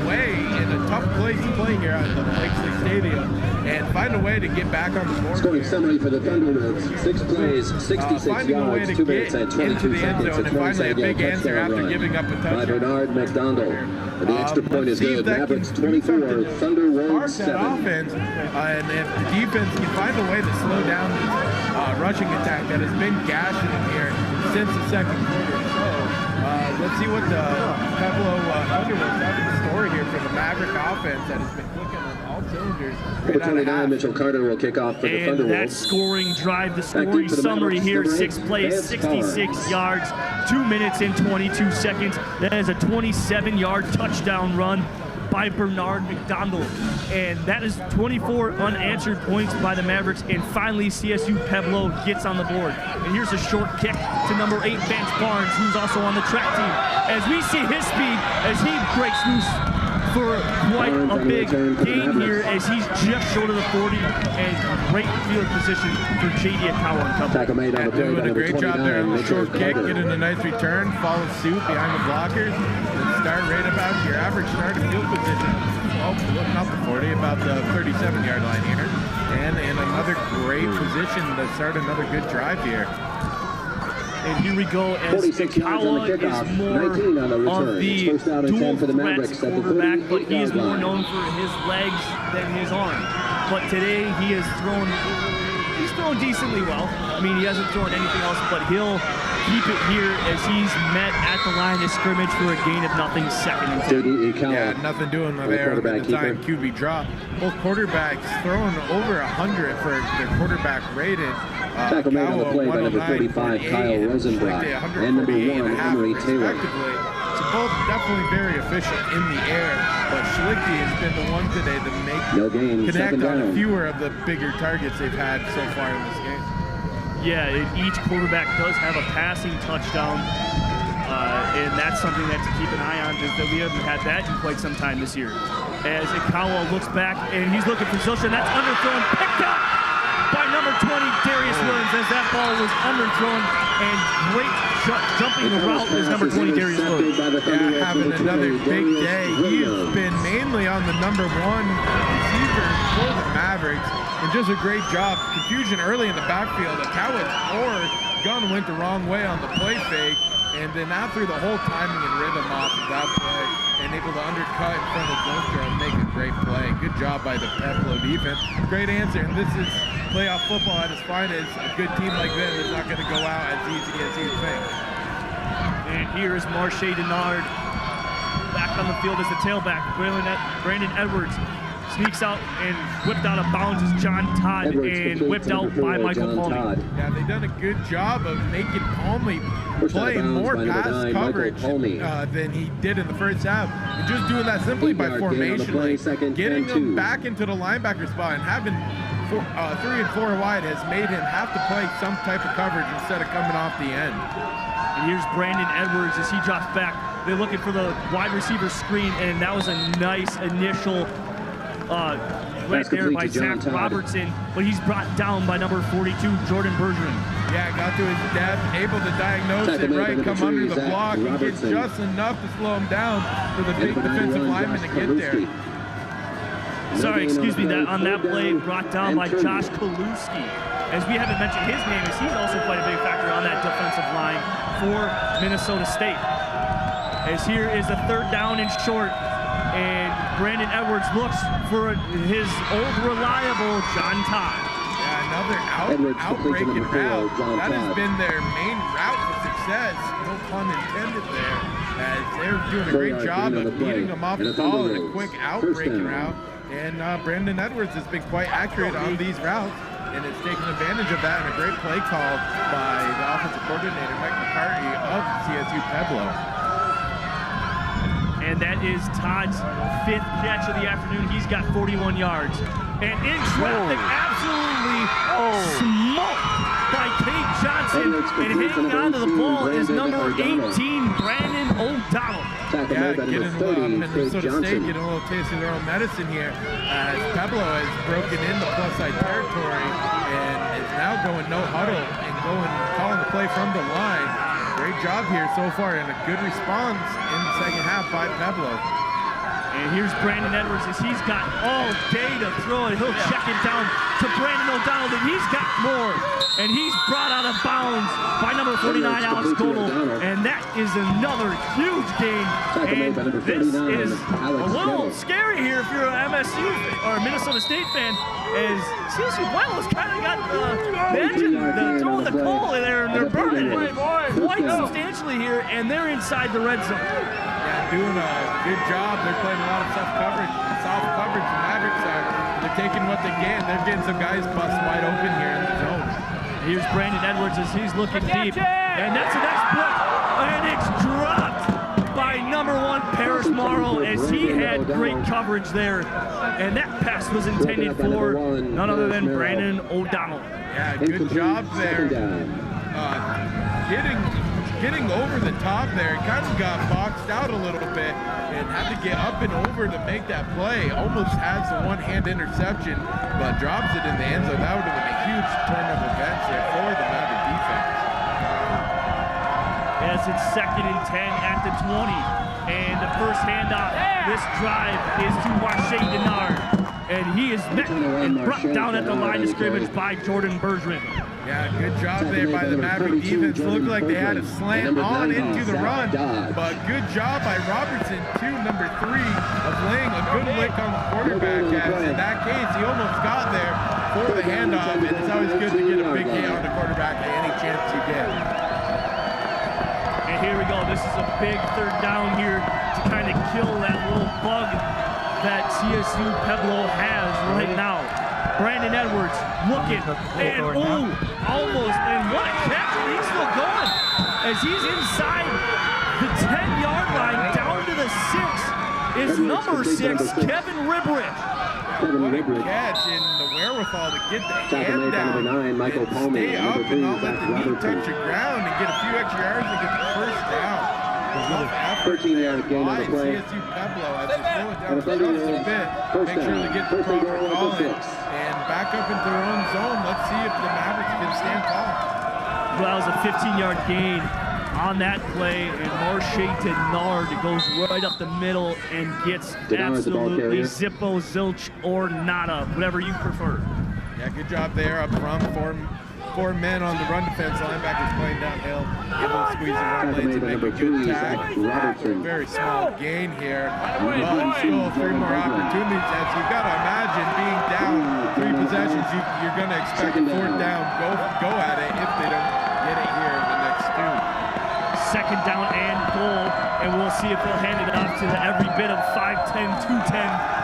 away in a tough place to play here at the Blakesley Stadium and find a way to get back on the board. Scoring summary for the Thunder Roads, 6 plays, 66 finding a way yards, to 2 minutes get and 22 into the end seconds. zone and finally a big answer after giving up a touchdown. By Bernard McDonald. And the extra point is good. Mavericks 24, Thunder Roads 7. Offense, and if the defense can find a way to slow down this rushing attack that has been gashing them here since the second quarter. So let's see what the Pueblo Thunder Roads have in store here for the Maverick offense that has been clicking on all cylinders. Number 29, Mitchell Carter will kick off for the Thunder And that Roads. scoring drive, the scoring summary here, 6 plays, 66 yards, 2 minutes and 22 seconds. That is a 27-yard touchdown run by Bernard McDonald. And that is 24 unanswered points by the Mavericks. And finally, CSU Pueblo gets on the board. And here's a short kick to number 8, Vance Barnes, who's also on the track team. As we see his speed as he breaks loose for quite a big gain here as he's just short of the 40, and great field position for J.D. Akawa and company. Tackle made on the play by Doing a number great job 29, there on the Mitchell short kick, Carter. getting a nice return, follow suit behind the blockers, and start right about your average start of field position. not the 40, about the 37-yard line here. And in another great position to start another good drive here. And here we go as 46 yards on the Ikawa kickoff, is more 19 on the return. of the It's first down and 10 dual for the threat Mavericks at the quarterback, but he is 48-yard more line. known for his legs than his arm. But today he's thrown decently well. I mean, he hasn't thrown anything else, but he'll keep it here as he's met at the line of scrimmage for a gain of nothing, 2nd and 10. Yeah, nothing doing there at the time. QB draw. Both quarterbacks throwing over 100 for their quarterback rated. Tackle made on the play by number 35, Kyle Rosenbrock, and number 1, Emery Taylor. So both definitely very efficient in the air, but Schlichty has been the one today to connect on fewer of the bigger targets they've had so far in this game. Yeah, each quarterback does have a passing touchdown, and that's something that to keep an eye on, because we haven't had that in quite some time this year. As Ikawa looks back, and he's looking for Zilstra, and that's underthrown, picked up by number 20, Darius Williams, as that ball was underthrown, and great jumping the route is number 20, Darius Williams. Yeah, having another big day. He has been mainly on the number 1 receiver for the Mavericks, and just a great job. Confusion early in the backfield. Ikawa's gun went the wrong way on the play fake, and then now threw the whole timing and rhythm off of that play, and able to undercut in front of Zilstra and make a great play. Good job by the Pueblo defense. Great answer, and this is playoff football at its finest. A good team like this is not going to go out as easy as you think. And here is Marche Denard back on the field as the tailback. Brandon Edwards sneaks out and whipped out of bounds as John Todd, and whipped out by Michael Palmy. Yeah, they've done a good job of making Palmy play more pass coverage than he did in the first half. And just doing that simply by formation, getting him back into the linebacker spot and having 3 and 4 wide has made him have to play some type of coverage instead of coming off the end. And here's Brandon Edwards as he drops back. They're looking for the wide receiver screen, and that was a nice initial right there by Zach Robertson, but he's brought down by number 42, Jordan Bergeron. Yeah, got to his depth, able to diagnose it right, come under the block, and get just enough to slow him down for the big defensive lineman to get there. Sorry, excuse me, that on that play brought down by Josh Kaluski. As we haven't mentioned his name, as he's also quite a big factor on that defensive line for Minnesota State. As here is a 3rd down and short, and Brandon Edwards looks for his old reliable John Todd. Yeah, another outbreaking route. That has been their main route to success. No pun intended there. As they're doing a great job of beating them off the ball in a quick outbreaking route. And Brandon Edwards has been quite accurate on these routes, and has taken advantage of that, and a great play call by the offensive coordinator, Mike McCarthy of CSU Pueblo. And that is Todd's 5th catch of the afternoon. He's got 41 yards. And in traffic, absolutely smoked by Kate Johnson. And hanging onto the ball is number 18, Brandon O'Donnell. Yeah, getting Minnesota State getting a little taste of their own medicine here, as Pueblo has broken into plus side territory and is now going no huddle and calling the play from the line. Great job here so far, and a good response in the second half by Pueblo. And here's Brandon Edwards as he's got all day to throw it. He'll check it down to Brandon O'Donnell, and he's got more. And he's brought out of bounds by number 49, Alex Godel. And that is another huge gain. And this is a little scary here if you're an MSU or a Minnesota State fan, as CSU Pueblo has kind of got the engine, throwing the coal in there, and they're burning it quite substantially here, and they're inside the red zone. Yeah, doing a good job. They're playing a lot of soft coverage. The Mavericks are. They're taking what they get. They're getting some guys bust wide open here in the zone. Here's Brandon Edwards as he's looking deep. And that's the next blitz. And it's dropped by number 1, Paris Morrow, as he had great coverage there. And that pass was intended for none other than Brandon O'Donnell. Yeah, good job there. Getting over the top there, kind of got boxed out a little bit and had to get up and over to make that play. Almost has the one-hand interception, but drops it in the end zone. That would have been a huge turn of events there for the Maverick defense. As as it's 2nd and 10 at the 20. And the first handoff this drive is to Marche Denard. And he is met and brought down at the line of scrimmage by Jordan Bergeron. Yeah, good job there by the Maverick defense. Looked like they had a slant on into the run, but good job by Robertson, number 3, of laying a good lick on the quarterback. As in that case, he almost got there for the handoff, and it's always good to get a big hit on the quarterback at any chance you get. And here we go. This is a big 3rd down here to kind of kill that little bug that CSU Pueblo has right now. Brandon Edwards looking, and almost, and what a catch, and he's still going as he's inside the 10-yard line, down to the 6 is number 6, Kevin Ribrich. What a catch, and the wherewithal to get the hand down and stay up and not let the knee touch the ground and get a few extra yards and get the first down. 13-yard gain on the play. CSU Pueblo as they slow it down just a bit. Make sure they get the proper call in and back up into their own zone. Let's see if the Mavericks can stand tall. Well, it was a 15-yard gain on that play, and Marche Denard goes right up the middle and gets absolutely zippo, zilch, or nada, whatever you prefer. Yeah, good job there up front. Four men on the run defense. Linebackers playing downhill, able to squeeze the run lanes and make a good tackle. Very small gain here, but still 3 more opportunities. As you got to imagine, being down 3 possessions, you're going to expect a 4th down. Go at it if they don't get it here in the next 2. 2nd down and goal, and we'll see if they'll hand it off to the every bit of 5'10", 210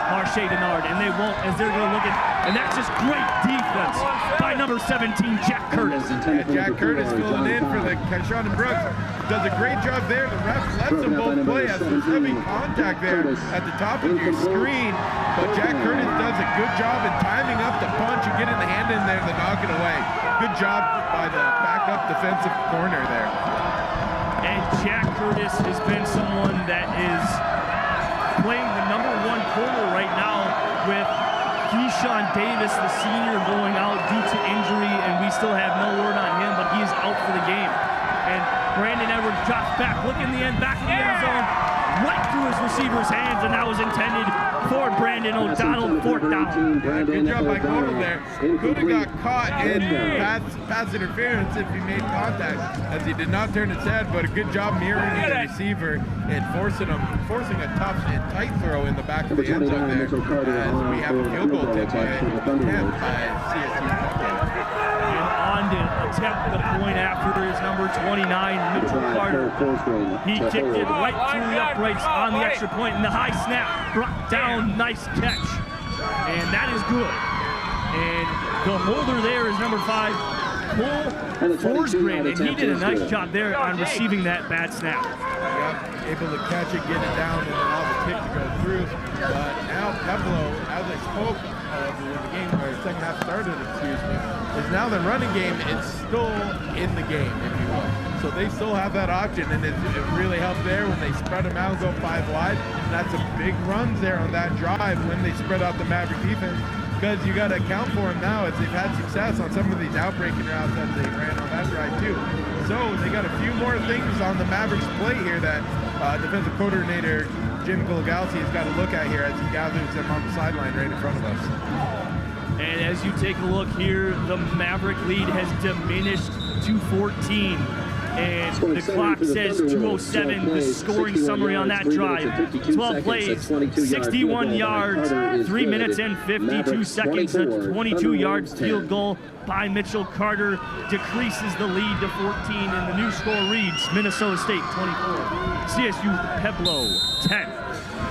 Marche Denard, and they won't, as they're going to look at, and that's just great defense by number 17, Jack Curtis. Yeah, Jack Curtis filling in for the Keyshawn Brooks. Does a great job there. The ref lets them both play as there's heavy contact there at the top of your screen, but Jack Curtis does a good job in timing up the punch and getting the hand in there to knock it away. Good job by the backup defensive corner there. And Jack Curtis has been someone that is playing the number 1 corner right now with Keyshawn Davis, the senior, going out due to injury, and we still have no word on him, but he is out for the game. And Brandon Edwards drops back, look in the end, back in the end zone, right through his receiver's hands, and that was intended for Brandon O'Donnell, 4th down. Yeah, good job by Godel there. Could have got caught in pass interference if he made contact, as he did not turn his head, but a good job mirroring the receiver and forcing a tough and tight throw in the back of the end zone there, as we have a field goal attempt by CSU Pueblo. On to attempt the point after is number 29, Mitchell Carter. He kicked it right through the uprights on the extra point, and the high snap brought down, nice catch. And that is good. And the holder there is number 5, Cole Forsgren, and he did a nice job there on receiving that bad snap. Yep, able to catch it, get it down, and allow the kick to go through. But now Pueblo, as I spoke of when the game, or the second half started, is now the running game is still in the game, if you will. So they still have that option, and it really helped there when they spread them out, go 5 wide. And that's some big runs there on that drive when they spread out the Maverick defense, because you got to account for them now as they've had success on some of these outbreaking routes that they ran on that drive too. So they got a few more things on the Mavericks plate here that defensive coordinator Jim Goligalsi has got to look at here as he gathers them on the sideline right in front of us. And as you take a look here, the Maverick lead has diminished to 14. And the clock says 2:07, the scoring summary on that drive. 12 plays, 61 yards, 3 minutes and 52 seconds. A 22 yards field goal by Mitchell Carter decreases the lead to 14, and the new score reads Minnesota State 24, CSU Pueblo 10.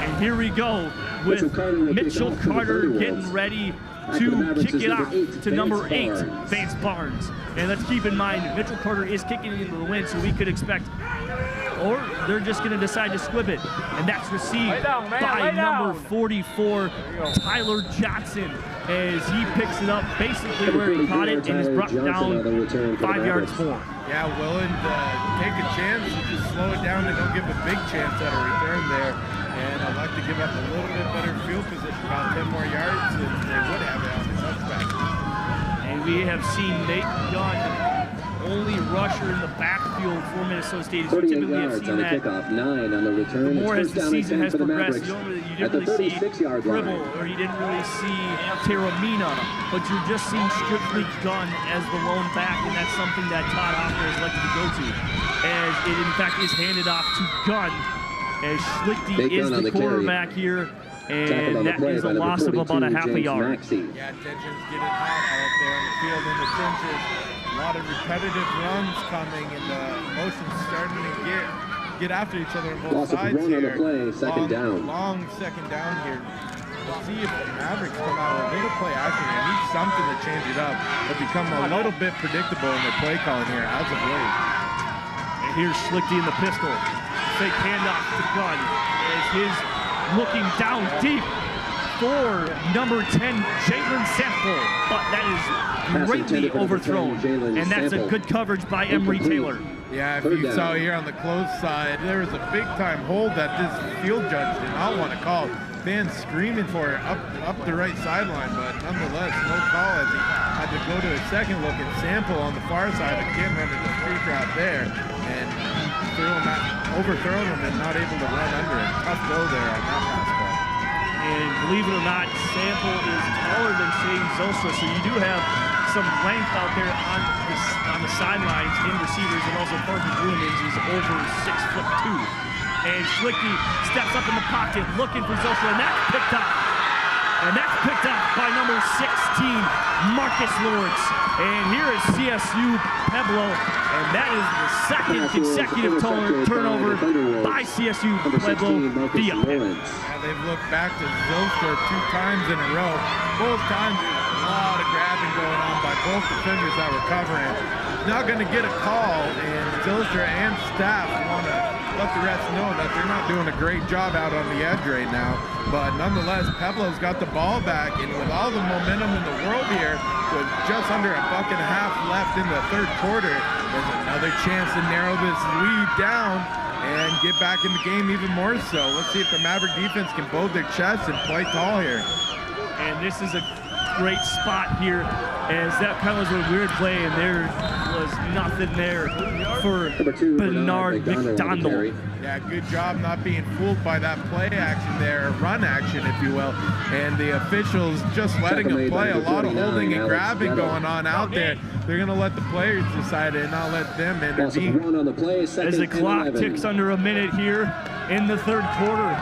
And here we go with Mitchell Carter getting ready to kick it off to number 8, Vance Barnes. And let's keep in mind, Mitchell Carter is kicking into the wind, so we could expect, or they're just going to decide to squib it. And that's received by number 44, Tyler Johnson, as he picks it up basically where he caught it and is brought down 5 yards more. Yeah, willing to take a chance and just slow it down and don't give a big chance at a return there. And I'd like to give up a little bit better field position, about 10 more yards, and they would have it on the touchback. And we have seen Nate Gunn only rusher in the backfield for Minnesota State. As you 48 typically have yards seen on the that kickoff, 9 on the return. more as It's the first down and season 10 has for the progressed. Mavericks You at the didn't really see 36-yard Gribble, line. or you didn't really see Terramina, but you're just seeing strictly Gunn as the lone back, and that's something that Todd Hoffman has elected to go to, as it in fact is handed off to Gunn, as Schlichty Big is Gunn on the the carry. quarterback here, Tackled on and the that play is by a number loss of 42, about a half a James yard. Maxey. Yeah, tension's getting hot out there on the field in the trenches. A lot of repetitive runs coming, and the motion's starting to get after each other on both Loss of sides one on here. the play, second down. Long second down here. Let's see if the Mavericks come out with a little play action. They need something to change it up. They've become a little bit predictable in their play calling here as of late. And here's Schlichty in the pistol. Fake handoff to Gunn as his looking down deep for number 10, Jalen Sample. But that is greatly overthrown. And that's a good coverage by Emory Taylor. Yeah, if Third you down. saw here on the close side, there was a big-time hold that this field judge did not want to call. Fans screaming for it up the right sideline, but nonetheless, no call as he had to go to a second look and Sample on the far side, again running the street route there, and overthrown him and not able to run under it. Tough go there on that pass play. And believe it or not, Sample is taller than Shane Zosa, so you do have some length out there on the sidelines in receivers, and also Parker Grumans is over 6'2". And Schlichty steps up in the pocket looking for Zosa, and that's picked up. And that's picked up by number 16, Marcus Lawrence. And here is CSU Pueblo, and that is the second consecutive turnover by CSU Pueblo via pick. Yeah, they've looked back to Zilster 2 times in a row. Both times there's a lot of grabbing going on by both defenders that were covering. Not going to get a call, and Zilster and staff want to let the refs know that they're not doing a great job out on the edge right now. But nonetheless, Pueblo's got the ball back, and with all the momentum in the world here, with just under a buck and a half left in the third quarter, there's another chance to narrow this lead down and get back in the game even more so. Let's see if the Maverick defense can bode their chests and play tall here. And this is a great spot here, as that kind of was a weird play, and there was nothing there for Bernard McDonald. Yeah, good job not being fooled by that play action there, run action, if you will. And the officials just letting them play. A lot of holding and grabbing going on out there. They're going to let the players decide it and not let them intervene. As the clock ticks under a minute here in the third quarter.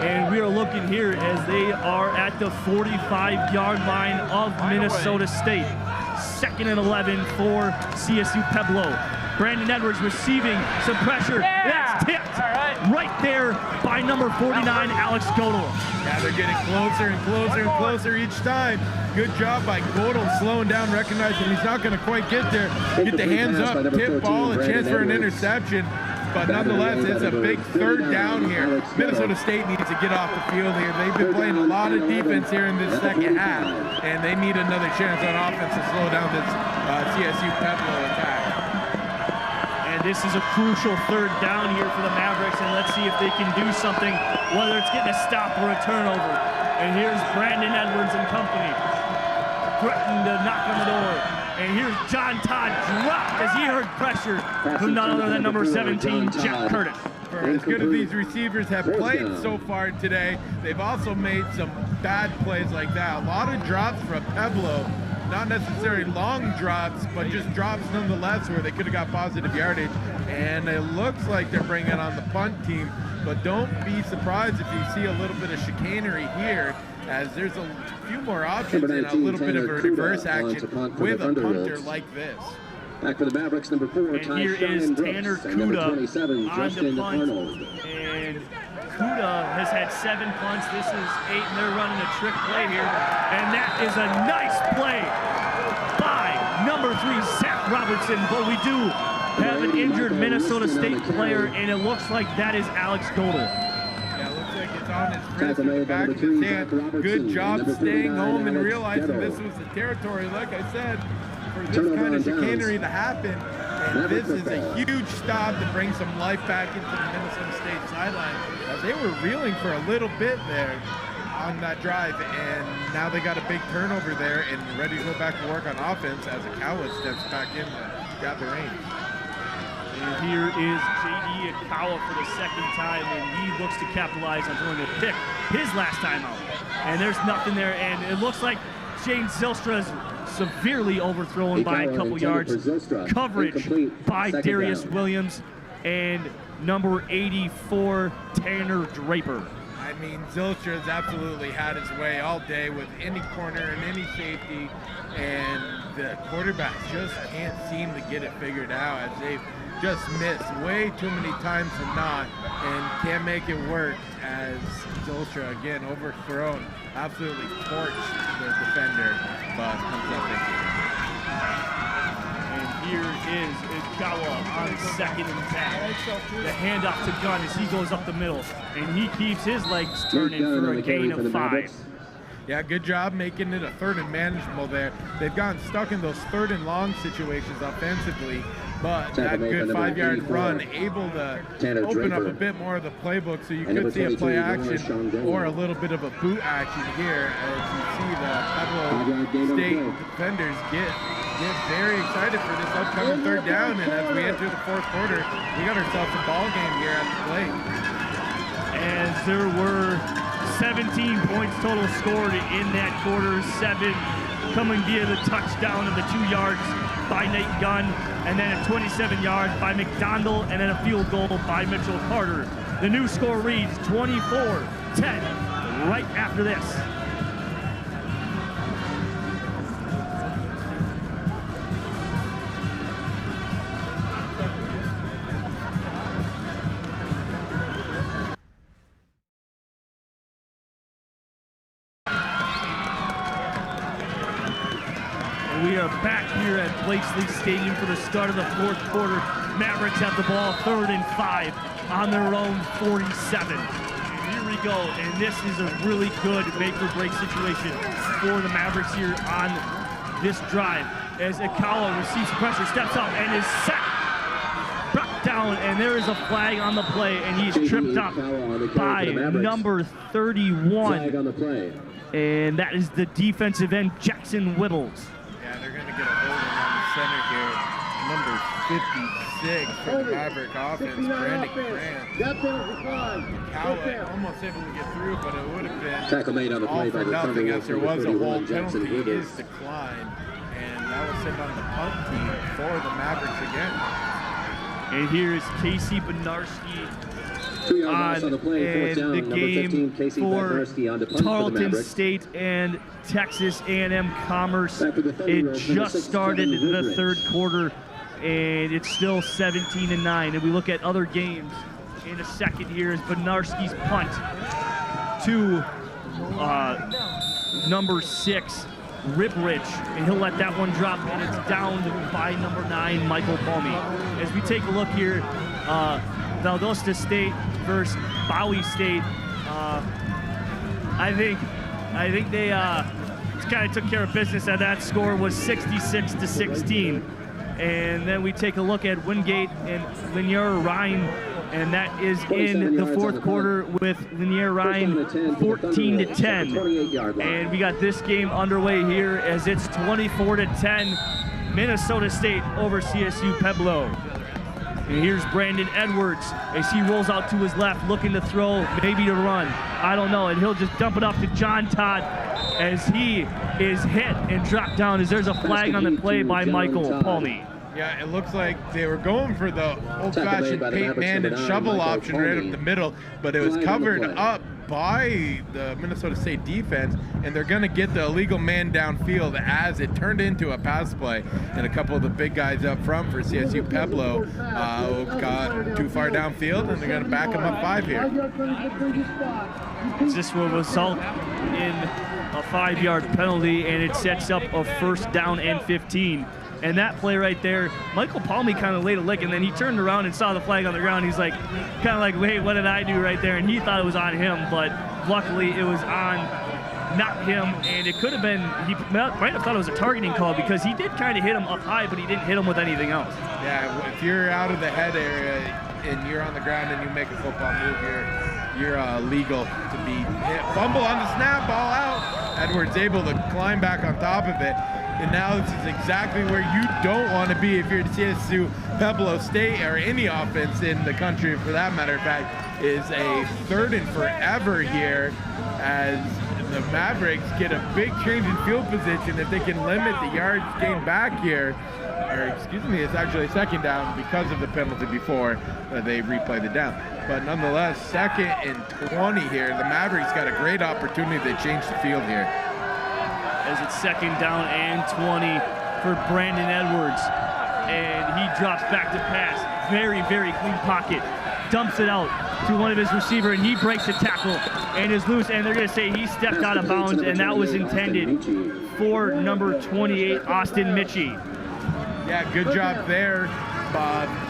And we are looking here as they are at the 45-yard line of Minnesota State. 2nd and 11 for CSU Pueblo. Brandon Edwards receiving some pressure. That's tipped right there by number 49, Alex Godel. Yeah, they're getting closer and closer and closer each time. Good job by Godel slowing down, recognizing he's not going to quite get there. Get the hands up, tip ball, a chance for an interception. But nonetheless, it's a big third down here. Minnesota State needs to get off the field here. They've been playing a lot of defense here in this second half, and they need another chance on offense to slow down this CSU Pueblo attack. And this is a crucial third down here for the Mavericks, and let's see if they can do something, whether it's getting a stop or a turnover. And here's Brandon Edwards and company, threatening to knock on the door. And here's John Todd dropped as he heard pressure from none other than number 17, Jack Curtis. For as good as these receivers have played so far today, they've also made some bad plays like that. A lot of drops from Pueblo, not necessarily long drops, but just drops nonetheless where they could have got positive yardage. And it looks like they're bringing on the punt team, but don't be surprised if you see a little bit of chicanery here, as there's a few more options and a little bit of a reverse action with a punter like this. Back for the Mavericks, number 4, And here is Tanner Kuda on the punt. And Kuda has had 7 punts. This is 8, and they're running a trick play here. And that is a nice play by number 3, Zach Robertson. But we do have an injured Minnesota State player, and it looks like that is Alex Godel. On his wrist in the back of his hand. Good job staying home and realizing this was the territory, like I said, for this kind of chicanery to happen. And this is a huge stop to bring some life back into the Minnesota State sideline, as they were reeling for a little bit there on that drive, and now they got a big turnover there and ready to go back to work on offense as Akawa steps back in grab the reins. And here is J.D. Akawa for the second time, and he looks to capitalize on throwing a pick his last time out. And there's nothing there, and it looks like Shane Zylstra is severely overthrown by a couple yards. Coverage by Darius Williams and number 84, Tanner Draper. I mean, Zylstra has absolutely had his way all day with any corner and any safety, and the quarterbacks just can't seem to get it figured out as they've just missed way too many times than not and can't make it work as Zylstra, again, overthrown, absolutely torched the defender, but comes up empty. And here is Akawa on 2nd and 10. The handoff to Gunn as he goes up the middle, and he keeps his legs turning for a gain of 5. Yeah, good job making it a 3rd and manageable there. They've gotten stuck in those 3rd and long situations offensively, but that good 5-yard run able to open up a bit more of the playbook, so you could see a play action or a little bit of a boot action here as you see the Pueblo State defenders get very excited for this upcoming 3rd down, and as we enter the 4th quarter, we got ourselves a ball game here at the plate. As there were 17 points total scored in that quarter, 7 coming via the touchdown of the 2 yards by Nate Gunn, and then a 27-yard by McDonald, and then a field goal by Mitchell Carter. The new score reads 24-10 right after this. We are back here at Blakesley Stadium for the start of the 4th quarter. Mavericks have the ball 3rd and 5 on their own 47. And here we go, and this is a really good make-or-break situation for the Mavericks here on this drive. As Akawa receives pressure, steps up, and is sacked. Brought down, and there is a flag on the play, and he's tripped up by number 31. And that is the defensive end, Jackson Wibbles. They're going to get a holding on the center here. Number 56 for the Maverick offense, Brandon Grant. Cowley almost able to get through, but it would have been tackle made on the play by the nothing as there was a hold. Jackson Penalty is declined, and that was sent on the punt team for the Mavericks again. And here is Casey Benarski 2 yards on the play, and down, the game 15, Casey for on the punt Tarleton for the State and Texas A&M Commerce. Thunder, It just 6-7 started the Woodridge. 3rd quarter, and it's still 17-9. And we look at other games in a second here as Benarski's punt to number 6, Ripridge, and he'll let that one drop, and it's down by number 9, Michael Palmy. As we take a look here, Valdosta State versus Bowie State. I think they kind of took care of business, and that score was 66-16. And then we take a look at Wingate and Lanier Rhine, and that is in the 4th quarter with Lanier Rhine 14-10. And we got this game underway here as it's 24-10, Minnesota State over CSU Pueblo. And here's Brandon Edwards as he rolls out to his left, looking to throw, maybe to run. I don't know, and he'll just dump it off to John Todd as he is hit and dropped down as there's a flag on the play by Michael Palmy. Yeah, it looks like they were going for the old-fashioned paint man and shovel option right up the middle, but it was covered up by the Minnesota State defense, and they're going to get the illegal man downfield as it turned into a pass play, and a couple of the big guys up front for CSU Pueblo got too far downfield, and they're going to back them up 5 here. This will result in a 5-yard penalty, and it sets up a 1st down and 15. And that play right there, Michael Palmy kind of laid a lick, and then he turned around and saw the flag on the ground. He's like, kind of like, wait, what did I do right there? And he thought it was on him, but luckily it was on not him. And it could have been, he might have thought it was a targeting call because he did kind of hit him up high, but he didn't hit him with anything else. Yeah, if you're out of the head area and you're on the ground and you make a football move, you're legal to be hit. Fumble on the snap, ball out. Edwards able to climb back on top of it. And now this is exactly where you don't want to be if you're CSU Pueblo State or any offense in the country, for that matter of fact, is a 3rd and forever here as the Mavericks get a big change in field position if they can limit the yards gained back here. Or excuse me, it's actually 2nd down because of the penalty before they replay the down. But nonetheless, 2nd and 20 here. The Mavericks got a great opportunity to change the field here. As it's 2nd down and 20 for Brandon Edwards. And he drops back to pass. Very, very clean pocket. Dumps it out to one of his receivers, and he breaks the tackle and is loose. And they're going to say he stepped out of bounds, and that was intended for number 28, Austin Mitchie. Yeah, good job there,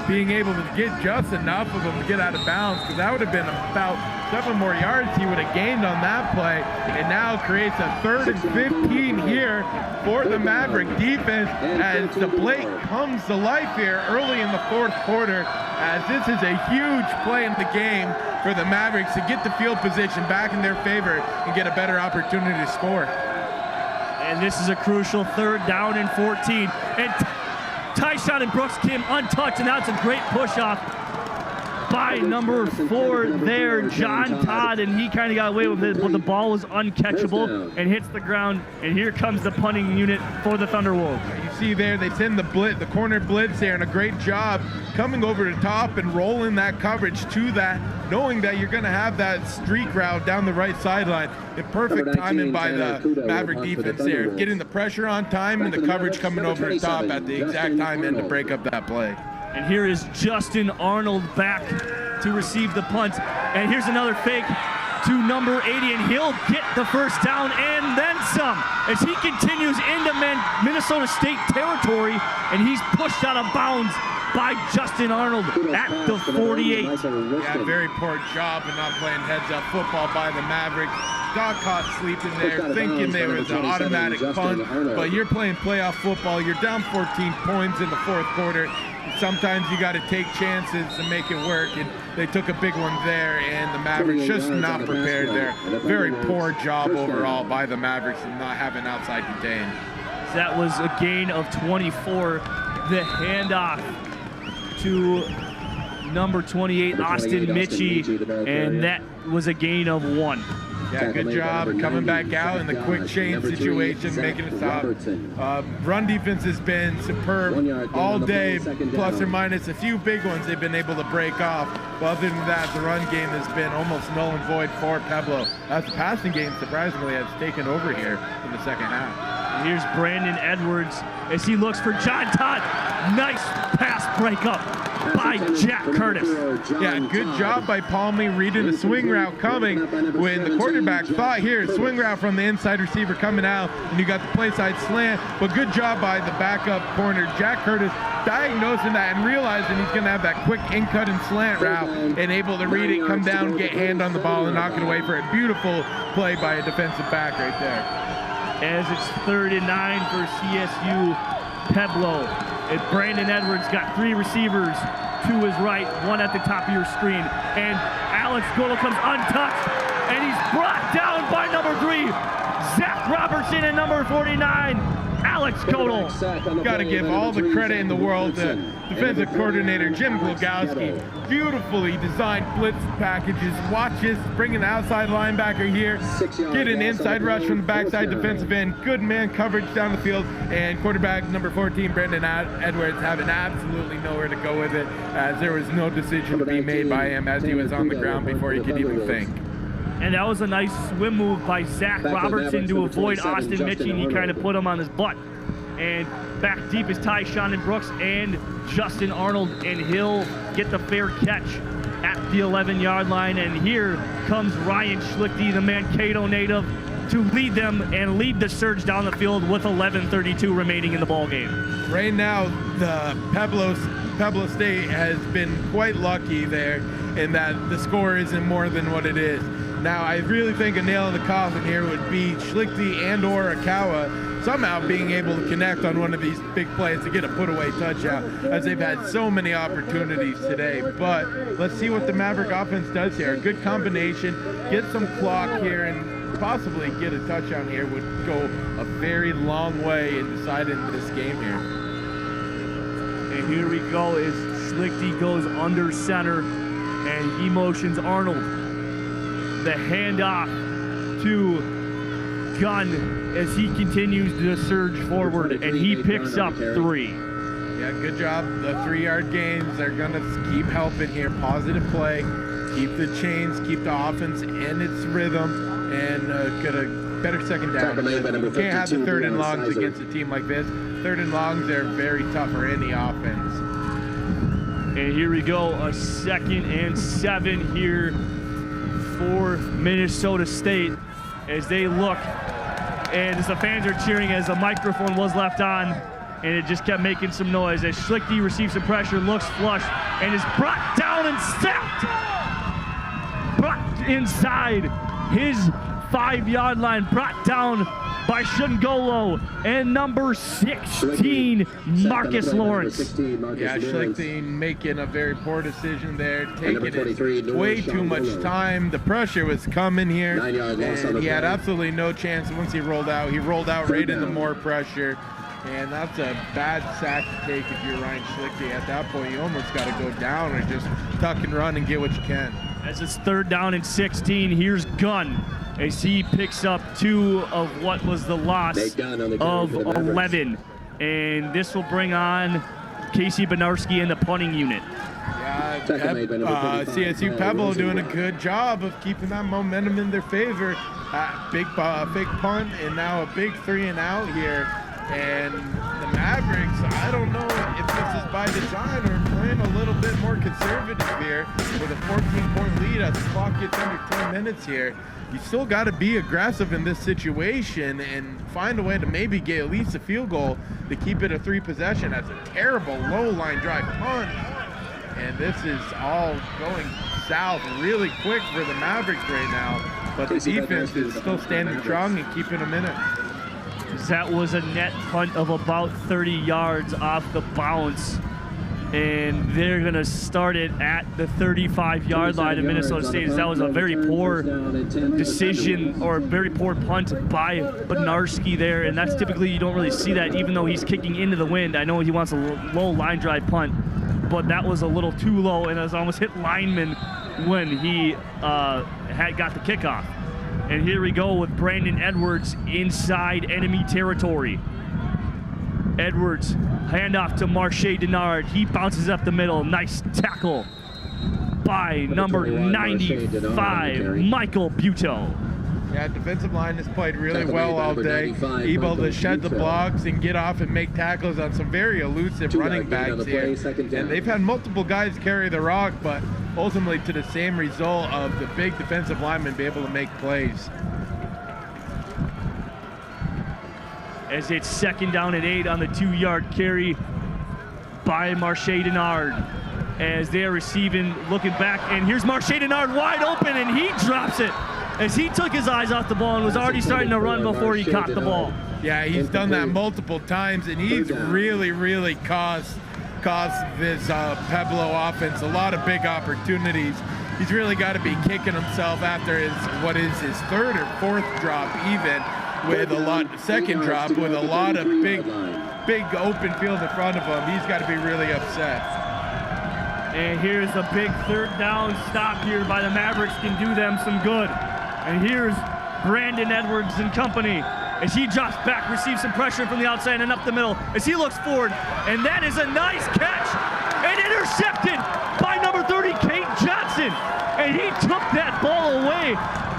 being able to get just enough of him to get out of bounds, because that would have been about 7 more yards he would have gained on that play, and now creates a 3rd and 15 here for the Maverick defense as the Blake comes to life here early in the 4th quarter, as this is a huge play in the game for the Mavericks to get the field position back in their favor and get a better opportunity to score. And this is a crucial 3rd down and 14. And Tyshawn and Brooks came untouched, and that's a great push-off by number 4 there, John Todd, and he kind of got away with it, but the ball was uncatchable and hits the ground, and here comes the punting unit for the Thunderwolves. You see there, they send the corner blitz there, and a great job coming over the top and rolling that coverage to that, knowing that you're going to have that streak route down the right sideline. The perfect timing by the Maverick defense there, getting the pressure on time and the coverage coming over the top at the exact time and to break up that play. And here is Justin Arnold back to receive the punt. And here's another fake to number 80, and he'll get the 1st down and then some as he continues into Minnesota State territory, and he's pushed out of bounds by Justin Arnold at the 48. Yeah, very poor job of not playing heads-up football by the Mavericks. Got caught sleeping there, thinking there was an automatic punt, but you're playing playoff football. You're down 14 points in the 4th quarter. Sometimes you got to take chances to make it work, and they took a big one there, and the Mavericks just not prepared there. Very poor job overall by the Mavericks and not having outside contain. That was a gain of 24. The handoff to number 28, Austin Mitchie, and that was a gain of 1. Yeah, good job coming back out in the quick change situation, making a stop. Run defense has been superb all day, plus or minus a few big ones they've been able to break off. But other than that, the run game has been almost null and void for Pueblo. As the passing game, surprisingly, has taken over here in the 2nd half. And here's Brandon Edwards as he looks for John Todd. Nice pass breakup by Jack Curtis. Yeah, good job by Palmy reading the swing route coming when the quarterback thought here, swing route from the inside receiver coming out, and you got the play side slant, but good job by the backup corner, Jack Curtis, diagnosing that and realizing he's going to have that quick in-cut and slant route and able to read it, come down, get hand on the ball, and knock it away for a beautiful play by a defensive back right there. As it's 3rd and 9 for CSU Pueblo. And Brandon Edwards got 3 receivers to his right, 1 at the top of your screen. And Alex Golo comes untouched, and he's brought down by number 3, Zach Robertson, and number 49, Alex Godel. Got to give all the credit in the world to defensive coordinator Jim Glogowski. Beautifully designed blitz packages. Watch this, bringing the outside linebacker here. Get an inside rush from the backside defensive end. Good man coverage down the field. And quarterback number 14, Brandon Edwards, having absolutely nowhere to go with it, as there was no decision to be made by him as he was on the ground before he could even think. And that was a nice swim move by Zach Robertson to avoid Austin Mitchie, and he kind of put him on his butt. And back deep is Tyshawn and Brooks and Justin Arnold, and he'll get the fair catch at the 11-yard line. And here comes Ryan Schlichty, the Mankato native, to lead them and lead the surge down the field with 11:32 remaining in the ball game. Right now, the Pueblo State has been quite lucky there in that the score isn't more than what it is. Now, I really think a nail in the coffin here would be Schlichty and or Akawa somehow being able to connect on one of these big plays to get a put-away touchdown, as they've had so many opportunities today. But let's see what the Maverick offense does here. A good combination, get some clock here, and possibly get a touchdown here would go a very long way in deciding this game here. And here we go as Schlichty goes under center and he motions Arnold. The handoff to Gunn as he continues to surge forward, and he picks up 3. Yeah, good job. The 3-yard gains, they're going to keep helping here. Positive play, keep the chains, keep the offense in its rhythm, and get a better second down. You can't have the 3rd and longs against a team like this. 3rd and longs, they're very tough for any offense. And here we go, a 2nd and 7 here for Minnesota State as they look, and as the fans are cheering as the microphone was left on, and it just kept making some noise as Schlichty receives some pressure, looks flush, and is brought down and sacked. Brought inside his 5-yard line, brought down by Shungolo and number 16, Marcus Lawrence. Yeah, Schlichty making a very poor decision there, taking it way too much time. The pressure was coming here, and he had absolutely no chance once he rolled out. He rolled out right into more pressure, and that's a bad sack to take if you're Ryan Schlichty. At that point, you almost got to go down or just tuck and run and get what you can. As it's 3rd down and 16, here's Gunn as he picks up 2 of what was the loss of 11. And this will bring on Casey Benarski in the punting unit. Yeah, CSU Pueblo doing a good job of keeping that momentum in their favor. Big punt, and now a big 3 and out here. And the Mavericks, I don't know if this is by design or playing a little bit more conservative here with a 14-point lead as the clock gets under 10 minutes here. You still got to be aggressive in this situation and find a way to maybe get at least a field goal to keep it a 3 possession. That's a terrible low line drive punt. And this is all going south really quick for the Mavericks right now. But the defense is still standing strong and keeping them in it. That was a net punt of about 30 yards off the bounce. And they're going to start it at the 35-yard line of Minnesota State. That was a very poor decision or very poor punt by Benarski there. And that's typically, you don't really see that, even though he's kicking into the wind. I know he wants a low line drive punt, but that was a little too low, and it was almost hit lineman when he had got the kickoff. And here we go with Brandon Edwards inside enemy territory. Edwards, handoff to Marche Denard. He bounces up the middle. Nice tackle by number 95, Michael Buto. Yeah, defensive line has played really well all day. Able to shed the blocks and get off and make tackles on some very elusive running backs here. And they've had multiple guys carry the rock, but ultimately to the same result of the big defensive linemen be able to make plays. As it's 2nd down and 8 on the 2-yard carry by Marche Denard. As they're receiving, looking back, and here's Marche Denard wide open, and he drops it as he took his eyes off the ball and was already starting to run before he caught the ball. Yeah, he's done that multiple times, and he's really cost this Pueblo offense a lot of big opportunities. He's really got to be kicking himself after his 3rd or 4th drop even. With a lot, 2nd drop with a lot of big open field in front of him. He's got to be really upset. And here's a big 3rd down stop here by the Mavericks, can do them some good. And here's Brandon Edwards and company as he drops back, receives some pressure from the outside and up the middle as he looks forward. And that is a nice catch and intercepted by number 30, Kate Johnson. And he took that ball away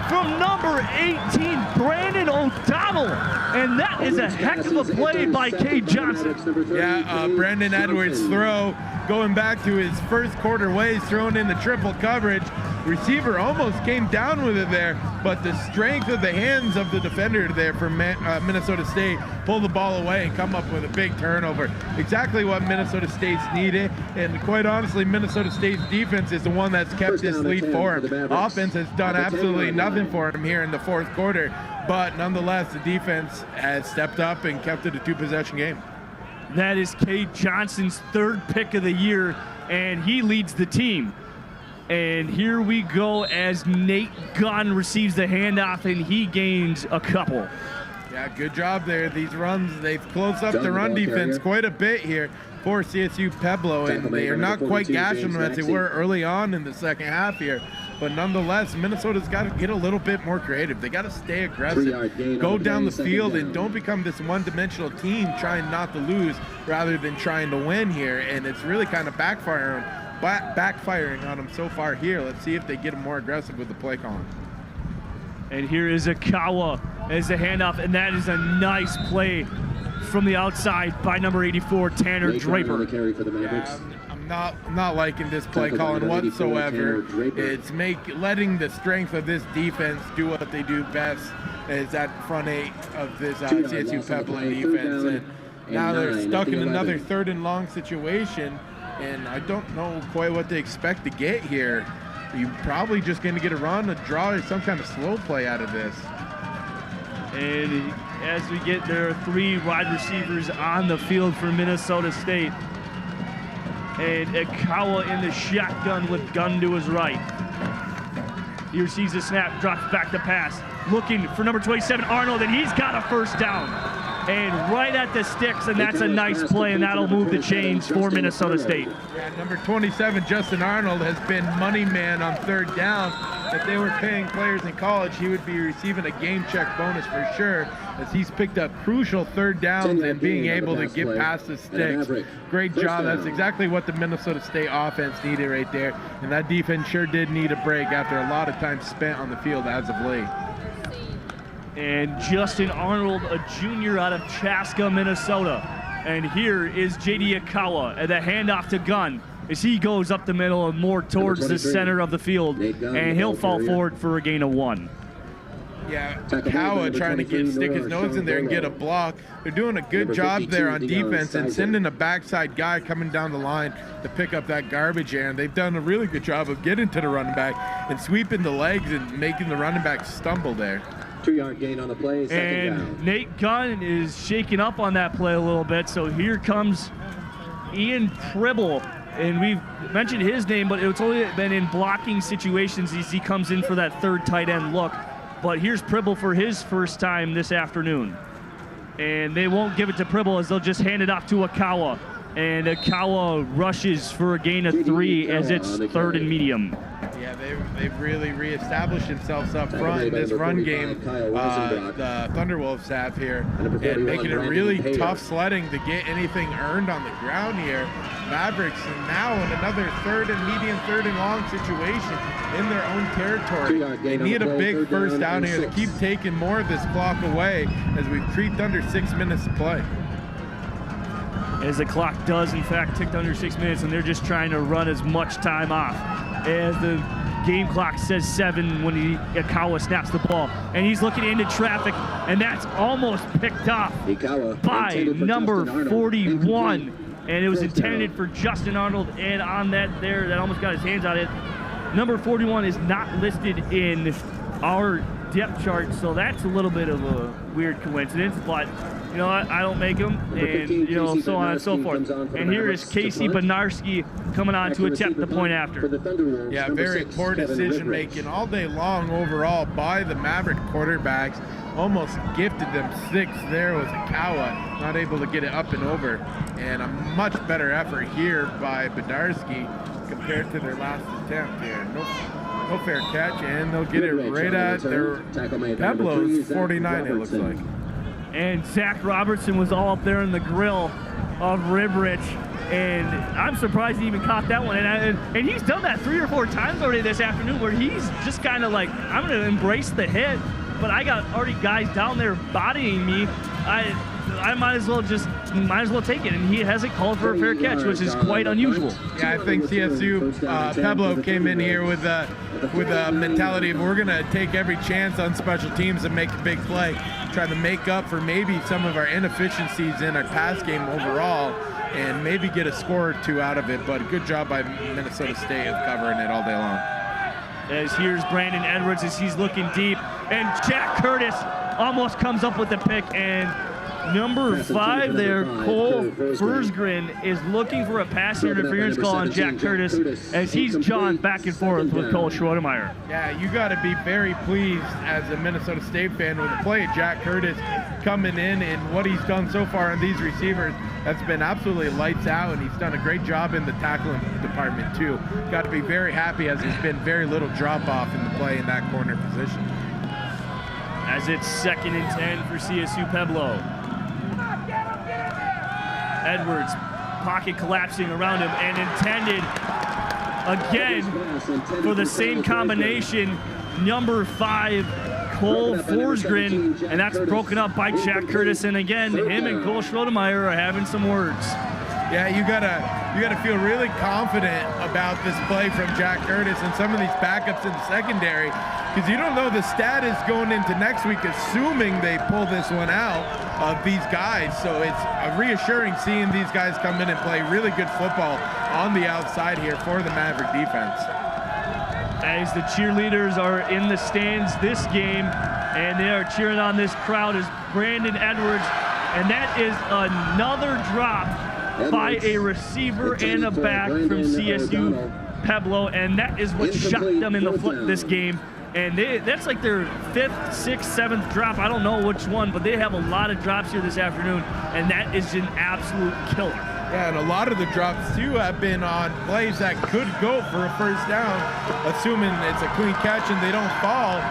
from number 18, Brandon O'Donnell. And that is a heck of a play by Kate Johnson. Yeah, Brandon Edwards throw, going back to his first quarter ways, throwing in the triple coverage. Receiver almost came down with it there, but the strength of the hands of the defender there for Minnesota State pulled the ball away and come up with a big turnover. Exactly what Minnesota State's needed, and quite honestly, Minnesota State's defense is the one that's kept this lead for him. Offense has done absolutely nothing for him here in the 4th quarter, but nonetheless, the defense has stepped up and kept it a 2-possession game. That is Kate Johnson's 3rd pick of the year, and he leads the team. And here we go as Nate Gunn receives the handoff, and he gains a couple. Yeah, good job there. These runs, they've closed up the run defense quite a bit here for CSU Pueblo, and they are not quite gashing them as they were early on in the second half here. But nonetheless, Minnesota's got to get a little bit more creative. They got to stay aggressive, go down the field, and don't become this one-dimensional team trying not to lose rather than trying to win here. And it's really kind of backfiring on them so far here. Let's see if they get them more aggressive with the play calling. And here is Akawa as a handoff, and that is a nice play from the outside by number 84, Tanner Draper. Yeah, I'm not liking this play calling whatsoever. It's letting the strength of this defense do what they do best, is that front eight of this CSU Pueblo defense. And now they're stuck in another 3rd and long situation, and I don't know quite what they expect to get here. You're probably just going to get a run, a draw, or some kind of slow play out of this. And as we get there are 3 wide receivers on the field for Minnesota State. And Akawa in the shotgun with Gunn to his right. He receives the snap, drops back to pass. Looking for number 27, Arnold, and he's got a first down. And right at the sticks, and that's a nice play, and that'll move the chains for Minnesota State. Yeah, number 27, Justin Arnold, has been money man on 3rd down. If they were paying players in college, he would be receiving a game check bonus for sure, as he's picked up crucial 3rd downs and being able to get past the sticks. Great job. That's exactly what the Minnesota State offense needed right there. And that defense sure did need a break after a lot of time spent on the field as of late. And Justin Arnold, a junior out of Chaska, Minnesota. And here is J.D. Akawa at the handoff to Gunn as he goes up the middle and more towards the center of the field. And he'll fall forward for a gain of 1. Yeah, Akawa trying to stick his nose in there and get a block. They're doing a good job there on defense and sending a backside guy coming down the line to pick up that garbage air. And they've done a really good job of getting to the running back and sweeping the legs and making the running back stumble there. 2-yard gain on the play, second down. Nate Gunn is shaking up on that play a little bit, so here comes Ian Pribble. And we've mentioned his name, but it's only been in blocking situations as he comes in for that 3rd tight end look. But here's Pribble for his first time this afternoon. And they won't give it to Pribble as they'll just hand it off to Akawa. And Akawa rushes for a gain of 3 as it's 3rd and medium. Yeah, they've really reestablished themselves up front in this run game, the Thunderwolves have here, and making it really tough sledding to get anything earned on the ground here. Mavericks are now in another 3rd and medium, 3rd and long situation in their own territory. They need a big first down here to keep taking more of this clock away as we've creeped under 6 minutes to play. As the clock does, in fact, tick under 6 minutes, and they're just trying to run as much time off. As the game clock says 7 when Akawa snaps the ball. And he's looking into traffic, and that's almost picked off by number 41. And it was intended for Justin Arnold, and on that there, that almost got his hands on it. Number 41 is not listed in our depth chart, so that's a little bit of a weird coincidence, but you know what, I don't make them, and you know, so on and so forth. And here is Casey Benarski coming on to attempt the point after. Yeah, very poor decision making all day long overall by the Maverick quarterbacks. Almost gifted them 6 there with Akawa, not able to get it up and over. And a much better effort here by Benarski compared to their last attempt here. No fair catch, and they'll get it right at their Pueblo's 49, it looks like. And Zach Robertson was all up there in the grill of Ribrich, and I'm surprised he even caught that one. And he's done that 3 or 4 times already this afternoon, where he's just kind of like, I'm going to embrace the hit, but I got already guys down there bodying me. I might as well take it, and he hasn't called for a fair catch, which is quite unusual. Yeah, I think CSU Pueblo came in here with a mentality of we're gonna take every chance on special teams and make a big play, try to make up for maybe some of our inefficiencies in our pass game overall, and maybe get a score or 2 out of it. But good job by Minnesota State of covering it all day long. As here's Brandon Edwards as he's looking deep, and Jack Curtis almost comes up with the pick, and Number 5 there, Cole Forsgren, is looking for a pass interference call on Jack Curtis as he's jawing back and forth with Cole Schrodemeyer. Yeah, you got to be very pleased as a Minnesota State fan with the play of Jack Curtis coming in and what he's done so far on these receivers. That's been absolutely lights out, and he's done a great job in the tackling department too. Got to be very happy as there's been very little drop off in the play in that corner position. As it's 2nd and 10 for CSU Pueblo. Edwards, pocket collapsing around him and intended again for the same combination. Number 5, Cole Forsgren, and that's broken up by Jack Curtis. And again, him and Cole Schrodemeyer are having some words. Yeah, you gotta feel really confident about this play from Jack Curtis and some of these backups in the secondary, because you don't know the status going into next week, assuming they pull this one out of these guys. So it's reassuring seeing these guys come in and play really good football on the outside here for the MAVRIK defense. As the cheerleaders are in the stands this game, and they are cheering on this crowd, is Brandon Edwards, and that is another drop by a receiver and a back from CSU Pueblo, and that is what shocked them in the foot this game. And that's like their 5th, 6th, 7th drop. I don't know which one, but they have a lot of drops here this afternoon, and that is an absolute killer. Yeah, and a lot of the drops too have been on plays that could go for a first down, assuming it's a clean catch and they don't fall.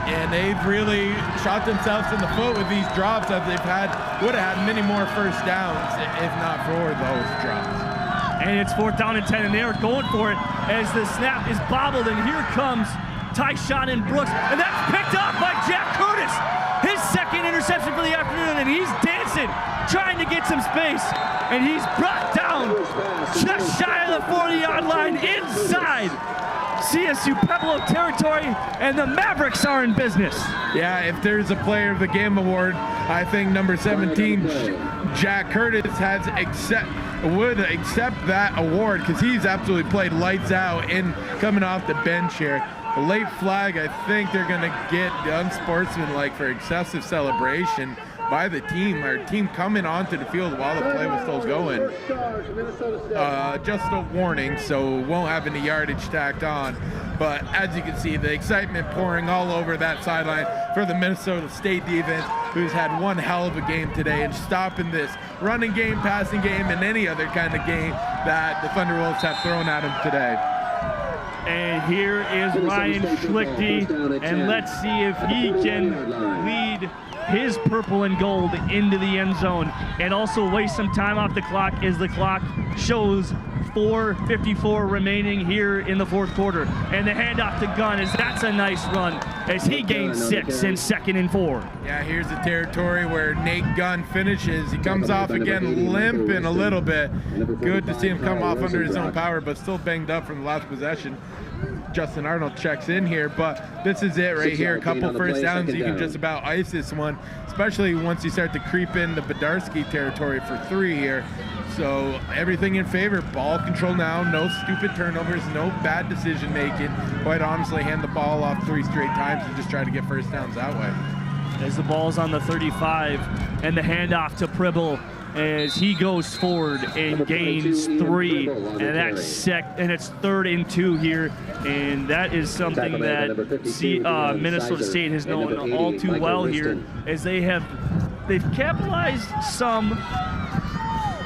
And they've really shot themselves in the foot with these drops, as would have had many more first downs if not for those drops. And it's 4th down and 10, and they are going for it as the snap is bobbled, and here comes Tyshawn and Brooks, and that's picked up by Jack Curtis. His 2nd interception for the afternoon, and he's dancing, trying to get some space, and he's brought down just shy of the 40-yard line inside CSU Pueblo territory, and the MAVRIKs are in business. Yeah, if there's a player of the game award, I think number 17, Jack Curtis, would accept that award, because he's absolutely played lights out and coming off the bench here. A late flag, I think they're going to get unsportsmanlike for excessive celebration by the team. Our team coming onto the field while the play was still going. Just a warning, so won't have any yardage tacked on. But as you can see, the excitement pouring all over that sideline for the Minnesota State defense, who's had one hell of a game today and stopping this running game, passing game, and any other kind of game that the Thunderwolves have thrown at them today. And here is Ryan Schlichty, and let's see if he can lead his purple and gold into the end zone and also waste some time off the clock, as the clock shows 4:54 remaining here in the 4th quarter. And the handoff to Gunn, as that's a nice run as he gains 6 in 2nd and 4. Yeah, here's the territory where Nate Gunn finishes. He comes off again limping a little bit. Good to see him come off under his own power, but still banged up from the last possession. Justin Arnold checks in here, but this is it right here. A couple first downs, you can just about ice this one, especially once you start to creep into Bedarski territory for 3 here. So everything in favor. Ball control now, no stupid turnovers, no bad decision making. Quite honestly, hand the ball off 3 straight times and just try to get first downs that way. As the ball's on the 35, and the handoff to Pribble as he goes forward and gains 3, and that's it's 3rd and 2 here, and that is something that Minnesota State has known all too well here, as they've capitalized some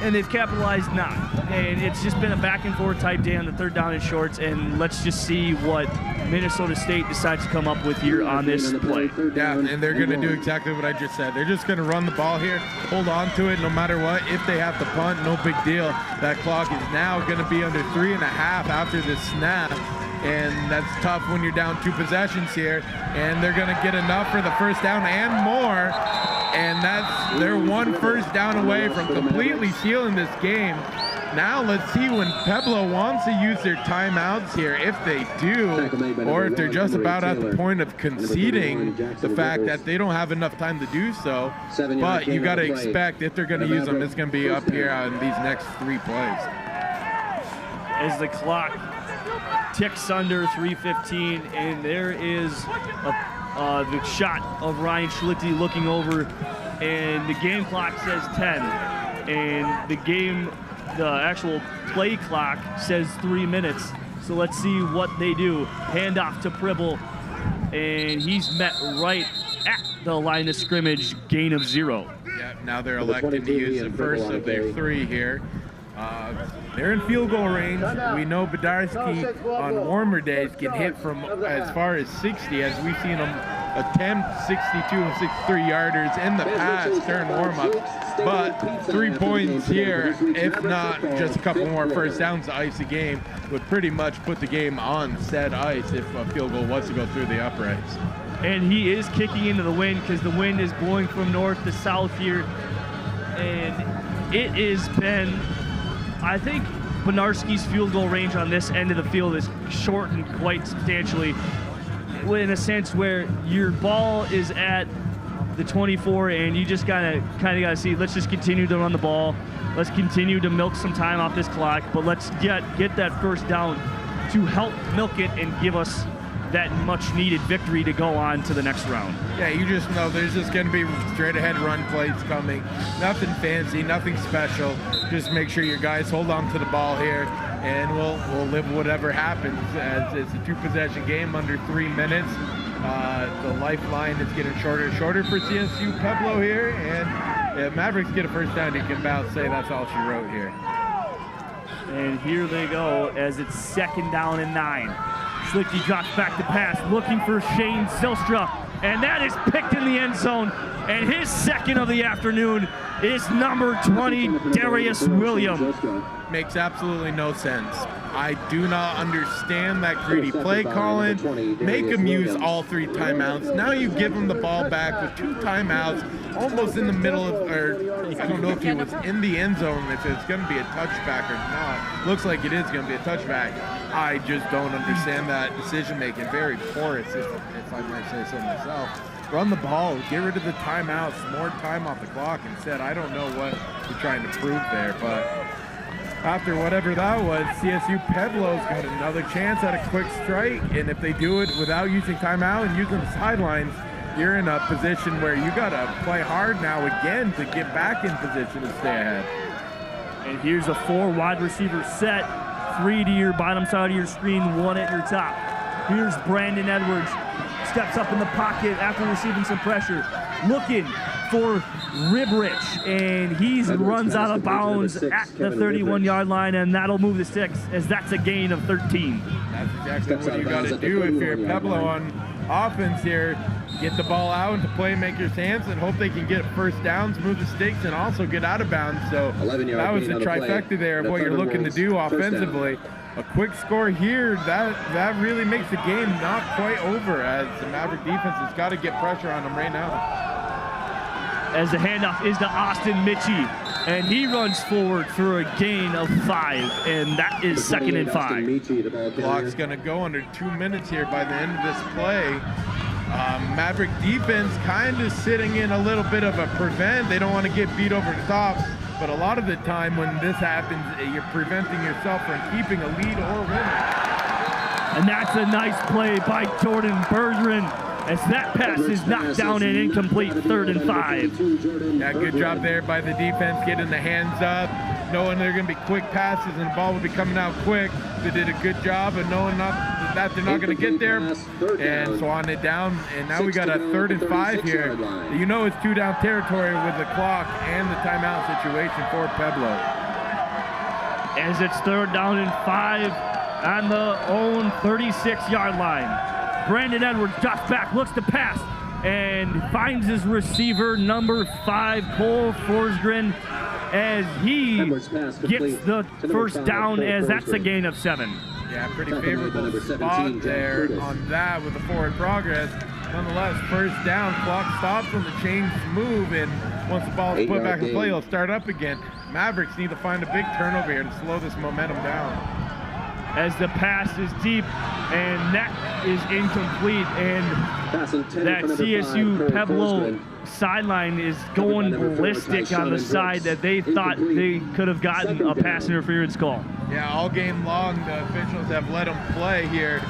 and they've capitalized not, and it's just been a back and forth type day on the 3rd down and shorts, and let's just see what Minnesota State decides to come up with here on this play. Yeah, and they're going to do exactly what I just said. They're just going to run the ball here, hold on to it no matter what. If they have to punt, no big deal. That clock is now going to be under 3.5 after this snap, and that's tough when you're down 2 possessions here, and they're going to get enough for the first down and more, and they're 1 first down away from completely sealing this game. Now let's see when Pueblo wants to use their timeouts here, if they do, or if they're just about at the point of conceding the fact that they don't have enough time to do so. But you got to expect if they're going to use them, it's going to be up here on these next 3 plays. As the clock ticks under 3:15, and there is the shot of Ryan Schlichty looking over and the game clock says 10, and the actual play clock says 3 minutes. So let's see what they do. Handoff to Pribble, and he's met right at the line of scrimmage, gain of 0. Yeah, now they're elected to use the first of their 3 here. They're in field goal range. We know Bedarski on warmer days can hit from as far as 60, as we've seen him attempt 62 and 63-yarders in the past during warm-up. But 3 points here, if not just a couple more first downs to ice the game, would pretty much put the game on said ice if a field goal was to go through the uprights. And he is kicking into the wind because the wind is blowing from north to south here. And it has been, I think Benarski's field goal range on this end of the field is shortened quite substantially, in a sense where your ball is at the 24 and you just kind of gotta see, let's just continue to run the ball. Let's continue to milk some time off this clock, but let's get that first down to help milk it and give us that much needed victory to go on to the next round. Yeah, you just know there's just going to be straight ahead run plays coming. Nothing fancy, nothing special. Just make sure your guys hold on to the ball here, and we'll live whatever happens, as it's a 2-possession game under 3 minutes. The lifeline is getting shorter and shorter for CSU Pueblo here, and if Mavericks get a first down, you can about say that's all she wrote here. And here they go as it's 2nd down and 9. Slicky drops back to pass, looking for Shane Zylstra, and that is picked in the end zone. And his second of the afternoon is number 20, Darius Williams. Makes absolutely no sense. I do not understand that greedy play calling. Make him use all 3 timeouts. Now you give him the ball back with 2 timeouts, almost in the middle of, or I don't know if he was in the end zone, if it's going to be a touchback or not. Looks like it is going to be a touchback. I just don't understand that decision making. Very porous, if I might say so myself. Run the ball, get rid of the timeouts, more time off the clock instead. I don't know what you're trying to prove there, but after whatever that was, CSU Pueblo's got another chance at a quick strike, and if they do it without using timeout and using the sidelines, you're in a position where you got to play hard now again to get back in position to stay ahead. And here's a 4 wide receiver set, 3 to your bottom side of your screen, 1 at your top. Here's Brandon Edwards, steps up in the pocket after receiving some pressure, looking for Ribrich, and he runs out of bounds at the 31-yard line, and that'll move the sticks, as that's a gain of 13. That's exactly what you got to do if you're Pueblo on offense here. Get the ball out into playmakers' hands and hope they can get first downs, move the sticks, and also get out of bounds. So that was the trifecta there of what you're looking to do offensively. A quick score here, that really makes the game not quite over, as the Maverick defense has got to get pressure on them right now. As the handoff is to Austin Mitchie, and he runs forward for a gain of 5, and that is 2nd and 5. Clock's going to go under 2 minutes here by the end of this play. Maverick defense kind of sitting in a little bit of a prevent. They don't want to get beat over the top, but a lot of the time when this happens, you're preventing yourself from keeping a lead or winning. And that's a nice play by Jordan Bergeron, as that pass is knocked down and incomplete, 3rd and 5. Yeah, good job there by the defense, getting the hands up, knowing they're going to be quick passes and the ball will be coming out quick. They did a good job of knowing that they're not going to get there, and so on it down. And now we got a 3rd and 5 here. You know it's 2-down territory with the clock and the timeout situation for Pueblo. As it's 3rd down and 5 on the own 36-yard line. Brandon Edwards drops back, looks to pass, and finds his receiver, number 5, Cole Forsgren, as he gets the first down, as that's a gain of 7. Yeah, pretty favorable spot there on that with the forward progress. Nonetheless, first down, clock stops when the chains move, and once the ball is put back in play, it'll start up again. Mavericks need to find a big turnover here to slow this momentum down. As the pass is deep, and that is incomplete, and that CSU Pueblo sideline is going ballistic on the side that they thought they could have gotten a pass interference call. Yeah, all game long, the officials have let them play here.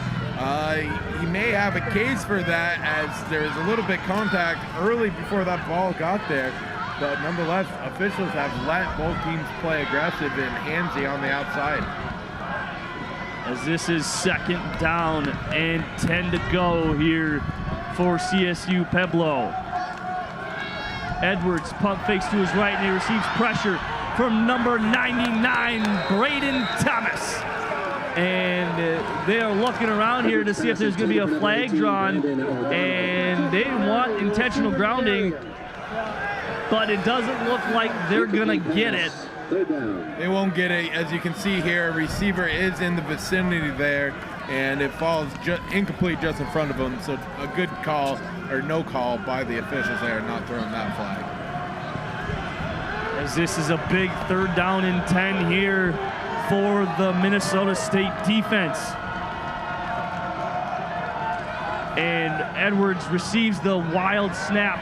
He may have a case for that, as there was a little bit contact early before that ball got there. But nonetheless, officials have let both teams play aggressive and handsy on the outside. As this is 2nd down and 10 to go here for CSU Pueblo. Edwards pump fakes to his right and he receives pressure from number 99, Braden Thomas. And they are looking around here to see if there's going to be a flag drawn, and they want intentional grounding, but it doesn't look like they're going to get it. They won't get it. As you can see here, a receiver is in the vicinity there, and it falls incomplete just in front of him. So a good call, or no call, by the officials there, not throwing that flag. As this is a big 3rd down and 10 here for the Minnesota State defense. And Edwards receives the wild snap.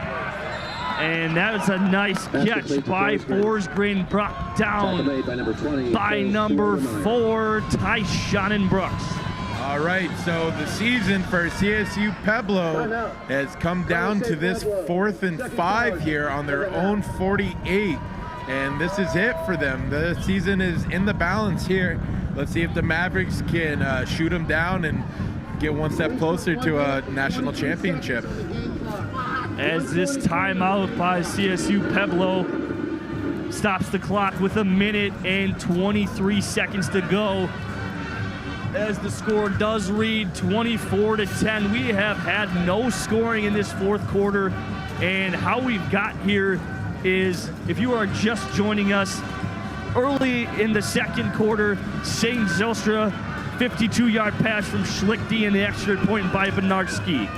And that is a nice catch by Forsgren, brought down by number 4, Tyshawn Brooks. All right, so the season for CSU Pueblo has come down to this 4th and 5 here on their own 48. And this is it for them. The season is in the balance here. Let's see if the Mavericks can shoot them down and get one step closer to a national championship. As this timeout by CSU Pueblo stops the clock with 1 minute and 23 seconds to go. As the score does read 24-10. We have had no scoring in this 4th quarter, and how we've got here is, if you are just joining us, early in the 2nd quarter, St. Zylstra, 52-yard pass from Schlichty and the extra point by Benarski.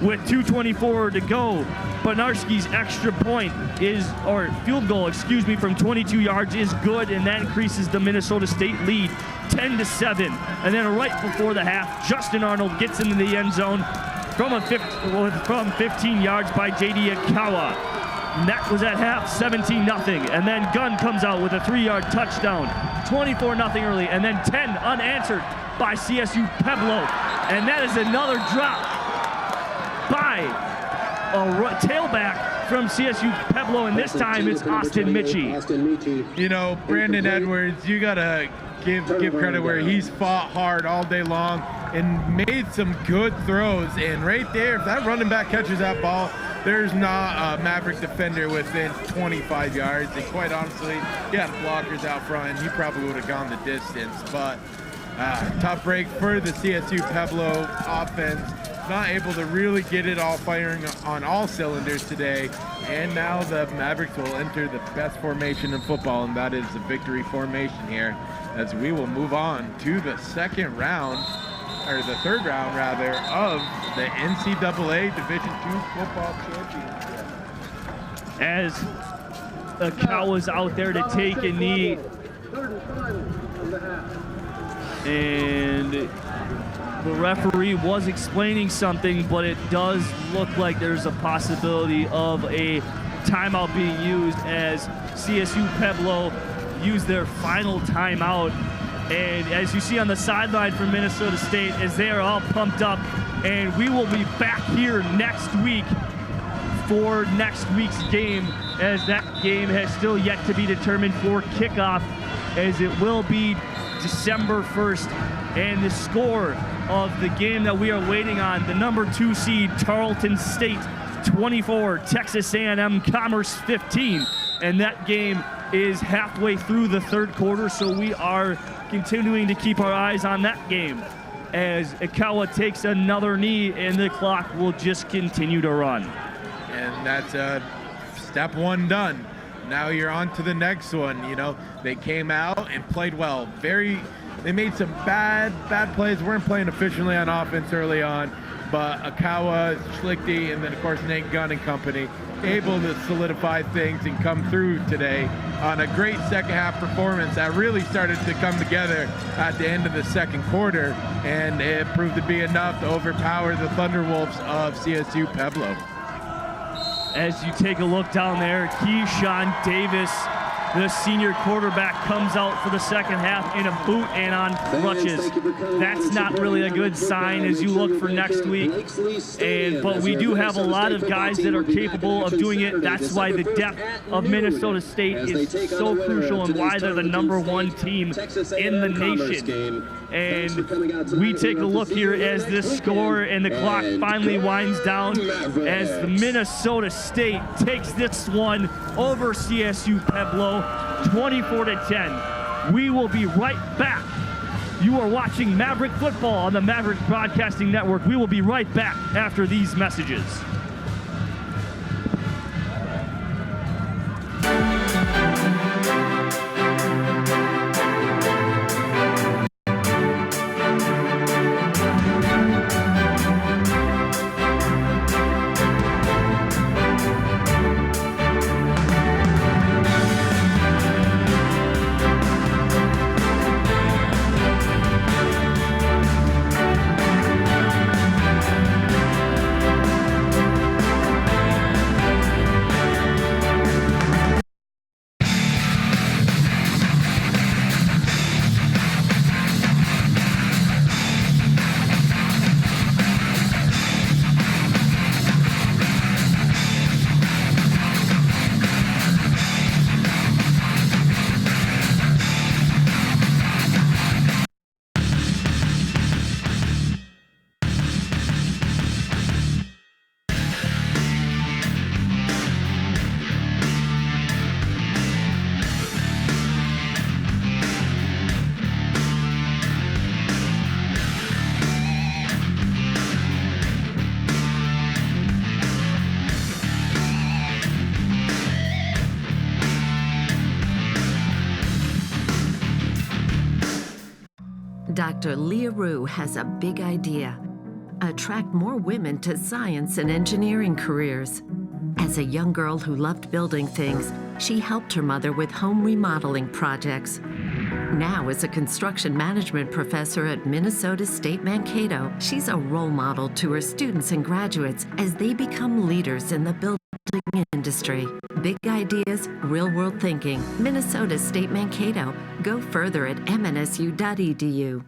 With 2:24 to go, Benarski's extra point is, or field goal, from 22 yards is good, and that increases the Minnesota State lead 10-7. And then right before the half, Justin Arnold gets into the end zone from 15 yards by J.D. Akawa. And that was at half, 17-0. And then Gunn comes out with a 3-yard touchdown, 24-0 early, and then 10 unanswered by CSU Pueblo. And that is another drop by a tailback from CSU Pueblo, and this time it's Austin Michie. You know, Brandon Edwards, you gotta give credit where he's fought hard all day long and made some good throws. And right there, if that running back catches that ball, there's not a Maverick defender within 25 yards. And quite honestly, he had blockers out front, and he probably would have gone the distance. But tough break for the CSU Pueblo offense. Not able to really get it all firing on all cylinders today. And now the Mavericks will enter the best formation in football, and that is the victory formation here, as we will move on to the 3rd round rather, of the NCAA Division II football championship. As Akawa's out there to take a knee, and the referee was explaining something, but it does look like there's a possibility of a timeout being used, as CSU Pueblo used their final timeout. And as you see on the sideline for Minnesota State, as they are all pumped up, and we will be back here next week for next week's game, as that game has still yet to be determined for kickoff, as it will be December 1st. And the score of the game that we are waiting on, the number 2 seed Tarleton State 24, Texas A&M Commerce 15. And that game is halfway through the 3rd quarter, so we are continuing to keep our eyes on that game, as Akawa takes another knee and the clock will just continue to run. And that's step 1 done. Now you're on to the next one. You know, they came out and played well. They made some bad plays. Weren't playing efficiently on offense early on, but Akawa, Schlichty, and then of course Nate Gunn and company able to solidify things and come through today on a great 2nd half performance that really started to come together at the end of the 2nd quarter, and it proved to be enough to overpower the Thunderwolves of CSU Pueblo. As you take a look down there, Keyshawn Davis The senior quarterback comes out for the second half in a boot and on crutches. That's not really a good sign as you look for next week. But we do have a lot of guys that are capable of doing it. That's why the depth of Minnesota State is so crucial and why they're the #1 team in the nation. And we take a look here as this score and the clock finally winds down as the Minnesota State takes this one over CSU Pueblo 24-10. We will be right back. You are watching Maverick Football on the Maverick Broadcasting Network. We will be right back after these messages. Dr. Leah Rue has a big idea: attract more women to science and engineering careers. As a young girl who loved building things, she helped her mother with home remodeling projects. Now, as a construction management professor at Minnesota State Mankato, she's a role model to her students and graduates as they become leaders in the building industry. Big ideas, real-world thinking. Minnesota State Mankato. Go further at mnsu.edu.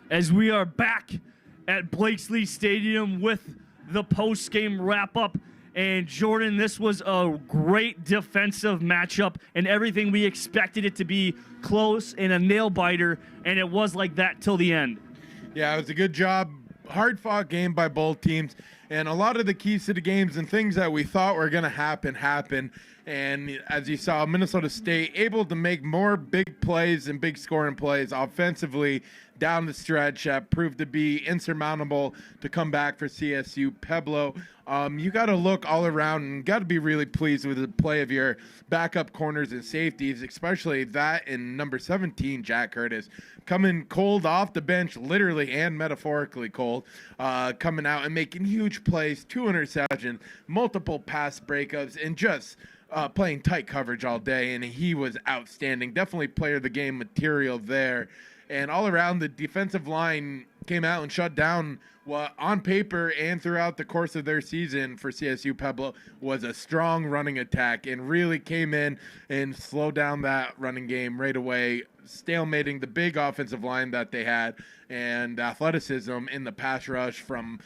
As we are back at Blakesley Stadium with the post-game wrap-up. And Jordan, this was a great defensive matchup and everything we expected it to be, close and a nail-biter, and it was like that till the end. Yeah, it was a good job. Hard-fought game by both teams, and a lot of the keys to the games and things that we thought were going to happen. And as you saw, Minnesota State able to make more big plays and big scoring plays offensively down the stretch that proved to be insurmountable to come back for CSU Pueblo. You got to look all around and got to be really pleased with the play of your backup corners and safeties, especially that in number 17, Jack Curtis, coming cold off the bench, literally and metaphorically cold, coming out and making huge plays, 2 interceptions, multiple pass breakups, and just playing tight coverage all day, and he was outstanding. Definitely player of the game material there. And all around, the defensive line came out and shut down what on paper and throughout the course of their season for CSU Pueblo was a strong running attack, and really came in and slowed down that running game right away, stalemating the big offensive line that they had, and athleticism in the pass rush from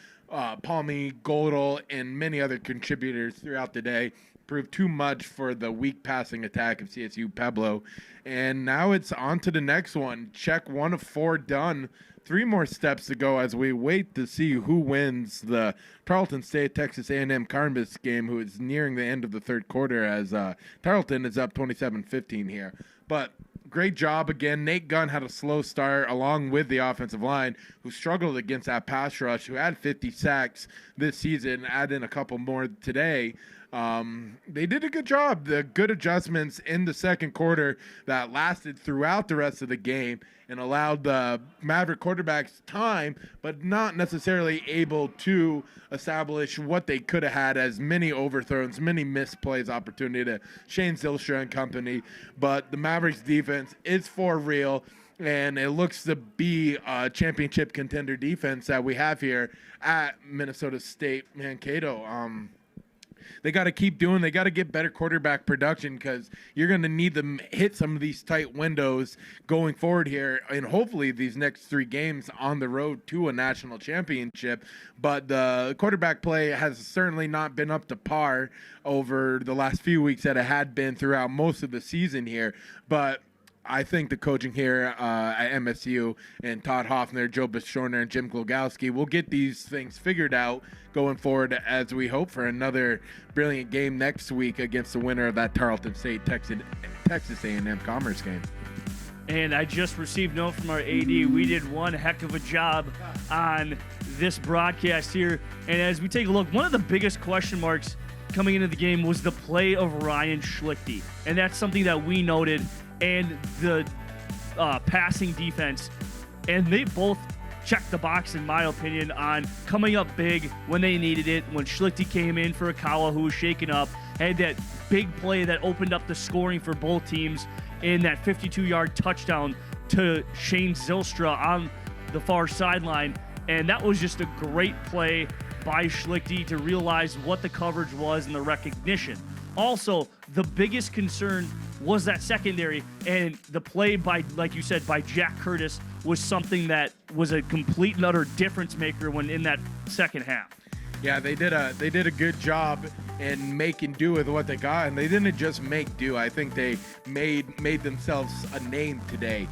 Palmy, Godel, and many other contributors throughout the day proved too much for the weak passing attack of CSU Pueblo. And now it's on to the next one. Check 1 of 4 done. 3 more steps to go as we wait to see who wins the Tarleton State Texas A&M Columbus game, who is nearing the end of the third quarter as Tarleton is up 27-15 here. But great job again. Nate Gunn had a slow start along with the offensive line, who struggled against that pass rush, who had 50 sacks this season, add in a couple more today. They did a good job. The good adjustments in the second quarter that lasted throughout the rest of the game and allowed the Maverick quarterbacks time, but not necessarily able to establish what they could have had as many overthrows, many misplays opportunity to Shane Zylstra and company. But the Mavericks defense is for real, and it looks to be a championship contender defense that we have here at Minnesota State Mankato. They got to keep doing. They got to get better quarterback production because you're going to need them hit some of these tight windows going forward here, and hopefully these next 3 games on the road to a national championship. But the quarterback play has certainly not been up to par over the last few weeks that it had been throughout most of the season here. But I think the coaching here at MSU and Todd Hoffner, Joe Bishorner, and Jim Glogowski will get these things figured out going forward as we hope for another brilliant game next week against the winner of that Tarleton State Texas A&M Commerce game. And I just received note from our AD. We did one heck of a job on this broadcast here. And as we take a look, one of the biggest question marks coming into the game was the play of Ryan Schlichty. And that's something that we noted. And the passing defense, and they both checked the box, in my opinion, on coming up big when they needed it. When Schlichty came in for Akawa, who was shaken up, had that big play that opened up the scoring for both teams in that 52-yard touchdown to Shane Zylstra on the far sideline. And that was just a great play by Schlichty to realize what the coverage was and the recognition. Also, the biggest concern was that secondary, and the play by, like you said, by Jack Curtis was something that was a complete and utter difference maker when in that second half. Yeah, they did a good job in making do with what they got, and they didn't just make do. I think they made themselves a name today.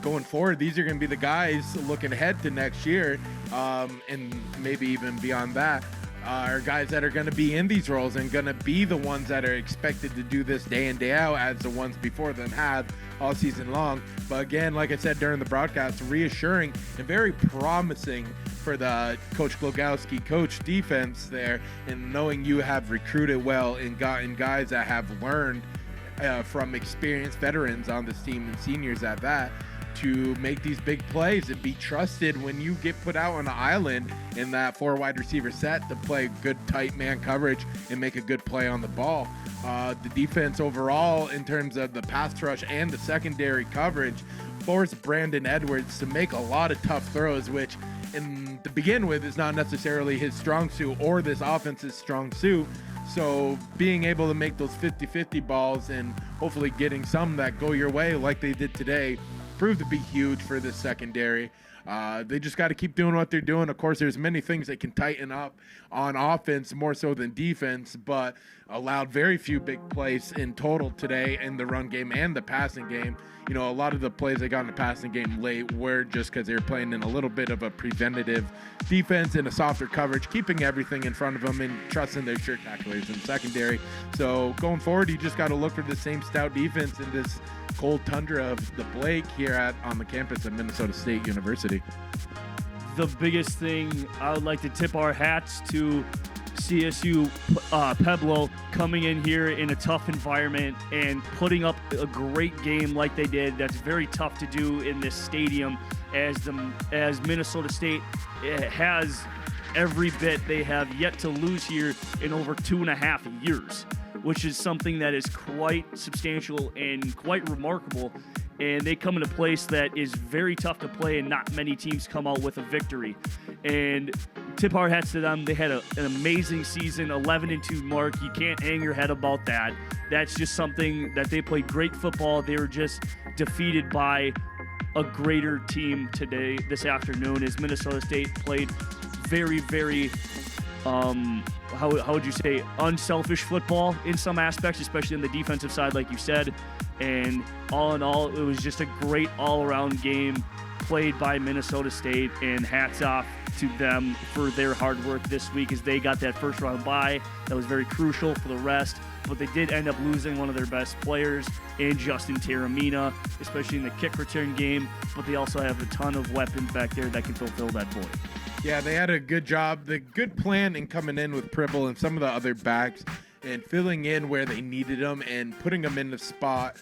Going forward, these are going to be the guys looking ahead to next year, and maybe even beyond that. Are guys that are going to be in these roles and going to be the ones that are expected to do this day in, day out, as the ones before them have all season long. But again, like I said during the broadcast, reassuring and very promising for the Coach Glogowski coach defense there, and knowing you have recruited well and gotten guys that have learned from experienced veterans on this team and seniors at that, to make these big plays and be trusted when you get put out on an island in that 4 wide receiver set to play good tight man coverage and make a good play on the ball. The defense overall, in terms of the pass rush and the secondary coverage, forced Brandon Edwards to make a lot of tough throws, which to begin with is not necessarily his strong suit or this offense's strong suit. So being able to make those 50-50 balls and hopefully getting some that go your way like they did today proved to be huge for this secondary. They just got to keep doing what they're doing. Of course, there's many things they can tighten up on offense more so than defense, but allowed very few big plays in total today in the run game and the passing game. You know, a lot of the plays they got in the passing game late were just because they were playing in a little bit of a preventative defense and a softer coverage, keeping everything in front of them and trusting their shirt tacklers in secondary. So going forward, you just got to look for the same stout defense in this cold tundra of the Blake here on the campus of Minnesota State University. The biggest thing, I would like to tip our hats to CSU Pueblo coming in here in a tough environment and putting up a great game like they did. That's very tough to do in this stadium, as Minnesota State has every bit they have yet to lose here in over 2.5 years, which is something that is quite substantial and quite remarkable. And they come in a place that is very tough to play, and not many teams come out with a victory. And tip our hats to them. They had an amazing season, 11-2 mark. You can't hang your head about that. That's just something that they played great football. They were just defeated by a greater team this afternoon, as Minnesota State played very, very how would you say, unselfish football in some aspects, especially on the defensive side, like you said. And all in all, it was just a great all-around game played by Minnesota State, and hats off to them for their hard work this week, as they got that first round bye. That was very crucial for the rest, but they did end up losing one of their best players in Justin Taramina, especially in the kick return game, but they also have a ton of weapons back there that can fulfill that void. Yeah, they had a good job. The good plan in coming in with Pribble and some of the other backs and filling in where they needed them and putting them in the spot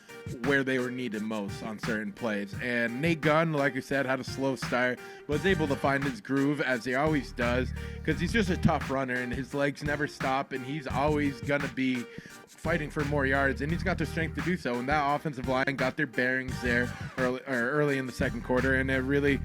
where they were needed most on certain plays. And Nate Gunn, like I said, had a slow start, was able to find his groove as he always does, because he's just a tough runner and his legs never stop, and he's always going to be fighting for more yards, and he's got the strength to do so. And that offensive line got their bearings there early in the second quarter, and it really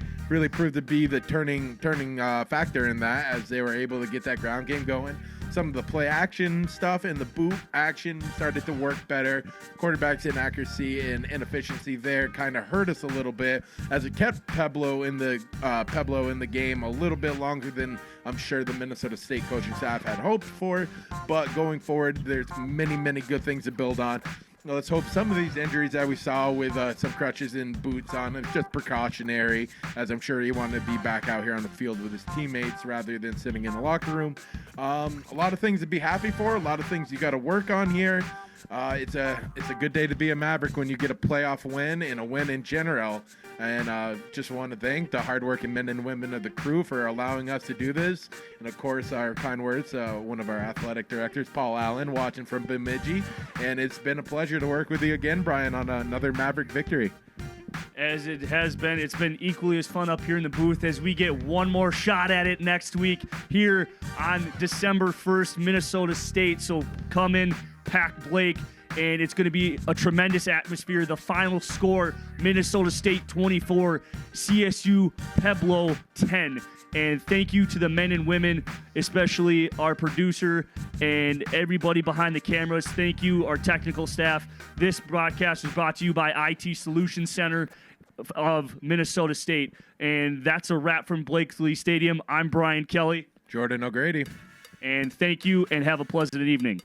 proved to be the turning factor in that, as they were able to get that ground game going. Some of the play action stuff and the boot action started to work better. Quarterback's inaccuracy and inefficiency there kind of hurt us a little bit, as it kept Pueblo in the game a little bit longer than I'm sure the Minnesota State coaching staff had hoped for. But going forward, there's many good things to build on. Now, let's hope some of these injuries that we saw with some crutches and boots on, it's just precautionary, as I'm sure he wanted to be back out here on the field with his teammates rather than sitting in the locker room. A lot of things to be happy for, a lot of things you got to work on here. It's a good day to be a Maverick when you get a playoff win and a win in general. And just want to thank the hardworking men and women of the crew for allowing us to do this. And of course, our kind words, one of our athletic directors, Paul Allen, watching from Bemidji. And it's been a pleasure to work with you again, Brian, on another Maverick victory. As it has been, it's been equally as fun up here in the booth as we get one more shot at it next week here on December 1st, Minnesota State. So come in, pack Blake, and it's going to be a tremendous atmosphere. The final score, Minnesota State 24, CSU Pueblo 10. And thank you to the men and women, especially our producer and everybody behind the cameras. Thank you, our technical staff. This broadcast is brought to you by IT Solutions Center of Minnesota State. And that's a wrap from Blakely Stadium. I'm Brian Kelly. Jordan O'Grady. And thank you, and have a pleasant evening.